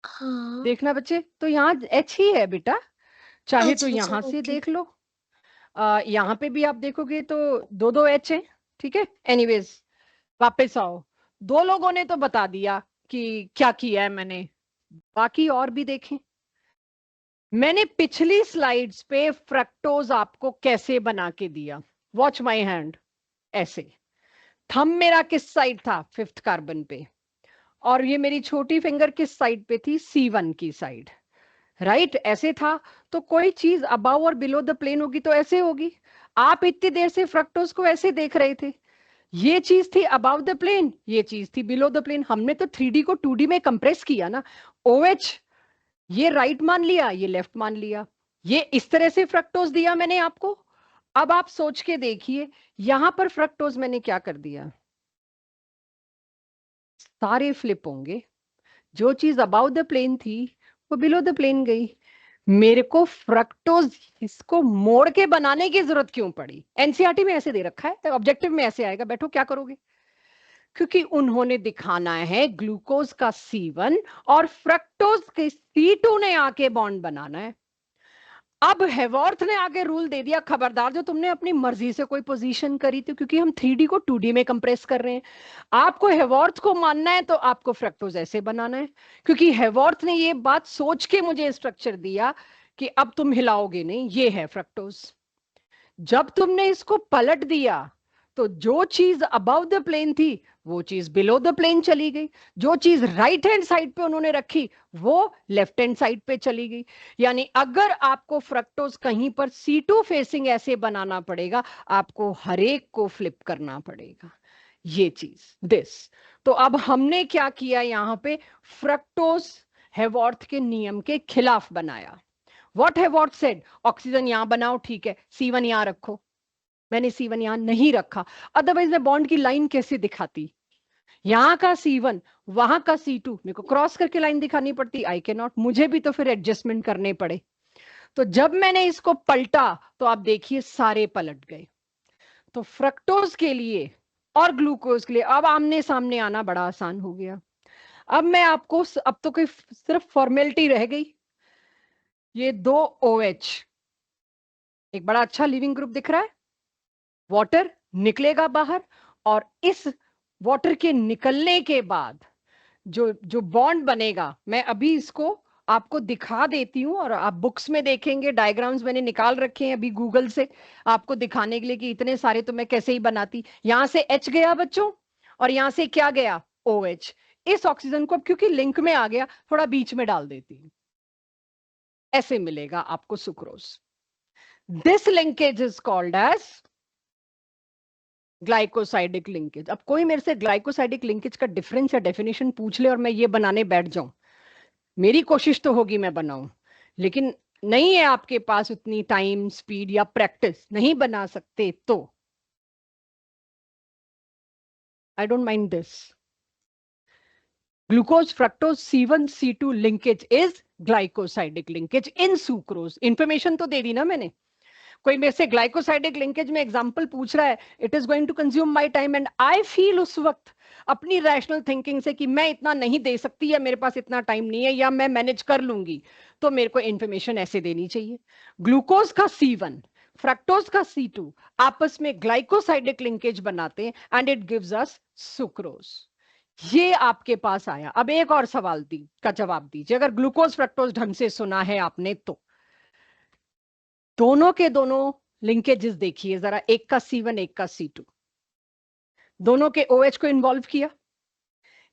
हाँ, देखना बच्चे, तो यहाँ H ही है बेटा, चाहे तो अच्छा अच्छा, यहां से ओके। देख लो, यहाँ पे भी आप देखोगे तो 2-2 H है, ठीक है। एनीवेज वापस आओ, दो लोगों ने तो बता दिया कि क्या किया है मैंने, बाकी और भी देखें। मैंने पिछली स्लाइड्स पे फ्रक्टोज आपको कैसे बना के दिया, वॉच माय हैंड, ऐसे। थंब मेरा किस साइड था, 5th कार्बन पे, और ये मेरी छोटी फिंगर किस साइड पे थी, C1 की साइड, राइट। ऐसे था। तो कोई चीज अबव और बिलो द प्लेन होगी तो ऐसे होगी। आप इतनी देर से फ्रक्टोज को ऐसे देख रहे थे, ये चीज थी अबव द प्लेन, ये चीज थी बिलो द प्लेन। हमने तो 3D को 2D में कंप्रेस किया ना। OH ये राइट मान लिया, ये लेफ्ट मान लिया, ये इस तरह से फ्रक्टोज दिया मैंने आपको। अब आप सोच के देखिए, यहां पर फ्रक्टोज मैंने क्या कर दिया, सारे फ्लिप होंगे। जो चीज अबाउ द प्लेन थी वो बिलो द प्लेन गई, मेरे को फ्रक्टोज इसको मोड़ के बनाने की जरूरत क्यों पड़ी? एनसीईआरटी में ऐसे दे रखा है, तो ऑब्जेक्टिव में ऐसे आएगा, बैठो क्या करोगे? क्योंकि उन्होंने दिखाना है ग्लूकोज का C1 और फ्रक्टोज के C2 ने आके बॉन्ड बनाना है। अब हेवॉर्थ ने आगे रूल दे दिया, खबरदार जो तुमने अपनी मर्जी से कोई पोजीशन करी थी, क्योंकि हम 3D को 2D में कंप्रेस कर रहे हैं। आपको हेवॉर्थ को मानना है तो आपको फ्रक्टोज ऐसे बनाना है, क्योंकि हेवॉर्थ ने ये बात सोच के मुझे स्ट्रक्चर दिया कि अब तुम हिलाओगे नहीं, ये है फ्रक्टोज। जब तुमने इसको पलट दिया तो जो चीज अबव द प्लेन थी वो चीज बिलो द प्लेन चली गई, जो चीज राइट हैंड साइड पे उन्होंने रखी वो लेफ्ट हैंड साइड पे चली गई। यानी अगर आपको फ्रक्टोज कहीं पर C2 फेसिंग ऐसे बनाना पड़ेगा, आपको हरेक को फ्लिप करना पड़ेगा, ये चीज दिस। तो अब हमने क्या किया यहां पे, फ्रक्टोज हेवॉर्थ के नियम के खिलाफ बनाया। व्हाट हेवॉर्थ सेड, ऑक्सीजन यहां बनाओ, ठीक है, C1 यहां रखो। मैंने C1 यहां नहीं रखा, अदरवाइज मैं बॉन्ड की लाइन कैसे दिखाती? यहां का C1 वहां का C2 मेरे को क्रॉस करके लाइन दिखानी पड़ती, आई कैन नॉट, मुझे भी तो फिर एडजस्टमेंट करने पड़े। तो जब मैंने इसको पलटा तो आप देखिए सारे पलट गए। तो फ्रक्टोज के लिए और ग्लूकोज के लिए अब आमने सामने आना बड़ा आसान हो गया। अब मैं आपको, अब तो कोई सिर्फ फॉर्मेलिटी रह गई। ये दो OH, एक बड़ा अच्छा लिविंग ग्रुप दिख रहा है, वाटर निकलेगा बाहर, और इस वाटर के निकलने के बाद जो जो बॉन्ड बनेगा, मैं अभी इसको आपको दिखा देती हूं, और आप बुक्स में देखेंगे, डायग्राम्स मैंने निकाल रखे हैं अभी गूगल से आपको दिखाने के लिए कि इतने सारे तो मैं कैसे ही बनाती। यहां से H गया बच्चों, और यहां से क्या गया, OH। इस ऑक्सीजन को अब क्योंकि लिंक में आ गया, थोड़ा बीच में डाल देती हूं, ऐसे मिलेगा आपको sucrose. This linkage is called as glycosidic linkage. अब कोई मेरे से ग्लाइकोसाइडिक लिंकेज का डिफरेंस या डेफिनेशन पूछ ले और मैं ये बनाने बैठ जाऊं, मेरी कोशिश तो होगी मैं बनाऊं, लेकिन नहीं है आपके पास उतनी टाइम, स्पीड या प्रैक्टिस, नहीं बना सकते तो I don't mind this. Glucose fructose C1 C2 linkage is glycosidic linkage in sucrose. Information तो दे दी ना मैंने। कोई मेरे से ग्लाइकोसाइडिक लिंकेज में एग्जांपल पूछ रहा है, it is going to consume my time, and I feel उस वक्त अपनी रैशनल थिंकिंग से कि मैं इतना नहीं दे सकती, या मेरे पास इतना टाइम नहीं है, या मैं मैनेज कर लूंगी, तो मेरे को इंफॉर्मेशन ऐसे देनी चाहिए। ग्लूकोज का C1 फ्रक्टोज का C2 आपस में ग्लाइकोसाइडिक लिंकेज बनाते हैं, and it gives us sucrose. ये आपके पास आया। अब एक और सवाल का जवाब दीजिए, अगर ग्लूकोज फ्रक्टोज ढंग से सुना है आपने तो। दोनों के दोनों लिंकेजेस देखिए जरा, एक का C1 एक का C2, दोनों के OH को इन्वॉल्व किया।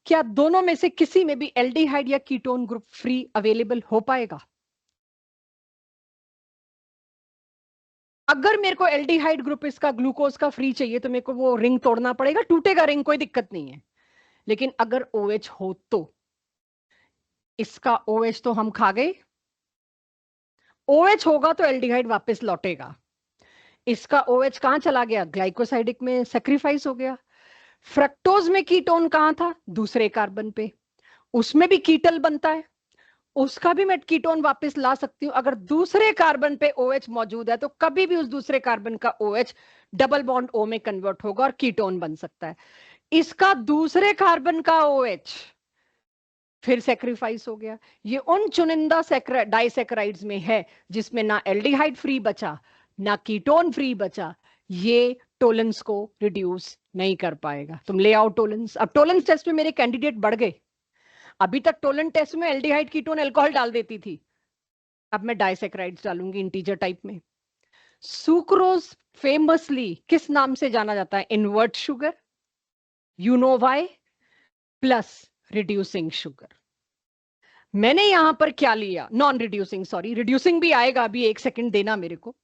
क्या दोनों में से किसी में भी एल्डिहाइड या कीटोन ग्रुप फ्री अवेलेबल हो पाएगा? अगर मेरे को एल्डिहाइड ग्रुप इसका ग्लूकोज का फ्री चाहिए तो मेरे को वो रिंग तोड़ना पड़ेगा, टूटेगा रिंग, कोई दिक्कत नहीं है। लेकिन अगर OH हो तो, इसका OH तो हम खा गए, OH होगा तो एल्डिहाइड वापस लौटेगा। इसका OH कहां चला गया, ग्लाइकोसाइडिक में सेक्रीफाइस हो गया। फ्रक्टोज में कीटोन कहां था, दूसरे कार्बन पे, उसमें भी कीटल बनता है, उसका भी मैं कीटोन वापस ला सकती हूं। अगर दूसरे कार्बन पे OH मौजूद है तो कभी भी उस दूसरे कार्बन का OH डबल बॉन्ड O में कन्वर्ट होगा और कीटोन बन सकता है। इसका दूसरे कार्बन का OH फिर सेक्रीफाइस हो गया। ये उन चुनिंदा डाइसेक्राइड्स में है जिसमें ना एल्डिहाइड फ्री बचा ना कीटोन फ्री बचा। ये टोलेंस को रिड्यूस नहीं कर पाएगा। तुम ले आओ टोलेंस। अब टोलेंस टेस्ट में मेरे कैंडिडेट बढ़ गए। अभी तक टोलेंस टेस्ट में एल्डिहाइड कीटोन अल्कोहल डाल देती थी, अब मैं डाइसेक्राइड्स डालूंगी इंटीजर टाइप में। सुक्रोज फेमसली किस नाम से जाना जाता है, invert sugar, you know why, plus reducing sugar. मैंने यहां पर क्या लिया, नॉन रिड्यूसिंग, सॉरी रिड्यूसिंग भी आएगा, अभी एक सेकंड देना मेरे को,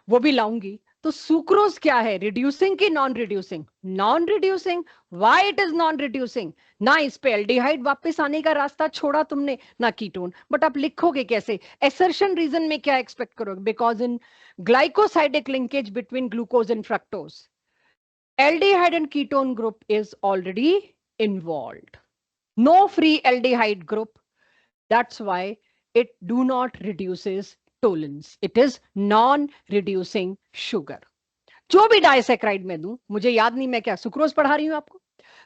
वो भी लाऊंगी। तो सुक्रोज क्या है, रिड्यूसिंग की non reducing? Non reducing. Why it is non reducing? ना इस पे एल्डिहाइड वापस आने का रास्ता छोड़ा तुमने, ना कीटोन। बट आप लिखोगे कैसे, एसर्शन रीजन में क्या एक्सपेक्ट करोगे, because in glycosidic linkage between glucose and fructose aldehyde and ketone group is already involved. No free aldehyde group. That's why it do not reduces tolerance. It is non-reducing sugar. जो भी disaccharide में दूं, मुझे याद नहीं मैं क्या sucrose पढ़ा रही हूं आपको,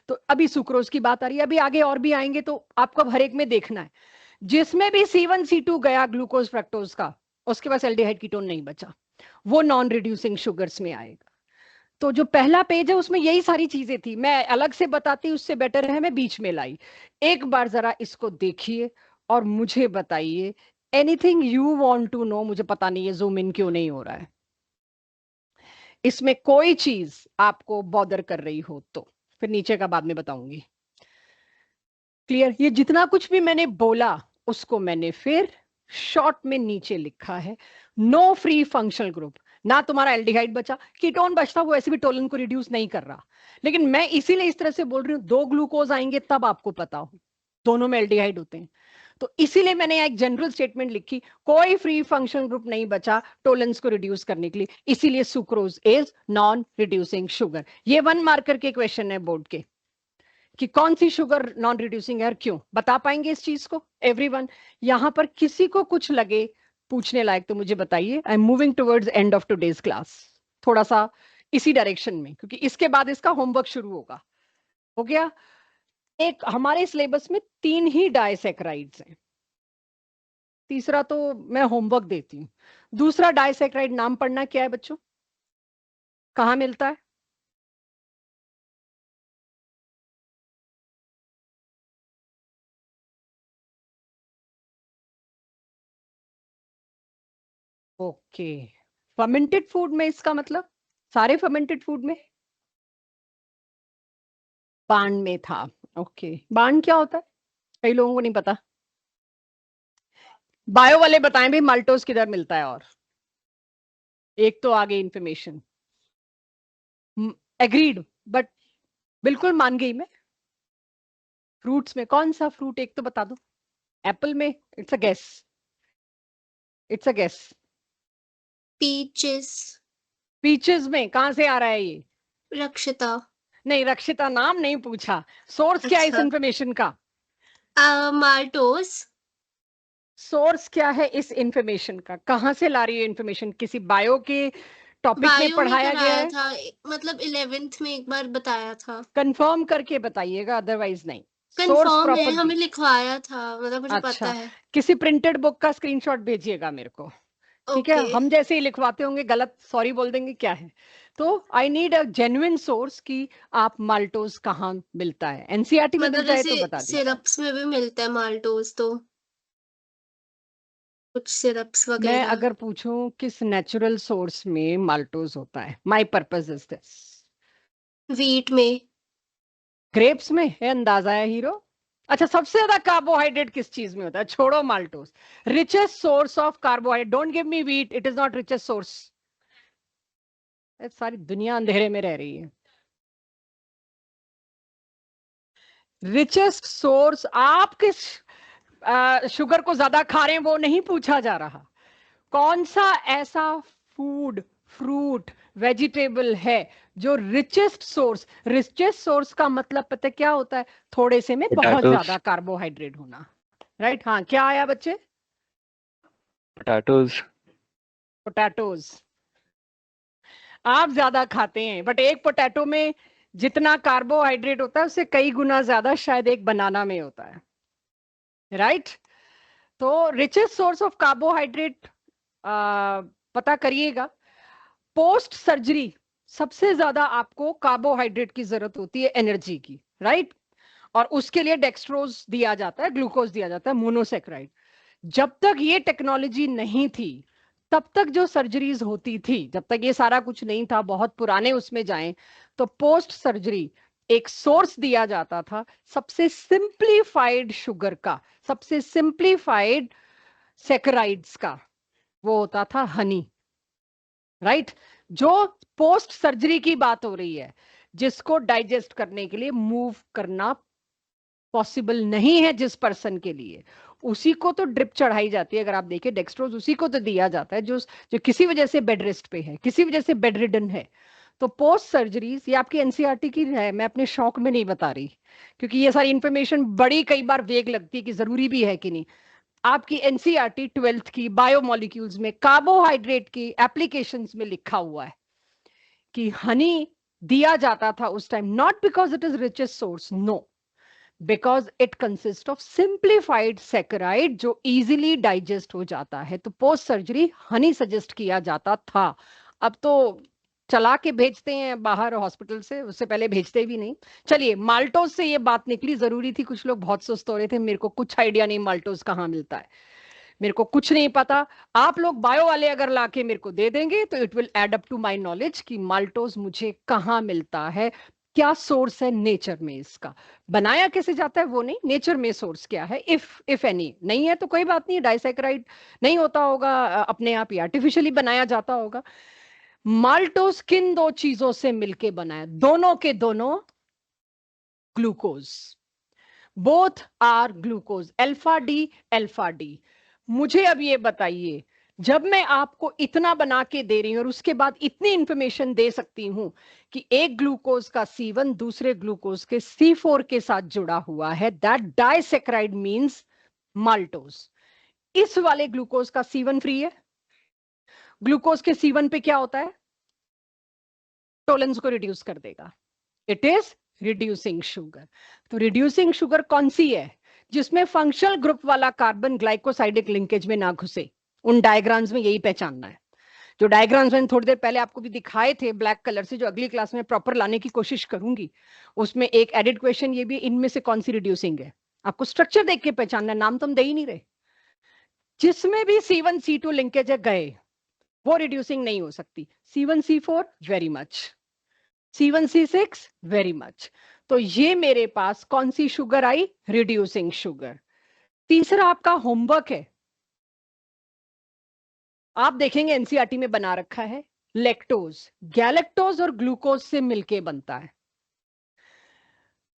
तो अभी सुक्रोज की बात आ रही है, अभी आगे और भी आएंगे, तो आपको अब हर एक में देखना है। जिसमें भी C1 C2 गया ग्लूकोज फ्रक्टोज का, उसके पास एल्डिहाइड कीटोन नहीं बचा, वो नॉन रिड्यूसिंग शुगर्स में आएगा। तो जो पहला पेज है उसमें यही सारी चीजें थी, मैं अलग से बताती, उससे बेटर है मैं बीच में लाई। एक बार जरा इसको देखिए और मुझे बताइए, anything you want to know. मुझे पता नहीं है जूम इन क्यों नहीं हो रहा है, इसमें कोई चीज आपको बॉदर कर रही हो तो फिर नीचे का बाद में बताऊंगी। क्लियर? ये जितना कुछ भी मैंने बोला उसको मैंने फिर शॉर्ट में नीचे लिखा है। नो फ्री फंक्शनल ग्रुप, ना तुम्हारा एल्डिहाइड बचा, कीटोन बचता, वो ऐसे भी टोलन को रिड्यूस नहीं कर रहा, लेकिन मैं इसीलिए इस तरह से बोल रही हूं, दो ग्लूकोज आएंगे तब आपको पता हो दोनों में एल्डिहाइड होते हैं, तो इसीलिए मैंने एक जनरल स्टेटमेंट लिखी, कोई फ्री फंक्शनल ग्रुप नहीं बचा टोलेंस को रिड्यूस करने के लिए, इसीलिए sucrose is non reducing sugar. ये 1 मार्कर के क्वेश्चन है बोर्ड के कि कौन सी शुगर नॉन रिड्यूसिंग है और क्यों, बता पाएंगे इस चीज को एवरीवन? यहां पर किसी को कुछ लगे पूछने लायक तो मुझे बताइए। I am moving towards end of today's class, थोड़ा सा इसी डायरेक्शन में, क्योंकि इसके बाद इसका होमवर्क शुरू होगा। हो गया? एक हमारे सिलेबस में 3 ही डाइसैक्राइड्स हैं, तीसरा तो मैं होमवर्क देती हूँ। दूसरा डाइसैक्राइड नाम पढ़ना क्या है बच्चों, कहाँ मिलता है? ओके, फर्मेंटेड फूड में, इसका मतलब सारे फर्मेंटेड फूड में। बाण में था, ओके। बाण क्या होता है, कई लोगों को नहीं पता, बायो वाले बताएं भी माल्टोस किधर मिलता है, और एक तो आगे इंफॉर्मेशन एग्रीड, बट बिल्कुल मान गई मैं। फ्रूट्स में कौन सा फ्रूट, एक तो बता दो। एप्पल में, it's a guess, it's a guess. Peaches. Peaches में कहां से आ रहा है ये? रक्षिता। नहीं, रक्षिता नाम नहीं पूछा, सोर्स क्या है इस अच्छा। इंफॉर्मेशन का? माल्टोस। सोर्स क्या है इस इंफॉर्मेशन का, कहां से ला रही है इंफॉर्मेशन? किसी बायो के टॉपिक में बायो में पढ़ाया गया कराया है? था, मतलब 11th में एक बार बताया था। कंफर्म करके बताइएगा, अदरवाइज नहीं। सोर्स कंफर्म है, प्रॉपरली। हमें लिखवाया था, मतलब मुझे पता अच्छा, है। किसी प्रिंटेड बुक का स्क्रीनशॉट भेजिएगा मेरे को, ठीक है? ओके। हम जैसे ही लिखवाते होंगे गलत सॉरी बोल देंगे, क्या है। तो I need a genuine source कि आप माल्टोस कहाँ मिलता है, एनसीईआरटी में मतलब मिलता है जैसे तो बता दीजिए। सिरप्स में भी मिलता है माल्टोस, तो कुछ सिरप्स मैं वगैरह। अगर पूछूं किस नेचुरल सोर्स में माल्टोस होता है, my purpose is this. Wheat में। ग्रेप्स में है, अंदाजा है हीरो। अच्छा, सबसे ज्यादा कार्बोहाइड्रेट किस चीज में होता है? छोड़ो maltose, richest source of carbohydrate, don't give me wheat, it is not richest source. सारी दुनिया अंधेरे में रह रही है। रिचेस्ट सोर्स, आप किस शुगर को ज्यादा खा रहे हैं वो नहीं पूछा जा रहा, कौन सा ऐसा फूड, फ्रूट, वेजिटेबल है जो रिचेस्ट सोर्स, रिचेस्ट सोर्स का मतलब पता है क्या होता है? थोड़े से में बहुत पोटैटोज। ज्यादा कार्बोहाइड्रेट होना, राइट? हाँ, क्या आया बच्चे? पोटैटोज। पोटैटोज। आप ज्यादा खाते हैं, बट एक पोटैटो में जितना कार्बोहाइड्रेट होता है उससे कई गुना ज्यादा शायद एक बनाना में होता है, राइट? तो रिचेस्ट सोर्स ऑफ कार्बोहाइड्रेट पता करिएगा। पोस्ट सर्जरी सबसे ज्यादा आपको कार्बोहाइड्रेट की जरूरत होती है, एनर्जी की, राइट? और उसके लिए डेक्सट्रोज दिया जाता है, ग्लूकोज दिया जाता है, मोनोसेक्राइड। जब तक ये टेक्नोलॉजी नहीं थी तब तक जो सर्जरीज होती थी, जब तक ये सारा कुछ नहीं था, बहुत पुराने उसमें जाएं तो पोस्ट सर्जरी एक सोर्स दिया जाता था सबसे सिंप्लीफाइड शुगर का, सबसे सिंप्लीफाइड सेक्राइड्स का, वो होता था हनी, राइट? जो पोस्ट सर्जरी की बात हो रही है, जिसको डाइजेस्ट करने के लिए मूव करना पॉसिबल नहीं है जिस पर्सन के लिए, उसी को तो ड्रिप चढ़ाई जाती है। अगर आप देखें डेक्सट्रोज उसी को तो दिया जाता है जो जो किसी वजह से बेड रेस्ट पे है, किसी वजह से बेड रिडन है। तो पोस्ट सर्जरीज, ये आपकी एनसीईआरटी की है, मैं अपने शौक में नहीं बता रही, क्योंकि ये सारी इंफॉर्मेशन बड़ी कई बार वेग लगती है कि जरूरी भी है कि नहीं। आपकी एनसीईआरटी 12th की बायोमोलिक्यूल्स में कार्बोहाइड्रेट की एप्लीकेशंस में लिखा हुआ है कि हनी दिया जाता था उस time, not because it is richest source, no, because it consist of simplified saccharide जो इजीली डाइजेस्ट हो जाता है। तो पोस्ट सर्जरी हनी सजेस्ट किया जाता था। अब तो चला के भेजते हैं बाहर हॉस्पिटल से, उससे पहले भेजते भी नहीं। चलिए, माल्टोज से ये बात निकली, जरूरी थी, कुछ लोग बहुत सुस्त हो रहे थे, मेरे को कुछ आइडिया नहीं माल्टोज कहाँ मिलता है, मेरे को कुछ नहीं पता। आप लोग बायो वाले अगर लाके मेरे को दे देंगे तो it will add up to my knowledge कि माल्टोज मुझे कहाँ मिलता है, क्या सोर्स है नेचर में इसका, बनाया कैसे जाता है वो नहीं, नेचर में सोर्स क्या है, इफ एनी। नहीं है तो कोई बात नहीं, डाइसैकराइड नहीं होता होगा, अपने आप ही आर्टिफिशियली बनाया जाता होगा। माल्टोज किन दो चीजों से मिलके बना है? दोनों के दोनों glucose, both are glucose, alpha D alpha D. मुझे अब ये बताइए, जब मैं आपको इतना बना के दे रही हूं और उसके बाद इतनी इंफॉर्मेशन दे सकती हूं कि एक ग्लूकोज का C1 दूसरे ग्लूकोज के C4 के साथ जुड़ा हुआ है, दैट डाइसैकराइड मींस माल्टोज। इस वाले ग्लूकोज का C1 फ्री है। ग्लूकोज के C1 पे क्या होता है? टोलेंस को रिड्यूस कर देगा, इट इज रिड्यूसिंग शुगर। तो रिड्यूसिंग शुगर कौन सी है? जिसमें फंक्शनल ग्रुप वाला कार्बन ग्लाइकोसाइडिक लिंकेज में ना घुसे। उन डायग्राम्स में यही पहचानना है, जो डायग्राम्स मैंने थोड़ी देर पहले आपको भी दिखाए थे ब्लैक कलर से, जो अगली क्लास में प्रॉपर लाने की कोशिश करूंगी। उसमें एक एडिड क्वेश्चन ये भी, इनमें से कौन सी रिड्यूसिंग है, आपको स्ट्रक्चर देख के पहचानना है, नाम तो हम दे ही नहीं रहे। जिसमें भी C1 C2 लिंकेज है गए, वो रिड्यूसिंग नहीं हो सकती। C1 C4 very much, C1 C6 very much. तो ये मेरे पास कौन सी शुगर आई? Reducing sugar. तीसरा आपका होमवर्क है, आप देखेंगे एनसीईआरटी में बना रखा है, लैक्टोज, गैलेक्टोज और ग्लूकोज से मिलके बनता है।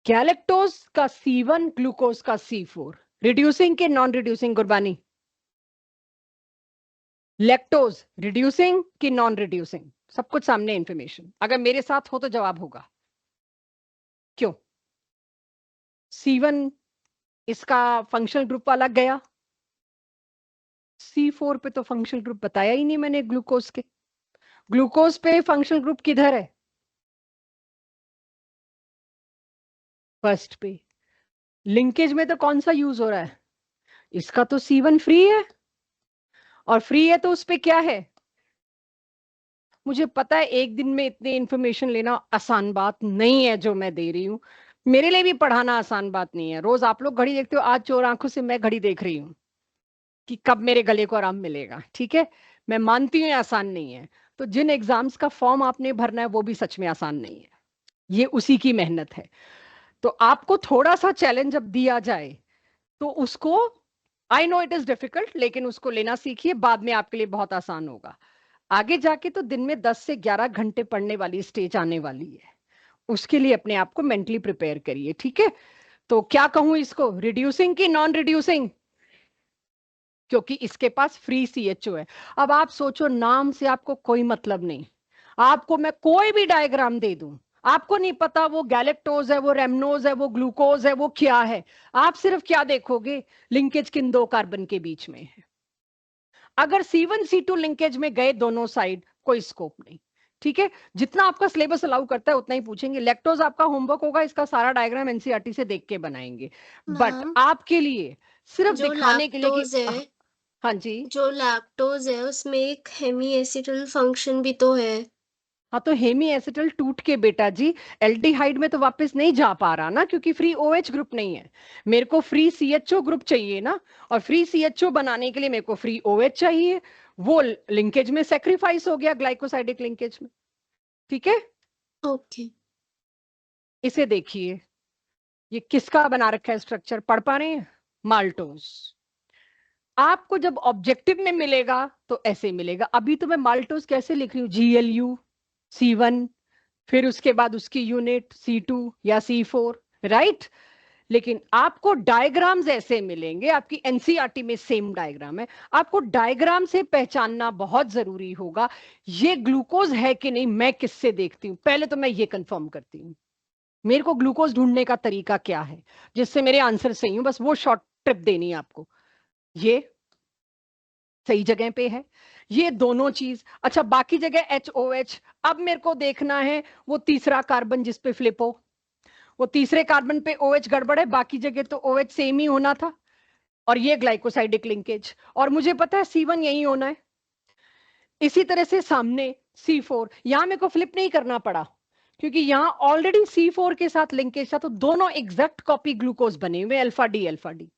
गैलेक्टोज का C1, ग्लूकोज का C4, रिड्यूसिंग के non reducing? Gurbani, lactose reducing कि नॉन रिड्यूसिंग? सब कुछ सामने इंफॉर्मेशन, अगर मेरे साथ हो तो जवाब होगा। क्यों? C1 इसका फंक्शनल ग्रुप वाला गया, C4 पे तो फंक्शनल ग्रुप बताया ही नहीं मैंने ग्लूकोज के। ग्लूकोज पे फंक्शनल ग्रुप किधर है? फर्स्ट पे। लिंकेज में तो कौन सा यूज हो रहा है? इसका तो C1 फ्री है, और फ्री है तो उस पे क्या है? मुझे पता है एक दिन में इतनी इंफॉर्मेशन लेना आसान बात नहीं है जो मैं दे रही हूँ, मेरे लिए भी पढ़ाना आसान बात नहीं है। रोज आप लोग घड़ी देखते हो, आज चोर आंखों से मैं घड़ी देख रही हूँ कि कब मेरे गले को आराम मिलेगा। ठीक है, मैं मानती हूँ आसान नहीं है। तो जिन एग्जाम्स का फॉर्म आपने भरना है वो भी सच में आसान नहीं है, ये उसी की मेहनत है। तो आपको थोड़ा सा चैलेंज जब दिया जाए तो उसको, I know it is difficult, लेकिन उसको लेना सीखिए, बाद में आपके लिए बहुत आसान होगा। आगे जाके तो दिन में 10 से 11 घंटे पढ़ने वाली स्टेज आने वाली है, उसके लिए अपने आप को मेंटली प्रिपेयर करिए। ठीक है, तो क्या कहूं इसको, रिड्यूसिंग की नॉन रिड्यूसिंग? क्योंकि इसके पास फ्री CHO है। अब आप सोचो, नाम से आपको कोई मतलब नहीं, आपको मैं कोई भी डायग्राम दे दूं, आपको नहीं पता वो गैलेक्टोज है, वो रेमनोज है, वो ग्लूकोज है, वो क्या है। आप सिर्फ क्या देखोगे? लिंकेज किन दो कार्बन के बीच में है। अगर C1 C2 लिंकेज में गए दोनों साइड, कोई स्कोप नहीं। ठीक है, जितना आपका सिलेबस अलाउ करता है उतना ही पूछेंगे। लैक्टोज आपका होमवर्क होगा, इसका सारा डायग्राम एनसीईआरटी से देख के बनाएंगे, बट मैम, आपके लिए सिर्फ जो दिखाने के लिए कि लैक्टोज है, हाँ जी। जो लैक्टोज है उसमें एक हेमी एसिटल फंक्शन भी तो है। हाँ, तो हेमी एसिटल टूट के बेटा जी एल्डिहाइड में तो वापस नहीं जा पा रहा ना, क्योंकि फ्री OH ग्रुप नहीं है। मेरे को फ्री CHO ग्रुप चाहिए ना, और फ्री CHO बनाने के लिए मेरे को फ्री OH चाहिए। वो लिंकेज में सेक्रीफाइस हो गया, ग्लाइकोसाइडिक लिंकेज में। ठीक है, ओके। इसे देखिए, ये किसका बना रखा है स्ट्रक्चर, पढ़ पा रहे हैं? माल्टोज। आपको जब ऑब्जेक्टिव में मिलेगा तो ऐसे मिलेगा। अभी तो मैं माल्टोज कैसे लिख रही हूँ, GLU C1, फिर उसके बाद उसकी यूनिट C2 या C4, राइट। लेकिन आपको डायग्राम्स ऐसे मिलेंगे, आपकी एनसीईआरटी में सेम डायग्राम है, आपको डायग्राम से पहचानना बहुत जरूरी होगा ये ग्लूकोज है कि नहीं। मैं किससे देखती हूँ, पहले तो मैं ये कंफर्म करती हूँ मेरे को ग्लूकोज ढूंढने का तरीका क्या है जिससे मेरे आंसर सही हो, बस वो शॉर्ट ट्रिप देनी है आपको। ये सही जगह पे है, ये दोनों चीज। अच्छा, बाकी जगह HOH। अब मेरे को देखना है वो तीसरा कार्बन जिस पे फ्लिप हो, वो तीसरे कार्बन पे OH गड़बड़ है, बाकी जगह तो OH सेम ही होना था। और ये ग्लाइकोसाइडिक लिंकेज, और मुझे पता है C1 यही होना है। इसी तरह से सामने C4, यहां मेरे को फ्लिप नहीं करना पड़ा क्योंकि यहां ऑलरेडी C4 के साथ लिंकेज था, तो दोनों एग्जैक्ट कॉपी ग्लूकोज बने हुए अल्फा डी अल्फा डी।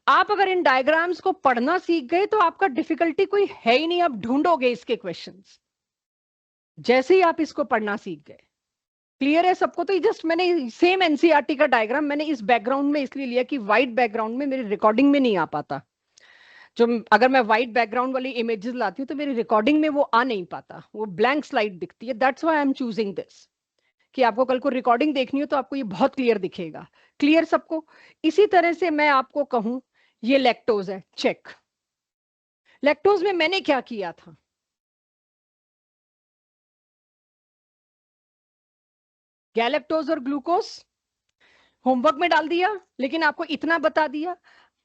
आप अगर इन डायग्राम्स को पढ़ना सीख गए तो आपका डिफिकल्टी कोई है ही नहीं, आप ढूंढोगे इसके क्वेश्चंस जैसे ही आप इसको पढ़ना सीख गए। क्लियर है सबको? तो जस्ट मैंने सेम एनसीईआरटी का डायग्राम मैंने इस बैकग्राउंड में इसलिए लिया कि व्हाइट बैकग्राउंड में मेरी रिकॉर्डिंग में नहीं आ पाता। जो अगर मैं व्हाइट बैकग्राउंड वाली इमेजेस लाती हूँ तो मेरी रिकॉर्डिंग में वो आ नहीं पाता, वो ब्लैंक स्लाइड दिखती है। That's why I am choosing this, कि आपको कल को रिकॉर्डिंग देखनी हो तो आपको ये बहुत क्लियर दिखेगा। क्लियर सबको? इसी तरह से मैं आपको कहूं, ये लैक्टोज है, चेक। लैक्टोज में मैंने क्या किया था, गैलेक्टोज और ग्लूकोज होमवर्क में डाल दिया, लेकिन आपको इतना बता दिया,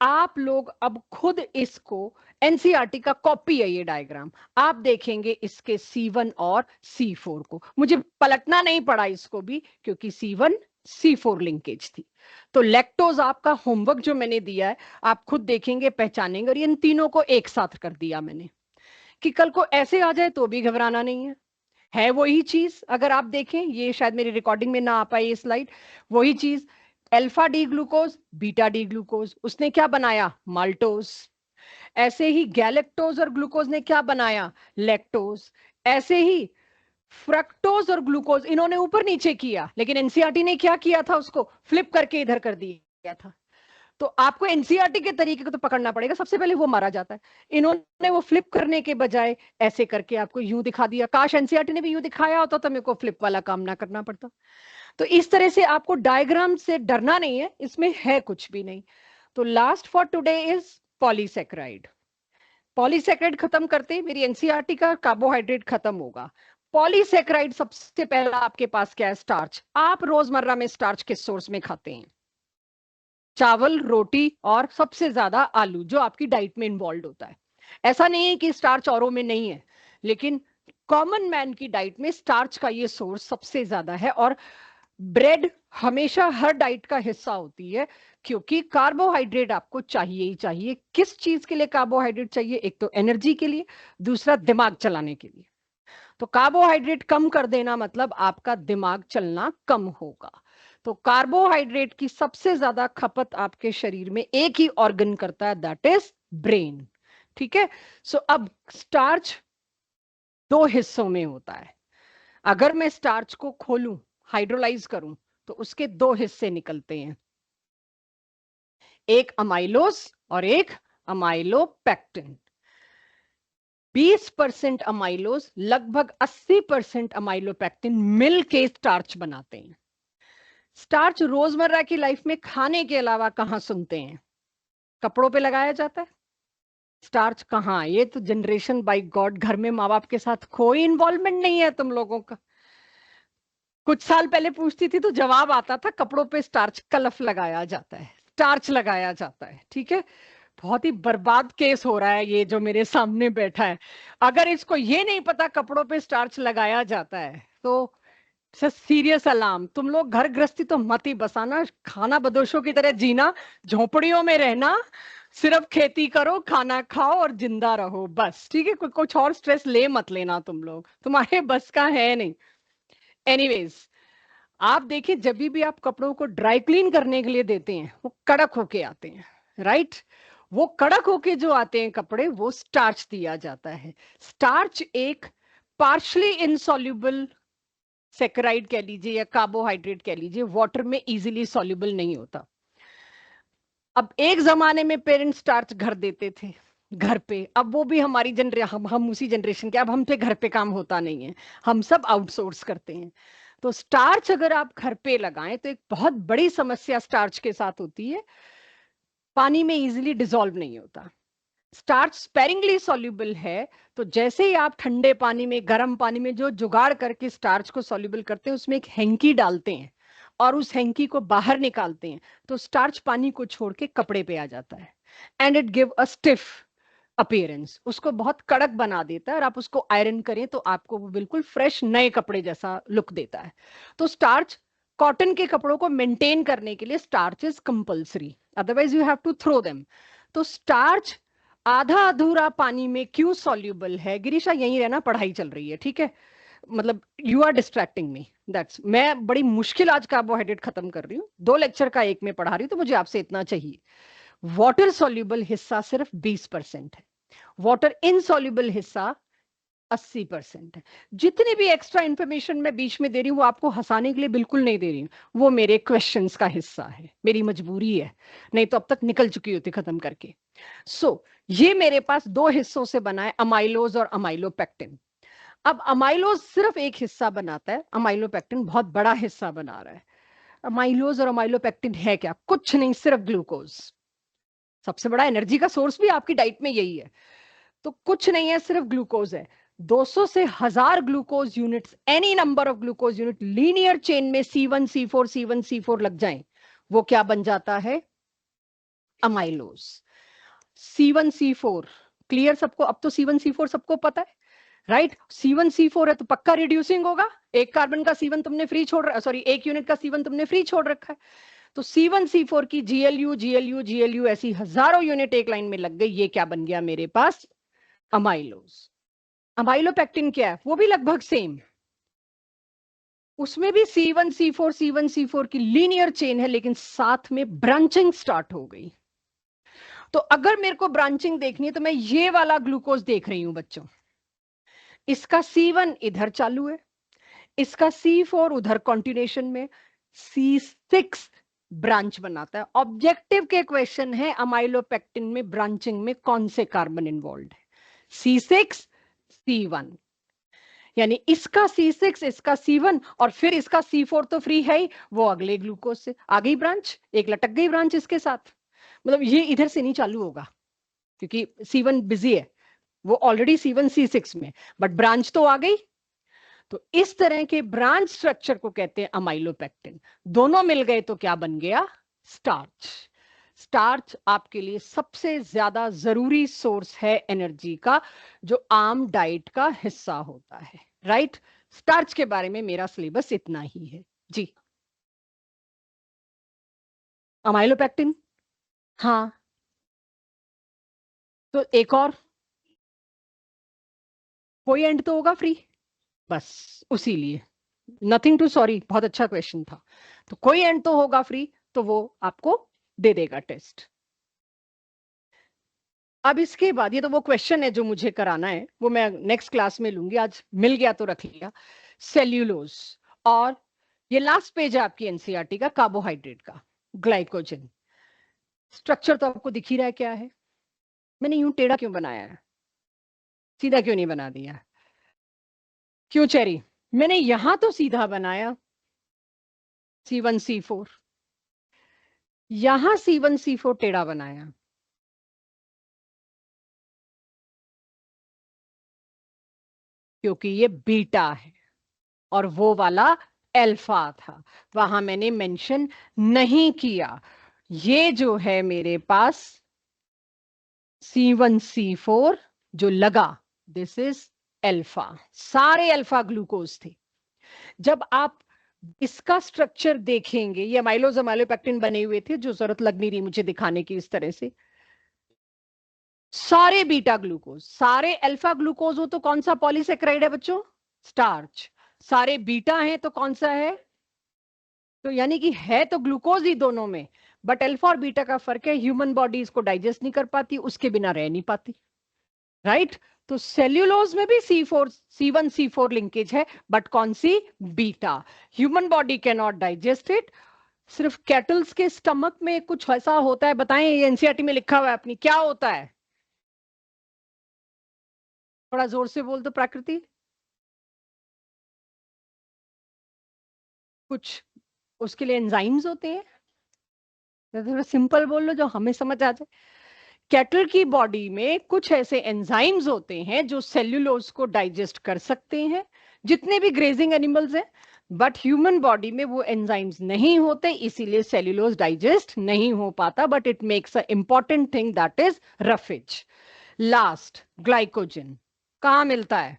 आप लोग अब खुद इसको, एनसीईआरटी का कॉपी है ये डायग्राम, आप देखेंगे इसके C1 और C4 को। मुझे पलटना नहीं पड़ा इसको भी क्योंकि C1 C4 लिंकेज थी। तो लैक्टोज आपका होमवर्क जो मैंने दिया है आप खुद देखेंगे, पहचानेंगे, और इन तीनों को एक साथ कर दिया मैंने कि कल को ऐसे आ जाए तो भी घबराना नहीं है वही चीज। अगर आप देखें, ये शायद मेरी रिकॉर्डिंग में ना आ पाए ये स्लाइड, वही चीज, alpha D glucose beta D glucose, उसने क्या बनाया, माल्टोज। ऐसे ही गैलेक्टोज और ग्लूकोज ने क्या बनाया, लैक्टोज। ऐसे ही फ्रक्टोज और ग्लूकोज इन्होंने ऊपर नीचे किया, लेकिन एनसीईआरटी ने क्या किया था, उसको फ्लिप करके इधर कर दिया था। तो आपको एनसीईआरटी के तरीके को तो पकड़ना पड़ेगा, सबसे पहले वो मारा जाता है। इन्होंने वो फ्लिप करने के बजाय ऐसे करके आपको यूं दिखा दिया। काश एनसीईआरटी ने भी यूं दिखाया होता तो मेरे को फ्लिप वाला काम ना करना पड़ता। तो इस तरह से आपको डायग्राम से डरना नहीं है, इसमें है कुछ भी नहीं। तो last for today is polysaccharide. Polysaccharide खत्म करते मेरी एनसीईआरटी का कार्बोहाइड्रेट खत्म होगा। पॉलीसेक्राइड सबसे पहला आपके पास क्या है, स्टार्च। आप रोजमर्रा में स्टार्च किस सोर्स में खाते हैं, चावल, रोटी और सबसे ज्यादा आलू, जो आपकी डाइट में इन्वॉल्व होता है। ऐसा नहीं है कि स्टार्च औरों में नहीं है, लेकिन कॉमन मैन की डाइट में स्टार्च का ये सोर्स सबसे ज्यादा है। और ब्रेड हमेशा हर डाइट का हिस्सा होती है, क्योंकि कार्बोहाइड्रेट आपको चाहिए ही चाहिए। किस चीज के लिए कार्बोहाइड्रेट चाहिए, एक तो एनर्जी के लिए, दूसरा दिमाग चलाने के लिए। तो कार्बोहाइड्रेट कम कर देना मतलब आपका दिमाग चलना कम होगा। तो कार्बोहाइड्रेट की सबसे ज्यादा खपत आपके शरीर में एक ही ऑर्गन करता है, दैट इज ब्रेन। ठीक है? सो अब स्टार्च दो हिस्सों में होता है। अगर मैं स्टार्च को खोलूं, हाइड्रोलाइज करूं, तो उसके दो हिस्से निकलते हैं, एक अमाइलोज और एक अमाइलोपेक्टिन। 20% अमाइलोज, लगभग 80% अमाइलोपेक्टिन मिल के स्टार्च बनाते हैं। स्टार्च रोजमर्रा की लाइफ में खाने के अलावा कहां सुनते हैं, कपड़ों पे लगाया जाता है। स्टार्च कहाँ, ये तो जनरेशन बाय गॉड, घर में माँ बाप के साथ कोई इन्वॉल्वमेंट नहीं है तुम लोगों का। कुछ साल पहले पूछती थी तो जवाब आता था, कपड़ों पे स्टार्च कलफ लगाया जाता है, स्टार्च लगाया जाता है। ठीक है? बहुत ही बर्बाद केस हो रहा है ये जो मेरे सामने बैठा है। अगर इसको ये नहीं पता कपड़ों पे स्टार्च लगाया जाता है तो सीरियस अलार्म। तुम लोग घर गृहस्थी तो मत ही बसाना, खाना बदोशों की तरह जीना, झोपड़ियों में रहना, सिर्फ खेती करो, खाना खाओ और जिंदा रहो बस। ठीक है? कुछ और स्ट्रेस ले मत लेना तुम लोग, तुम्हारे बस का है नहीं। एनीवेज, आप देखिए जब भी आप कपड़ों को ड्राई क्लीन करने के लिए देते हैं वो कड़क होके आते हैं, राइट? वो कड़क होके जो आते हैं कपड़े, वो स्टार्च दिया जाता है। स्टार्च एक पार्शली इनसॉल्युबल सेकेराइड कह लीजिए या कार्बोहाइड्रेट कह लीजिए, वाटर में इजीली सॉल्युबल नहीं होता। अब एक जमाने में पेरेंट्स स्टार्च घर देते थे घर पे, अब वो भी हमारी हम उसी जनरेशन के, अब हम पे घर पे काम होता नहीं है, हम सब आउटसोर्स करते हैं। तो स्टार्च अगर आप घर पे लगाएं तो एक बहुत बड़ी समस्या स्टार्च के साथ होती है, पानी में इजीली डिसॉल्व नहीं होता। स्टार्च स्पेरिंगली सॉल्युबल है, तो जैसे ही आप ठंडे पानी में, गर्म पानी में जो जुगाड़ करके स्टार्च को सॉल्युबल करते हैं, उसमें एक हैंकी डालते हैं और उस हैंकी को बाहर निकालते हैं, तो स्टार्च पानी को छोड़ के कपड़े पे आ जाता है। And it give a stiff appearance, उसको बहुत कड़क बना देता है, और आप उसको आयरन करें तो आपको वो बिल्कुल फ्रेश नए कपड़े जैसा लुक देता है। तो स्टार्च, कॉटन के कपड़ों को मेंटेन करने के लिए starch is compulsory, otherwise you have to throw them. तो स्टार्च आधा अधूरा पानी में क्यों सॉल्यूबल है? गिरीशा यहीं रहना, पढ़ाई चल रही है, ठीक है? मतलब you are distracting me, that's, मैं बड़ी मुश्किल आज कार्बोहाइड्रेट खत्म कर रही हूँ, 2 लेक्चर का एक में पढ़ा रही हूँ, तो मुझे आपसे इतना चाहिए। वाटर सॉल्यूबल हिस्सा सिर्फ 20% है, वाटर इनसॉल्युबल हिस्सा 80% है। जितनी भी एक्स्ट्रा इंफॉर्मेशन मैं बीच में दे रही हूँ वो आपको हंसाने के लिए बिल्कुल नहीं दे रही हूँ, वो मेरे क्वेश्चंस का हिस्सा है, मेरी मजबूरी है, नहीं तो अब तक निकल चुकी होती खत्म करके। ये मेरे पास 2 हिस्सों से बना है, अमाइलोज और अमाइलोपेक्टिन। अब अमाइलोज सिर्फ एक हिस्सा बनाता है, अमाइलोपेक्टिन बहुत बड़ा हिस्सा बना रहा है। अमाइलोज और अमाइलोपेक्टिन है क्या? कुछ नहीं, सिर्फ ग्लूकोज। सबसे बड़ा एनर्जी का सोर्स भी आपकी डाइट में यही है, तो कुछ नहीं है, सिर्फ ग्लूकोज है। 200 से 1000 glucose units, any number of glucose unit linear chain में C1 C4 C1 C4 लग जाएं, वो क्या बन जाता है? अमाइलोज। C1 C4 क्लियर सबको? अब तो C1 C4 सबको पता है, राइट? C1 C4 है तो पक्का रिड्यूसिंग होगा, एक कार्बन का C1 तुमने फ्री छोड़, सॉरी एक यूनिट का C1 तुमने फ्री छोड़ रखा है, तो C1 C4 की GLU GLU GLU ऐसी हजारों यूनिट एक लाइन में लग गई, ये क्या बन गया मेरे पास? अमाइलोज। अमाइलोपेक्टिन क्या है? वो भी लगभग सेम, उसमें भी C1 C4 C1 C4 की लीनियर चेन है, लेकिन साथ में ब्रांचिंग स्टार्ट हो गई। तो अगर मेरे को ब्रांचिंग देखनी है तो मैं ये वाला ग्लूकोज देख रही हूं बच्चों, इसका C1 इधर चालू है, इसका C4 उधर कॉन्टिन्यूएशन में, C6 ब्रांच बनाता है। ऑब्जेक्टिव के क्वेश्चन है अमाइलोपेक्टिन में ब्रांचिंग में कौन से कार्बन इन्वॉल्व है? C6 C1, यानी इसका C6 इसका C1 और फिर इसका C4 तो फ्री है ही, वो अगले ग्लूकोज से आ गई ब्रांच, एक लटक गई ब्रांच इसके साथ। मतलब ये इधर से नहीं चालू होगा क्योंकि C1 बिजी है, वो ऑलरेडी C1 C6 में, बट ब्रांच तो आ गई। तो इस तरह के ब्रांच स्ट्रक्चर को कहते हैं अमाइलोपेक्टिन। दोनों मिल गए तो क्या बन गया? स्टार्च। स्टार्च आपके लिए सबसे ज्यादा जरूरी सोर्स है एनर्जी का, जो आम डाइट का हिस्सा होता है, राइट? स्टार्च के बारे में मेरा सिलेबस इतना ही है जी। अमाइलोपेक्टिन, हाँ, तो एक और कोई एंड तो होगा फ्री, बस उसी लिए, नथिंग टू सॉरी, बहुत अच्छा क्वेश्चन था। तो कोई एंड तो होगा फ्री, तो वो आपको दे देगा टेस्ट। अब इसके बाद, ये तो वो क्वेश्चन है जो मुझे कराना है, वो मैं नेक्स्ट क्लास में लूंगी, आज मिल गया तो रख लिया। सेल्यूलोज, और ये लास्ट पेज है आपकी एनसीईआरटी का, कार्बोहाइड्रेट का, ग्लाइकोजन। स्ट्रक्चर तो आपको दिख ही रहा है क्या है। मैंने यूं टेढ़ा क्यों बनाया है, सीधा क्यों नहीं बना दिया? क्यों चेरी? मैंने यहां तो सीधा बनाया, C1 C4, यहां C1 C4 टेढ़ा बनाया, क्योंकि ये बीटा है और वो वाला अल्फा था, वहां मैंने मेंशन नहीं किया। ये जो है मेरे पास C1 C4 जो लगा, दिस इज अल्फा, सारे अल्फा ग्लूकोज थे। जब आप इसका स्ट्रक्चर देखेंगे, ये अमाइलोज अमाइलोपेक्टिन बने हुए थे, जो जरूरत लग नहीं रही मुझे दिखाने की इस तरह से, सारे बीटा ग्लूकोज, सारे अल्फा ग्लूकोज हो तो कौन सा पॉलीसेकेराइड है बच्चों? स्टार्च। सारे बीटा हैं तो कौन सा है? तो यानी कि है तो ग्लूकोज ही दोनों में, बट अल्फा और बीटा का फर्क है, ह्यूमन बॉडी इसको डाइजेस्ट नहीं कर पाती, उसके बिना रह नहीं पाती, राइट? तो सेल्यूलोज में भी C1 C4 लिंकेज है, बट कौन सी? Beta. Human body can not digest it. सिर्फ कैटल्स के स्टमक में कुछ ऐसा होता है, बताएं, ये एनसीईआरटी में लिखा हुआ है अपनी, क्या होता है? थोड़ा जोर से बोल दो प्रकृति, कुछ उसके लिए एंजाइम्स होते हैं, थोड़ा सिंपल बोल लो जो हमें समझ आ जाए। कैटल की बॉडी में कुछ ऐसे एंजाइम्स होते हैं जो सेल्यूलोज को डाइजेस्ट कर सकते हैं, जितने भी ग्रेजिंग एनिमल्स हैं, बट ह्यूमन बॉडी में वो एंजाइम्स नहीं होते, इसीलिए सेल्यूलोज डाइजेस्ट नहीं हो पाता, but it makes a important thing that is roughage. Last, glycogen कहां मिलता है?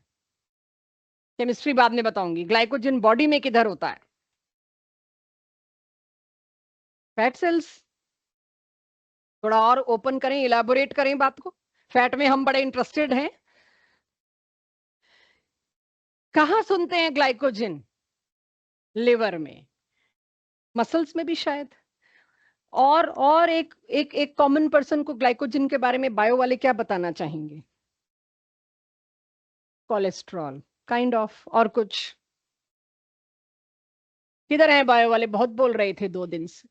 केमिस्ट्री बाद में बताऊंगी। ग्लाइकोजन बॉडी में किधर होता है? Fat cells. थोड़ा और ओपन करें, इलाबोरेट करें बात को। फैट में हम बड़े इंटरेस्टेड हैं। कहां सुनते हैं ग्लाइकोजन? लिवर में, मसल्स में भी शायद। और एक एक एक कॉमन पर्सन को ग्लाइकोजन के बारे में बायो वाले क्या बताना चाहेंगे? Cholesterol kind of. और कुछ? किधर हैं बायो वाले? बहुत बोल रहे थे 2 दिन से।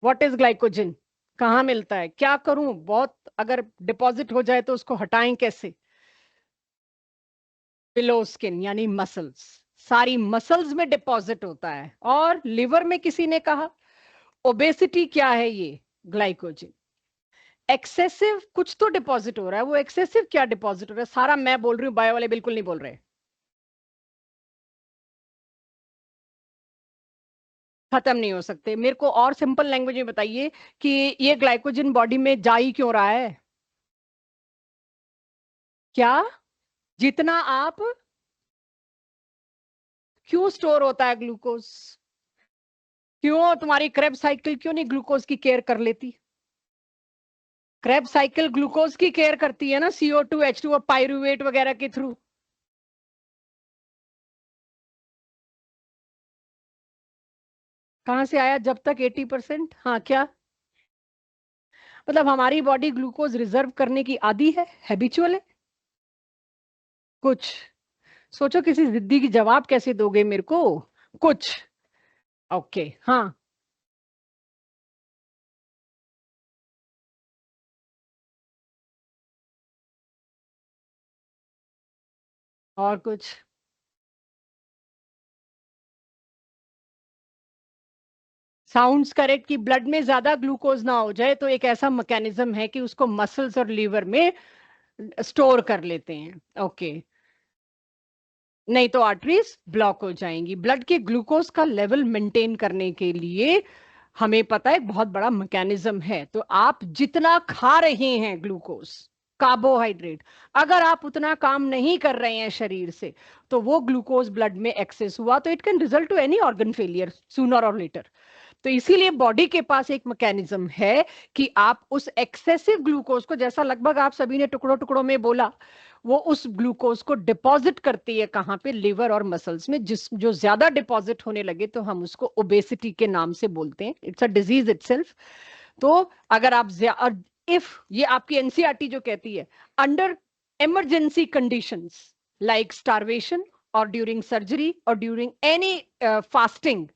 What is glycogen? कहाँ मिलता है? क्या करूं? बहुत अगर डिपॉजिट हो जाए तो उसको हटाएं कैसे? बिलो स्किन यानी मसल्स। सारी मसल्स में डिपॉजिट होता है। और लिवर में किसी ने कहा ओबेसिटी क्या है? ये ग्लाइकोजन एक्सेसिव कुछ तो डिपॉजिट हो रहा है। वो एक्सेसिव क्या डिपॉजिट हो रहा है? सारा मैं बोल रही हूँ, बायो वाले बिल्कुल नहीं बोल रहे। खत्म नहीं हो सकते। मेरे को और सिंपल लैंग्वेज में बताइए कि ये ग्लाइकोजन बॉडी में जा ही क्यों रहा है? क्या? जितना आप, क्यों स्टोर होता है ग्लूकोज? क्यों तुम्हारी क्रेब साइकिल क्यों नहीं ग्लूकोज की केयर कर लेती? क्रेब साइकिल ग्लूकोज की केयर करती है ना, CO2 H2 और पायरुवेट वगैरह के थ्रू। कहां से आया जब तक 80%? हाँ, क्या मतलब हमारी बॉडी ग्लूकोज रिजर्व करने की आदी है, हैबिचुअल है? कुछ सोचो, किसी जिद्दी की जवाब कैसे दोगे मेरे को? कुछ। ओके, हाँ। और कुछ? साउंड्स करेक्ट कि ब्लड में ज्यादा ग्लूकोज ना हो जाए, तो एक ऐसा मैकेनिज्म है कि उसको मसल्स और लीवर में स्टोर कर लेते हैं। ओके। नहीं तो आर्टरीज ब्लॉक हो जाएंगी। ब्लड के ग्लूकोज का लेवल मेंटेन करने के लिए हमें पता है एक बहुत बड़ा मैकेनिज्म है। तो आप जितना खा रहे हैं ग्लूकोज, कार्बोहाइड्रेट, अगर आप उतना काम नहीं कर रहे हैं शरीर से, तो वो ग्लूकोज ब्लड में एक्सेस हुआ तो it can result to any organ failure sooner और लेटर। तो इसीलिए बॉडी के पास एक मैकेनिज्म है कि आप उस एक्सेसिव ग्लूकोज को, जैसा लगभग आप सभी ने टुकड़ों टुकड़ों में बोला, वो उस ग्लूकोज को डिपॉजिट करती है कहां पे? लिवर और मसल्स में। जिस जो ज्यादा डिपॉजिट होने लगे तो हम उसको ओबेसिटी के नाम से बोलते हैं। It's a disease itself. तो अगर आप इफ ये आपकी एनसीईआरटी जो कहती है under emergency conditions like starvation और ड्यूरिंग सर्जरी और ड्यूरिंग एनी फास्टिंग,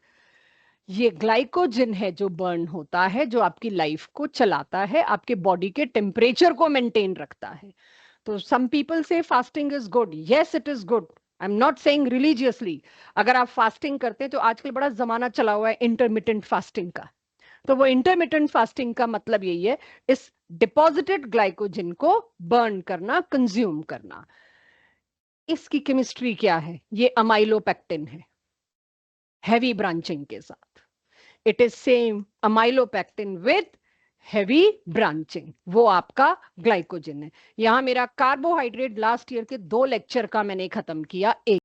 ये ग्लाइकोजन है जो बर्न होता है, जो आपकी लाइफ को चलाता है, आपके बॉडी के टेम्परेचर को मेंटेन रखता है। तो सम पीपल से fasting is good. Yes, it is good. I am not saying religiously. अगर आप फास्टिंग करते हैं तो आजकल बड़ा जमाना चला हुआ है इंटरमिटेंट फास्टिंग का। तो वो इंटरमिटेंट फास्टिंग का मतलब यही है, इस डिपॉजिटेड ग्लाइकोजन को बर्न करना, कंज्यूम करना। इसकी केमिस्ट्री क्या है? ये अमाइलोपेक्टिन है, हैवी ब्रांचिंग के साथ। It is same amylopectin with heavy branching, वो आपका ग्लाइकोजन है। यहां मेरा कार्बोहाइड्रेट लास्ट ईयर के 2 लेक्चर का मैंने खत्म किया। एक